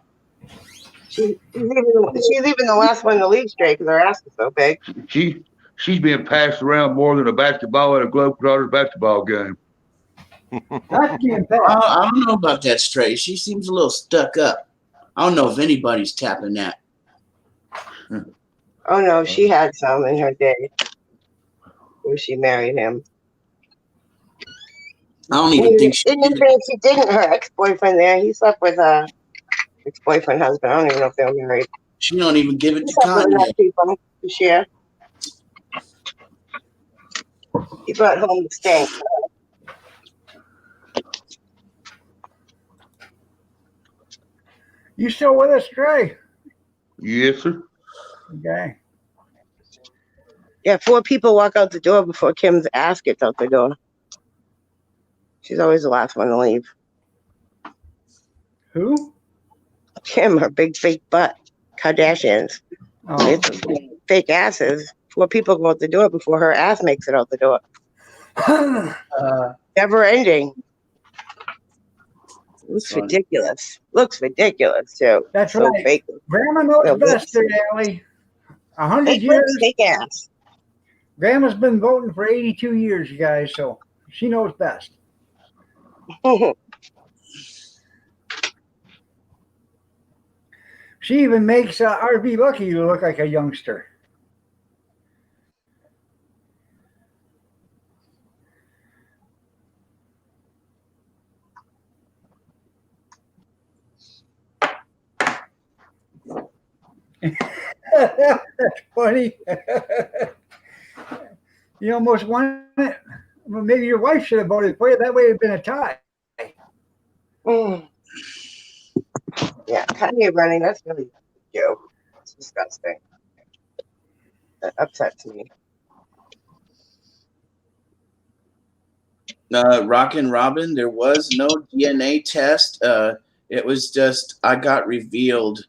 She's even the last one to leave straight because her ass is so big. She's being passed around more than a basketball at a Globetrotters basketball game. That's being passed. I don't know about that straight. She seems a little stuck up. I don't know if anybody's tapping that. Oh no, she had some in her day when she married him. I don't even think she didn't. She didn't. Her ex-boyfriend there. He slept with her ex-boyfriend husband. I don't even know if they were married. She don't even give it to Kanye. Kanye. To share. He brought home the stank. You still with us, Trey? Yes, sir. Okay. Yeah, 4 people walk out the door before Kim's ass gets out the door. She's always the last one to leave. Who? Kim, her big fake butt. Kardashians. Oh. It's fake asses. 4 people go out the door before her ass makes it out the door. Never ending. Looks ridiculous. Looks ridiculous too. That's so right. Fake. Grandma knows best there, Allie. 100 years. Fake ass. Grandma's been voting for 82 years, you guys, so she knows best. She even makes RV Lucky look like a youngster. That's funny. You almost won it. Well, maybe your wife should have voted for you. That way it'd been a tie. Yeah, Kanye running, that's really a joke. It's disgusting. That upsets me. Rockin' Robin, there was no DNA test. It was just I got revealed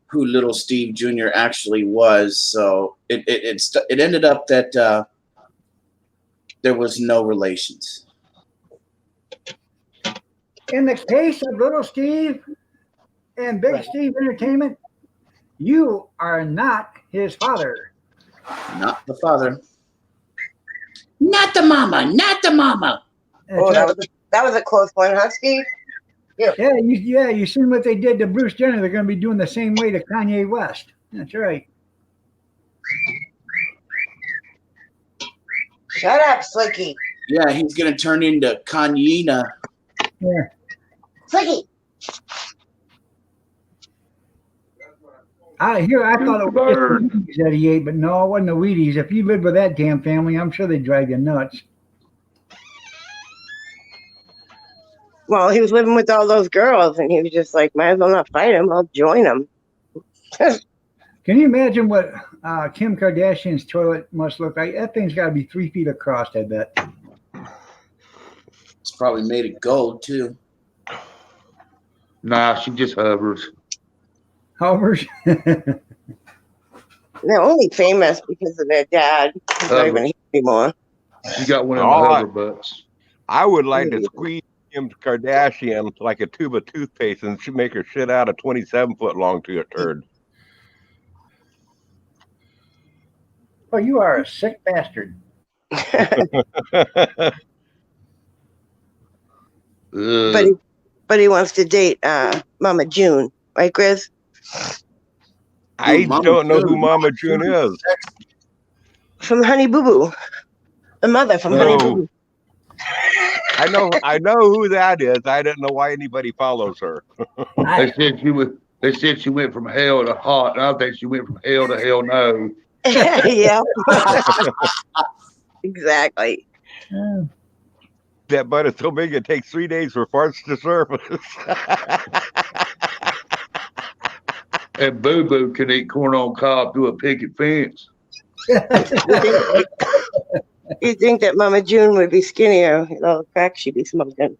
who Little Steve Jr. actually was. So it ended up that there was no relations. In the case of Little Steve and Big Steve Entertainment, you are not his father. Not the father. Not the mama. Not the mama. Oh, that was a close one, huh, Steve? Yeah, you seen what they did to Bruce Jenner. They're going to be doing the same way to Kanye West. That's right. Shut up, Slicky. Yeah, he's gonna turn into Kanyina. Yeah. Slicky. I thought it was just the Wheaties that he ate, but no, it wasn't the Wheaties. If you lived with that damn family, I'm sure they'd drive you nuts. Well, he was living with all those girls, and he was just like, might as well not fight him. I'll join him. Can you imagine what Kim Kardashian's toilet must look like? That thing's got to be 3 feet across, I bet. It's probably made of gold too. Nah, she just hovers. Hovers? They're only famous because of their dad. He's not even here anymore. She got one of the hover butts. I would like to squeeze Kim Kardashian like a tube of toothpaste and make her shit out a 27-foot long turd. Oh, you are a sick bastard. But he wants to date Mama June, right, Chris? I don't know who Mama June is. From Honey Boo Boo, the mother from Honey Boo Boo. I know who that is. I didn't know why anybody follows her. They said she went from hell to hot, and I think she went from hell to hell no. Yeah. Exactly. That butt is so big it takes 3 days for farts to surface. And Boo Boo can eat corn on cob through a picket fence. You think that Mama June would be skinnier, you know, the crack she'd be smoking.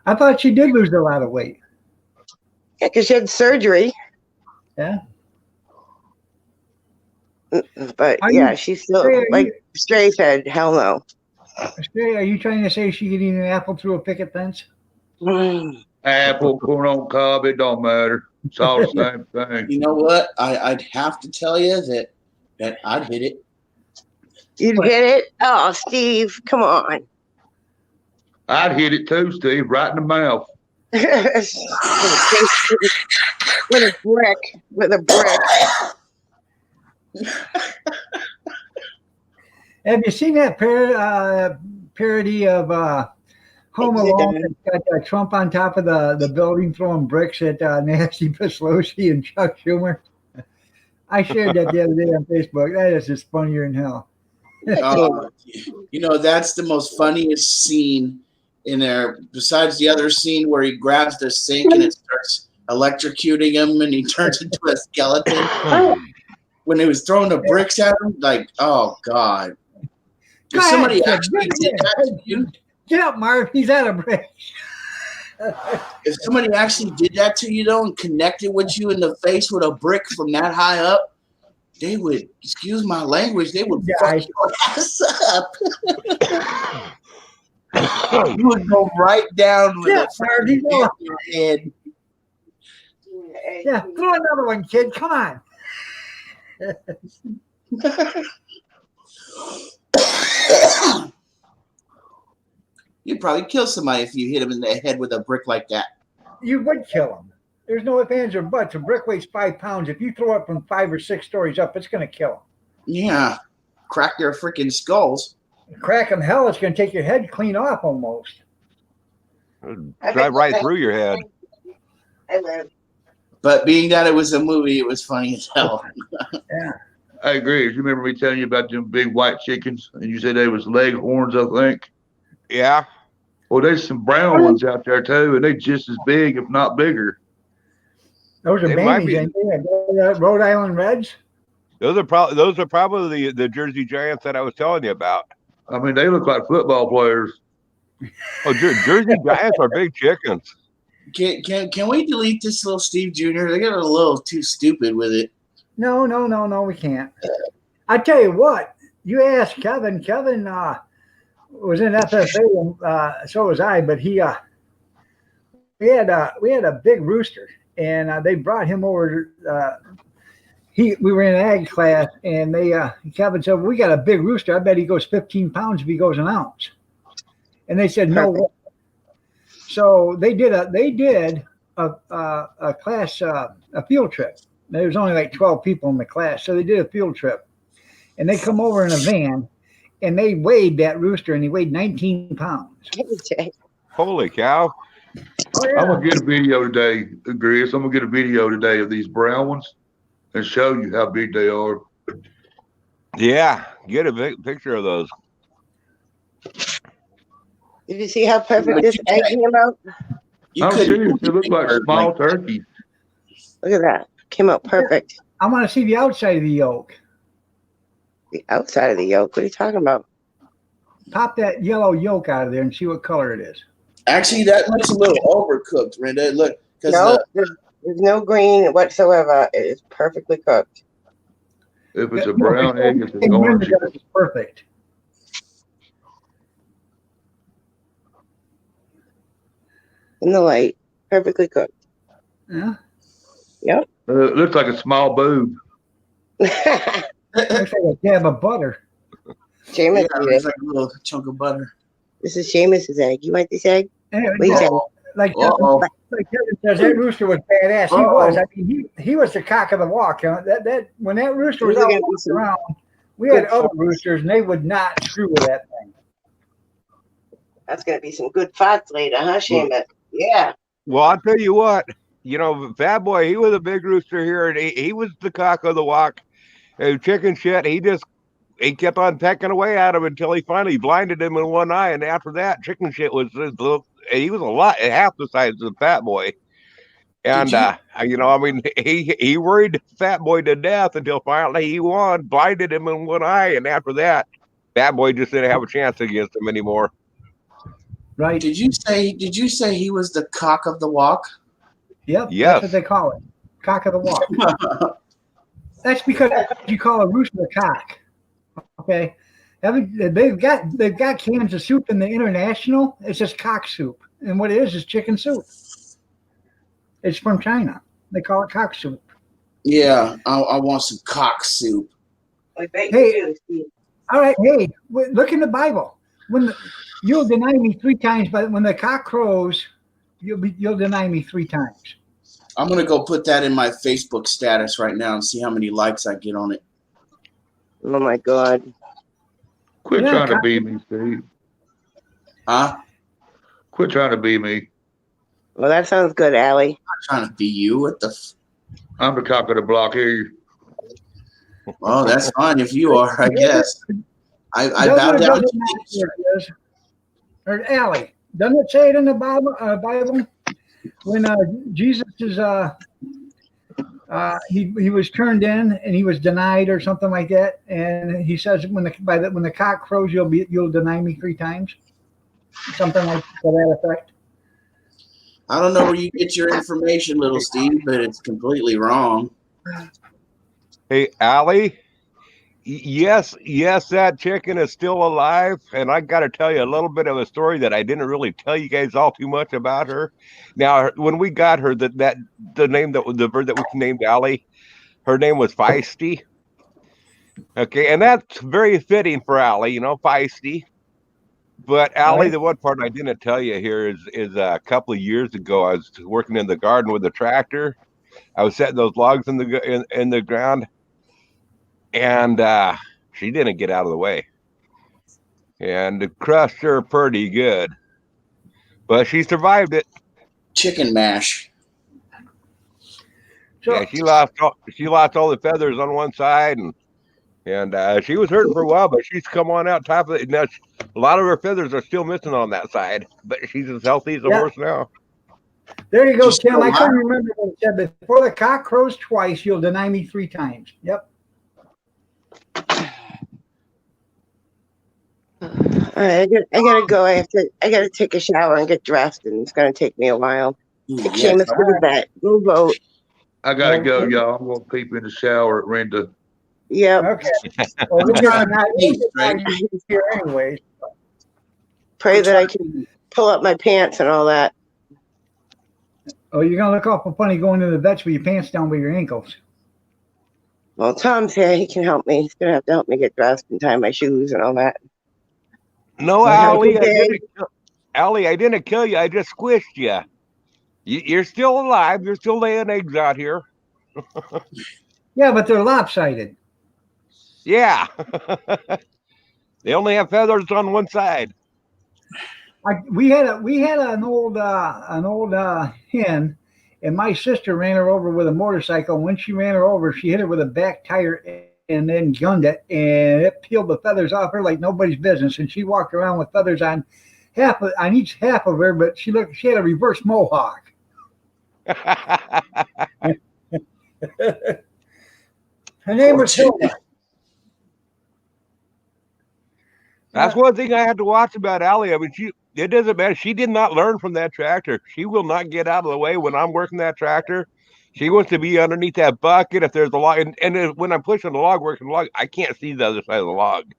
I thought she did lose a lot of weight. Yeah, because she had surgery. Yeah. But she's still like Stray said, hell no. Stray, are you trying to say she could eat an apple through a picket fence? Apple, corn on cob, it don't matter. It's all the same thing. You know what? I'd have to tell you that I'd hit it. You'd hit it? Oh, Steve, come on. I'd hit it too, Steve, right in the mouth. With a brick. With a brick. Have you seen that parody of Home Alone? It's got Trump on top of the building throwing bricks at Nancy Pelosi and Chuck Schumer. I shared that the other day on Facebook. That is just funnier than hell. You know, that's the most funniest scene in there, besides the other scene where he grabs the sink and it starts electrocuting him and he turns into a skeleton. When he was throwing the bricks at him, like, oh God. If somebody actually did that to you, get up, Marv, he's out of break. If somebody actually did that to you though and connected with you in the face with a brick from that high up, they would, excuse my language, they would fuck your ass up. You would go right down with a freaking hit in your head. Yeah, throw another one, kid. Come on. You'd probably kill somebody if you hit him in the head with a brick like that. You would kill him. There's no ifs, ands, or buts. A brick weighs 5 pounds. If you throw it from 5 or 6 stories up, it's going to kill him. Yeah. Crack their freaking skulls. Crack them, hell, it's going to take your head clean off almost. Drive right through your head. But being that it was a movie, it was funny as hell. Yeah. I agree. You remember me telling you about them big white chickens, and you said they was leghorns, I think? Yeah. Well, there's some brown ones out there too, and they just as big, if not bigger. Those are babies, ain't they? Rhode Island Reds? Those are probably the Jersey Giants that I was telling you about. I mean, they look like football players. Oh, Jersey Giants are big chickens. Can we delete this little Steve Jr.? They got a little too stupid with it. No, we can't. I tell you what, you asked Kevin. Kevin was in FFA, and so was I, but he we had a big rooster, and they brought him over. We were in ag class, and Kevin said, "We got a big rooster. I bet he goes 15 pounds if he goes an ounce." And they said, "No way." So they did a class a field trip. There was only like 12 people in the class, so they did a field trip, and they come over in a van, and they weighed that rooster, and he weighed 19 pounds. Holy cow! Oh, yeah. I'm gonna get a video today, Chris. I'm gonna get a video today of these brown ones and show you how big they are. Yeah, get a big picture of those. Did you see how perfect this egg came out? I'm serious. They look like small turkeys. Look at that. Came out perfect. I want to see the outside of the yolk. The outside of the yolk? What are you talking about? Pop that yellow yolk out of there and see what color it is. Actually, that looks a little overcooked, Brenda. Look, no, there's no green whatsoever. It is perfectly cooked. If it's a brown egg, it's an orange. It's perfect. In the light, perfectly cooked. Yeah. Yep. It looks like a small boob. Looks like a dab of butter. Seamus, yeah, it's like a little chunk of butter. This is Seamus's egg. You want this egg? Anyway, like Kevin says, that rooster was badass. He was. I mean, he was the cock of the walk. You know? That when that rooster was out walking around, we had other roosters, and they would not screw with that thing. That's gonna be some good farts later, huh, Seamus? Yeah. Well, I'll tell you what. You know, Fat Boy, he was a big rooster here, and he was the cock of the walk. And chicken shit, he kept on pecking away at him until he finally blinded him in one eye. And after that, chicken shit he was a lot, half the size of the Fat Boy. And, you know, I mean, he worried Fat Boy to death until finally he won, blinded him in one eye. And after that, Fat Boy just didn't have a chance against him anymore. Right. Did you say he was the cock of the walk? Yep. Yes. That's what they call it. Cock of the walk. That's because you call a rooster a cock. Okay. They've got cans of soup in the International. It's just cock soup. And what it is chicken soup. It's from China. They call it cock soup. Yeah, I want some cock soup. Hey, all right. Hey, look in the Bible. You'll deny me 3 times, but when the cock crows, you'll deny me 3 times. I'm gonna go put that in my Facebook status right now and see how many likes I get on it. Oh my God! Quit trying to be me, Steve. Huh? Quit trying to be me. Well, that sounds good, Allie. I'm not trying to be you. What the? I'm the cock of the block here. Well, that's fine if you are, I guess. I bow down to you. Or Allie, doesn't it say it in the Bible? When Jesus is he was turned in and he was denied or something like that, and he says when the cock crows you'll deny me 3 times, something like to that effect. I don't know where you get your information, little Steve, but it's completely wrong. Hey, Allie. Yes, that chicken is still alive, and I got to tell you a little bit of a story that I didn't really tell you guys all too much about her. Now, when we got her, the bird that we named Allie, her name was Feisty. Okay, and that's very fitting for Allie, you know, Feisty. But Allie, the one part I didn't tell you here is a couple of years ago, I was working in the garden with a tractor. I was setting those logs in the ground. And she didn't get out of the way. And it crushed her pretty good. But she survived it. Chicken mash. Yeah, she lost all the feathers on one side, and she was hurting for a while, but she's come on out top of it. Now, a lot of her feathers are still missing on that side, but she's as healthy as a horse now. There you go, Tim. I couldn't remember what it said. Before the cock crows twice, you'll deny me 3 times. Yep. All right, I gotta go. I gotta take a shower and get dressed, and it's gonna take me a while. Take Seamus to the vet. Go vote. I gotta go, y'all. I'm gonna peep in the shower at Renda. Yep. Okay. Well, we're not here anyways. Pray that I can pull up my pants and all that. Oh, you're gonna look awful funny going to the vets with your pants down by your ankles. Well, Tom's here. He can help me. He's gonna have to help me get dressed and tie my shoes and all that. No, Okay. Allie, I didn't kill you. I just squished you. You're still alive. You're still laying eggs out here. Yeah, but they're lopsided. Yeah. They only have feathers on one side. We had an old hen, and my sister ran her over with a motorcycle. And when she ran her over, she hit her with a back tire and then gunned it, and it peeled the feathers off her like nobody's business. And she walked around with feathers on each half of her, but she had a reverse mohawk. Her name was Hilda. That's one thing I had to watch about Allie. I mean, it doesn't matter. She did not learn from that tractor. She will not get out of the way when I'm working that tractor. She wants to be underneath that bucket if there's a log. And when I'm pushing the log, working the log, I can't see the other side of the log.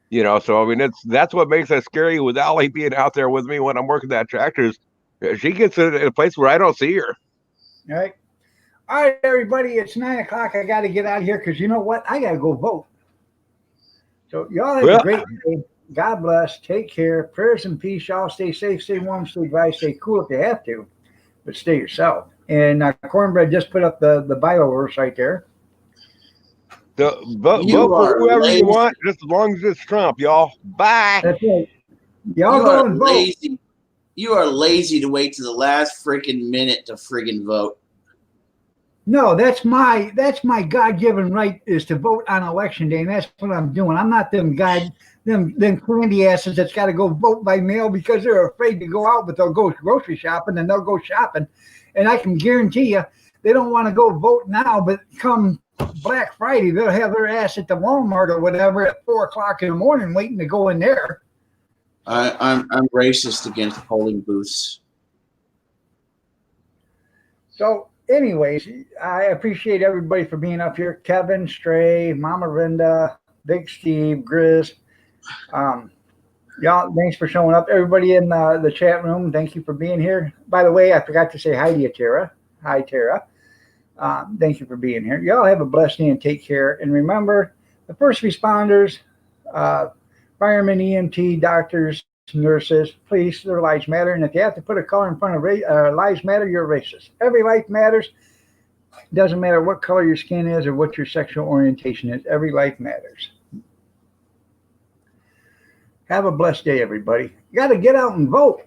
You know, so I mean, that's what makes it scary with Allie being out there with me when I'm working that tractor. Is she gets in a place where I don't see her. All right, everybody. It's 9 o'clock. I got to get out of here because you know what? I got to go vote. So y'all have a great day. God bless. Take care. Prayers and peace. Y'all stay safe, stay warm, stay dry, stay cool if you have to, but stay yourself. And Cornbread just put up the Bible verse right there. Vote for whoever you want, just as long as it's Trump, y'all. Bye. That's right. Y'all go and vote. You are lazy to wait to the last freaking minute to friggin' vote. No, that's my God-given right is to vote on election day, and that's what I'm doing. I'm not them candy asses that's got to go vote by mail because they're afraid to go out, but they'll go grocery shopping and they'll go shopping. And I can guarantee you, they don't want to go vote now, but come Black Friday, they'll have their ass at the Walmart or whatever at 4:00 in the morning waiting to go in there. I'm racist against polling booths. So, anyways, I appreciate everybody for being up here. Kevin, Stray, Mama Rinda, Big Steve, Grizz. Y'all, thanks for showing up. Everybody in the chat room, thank you for being here. By the way, I forgot to say hi to you, Tara. Hi, Tara. Thank you for being here. Y'all have a blessed day and take care. And remember, the first responders, firemen, EMT, doctors, nurses, police, their lives matter. And if you have to put a color in front of lives matter, you're racist. Every life matters. Doesn't matter what color your skin is or what your sexual orientation is. Every life matters. Have a blessed day, everybody. You got to get out and vote.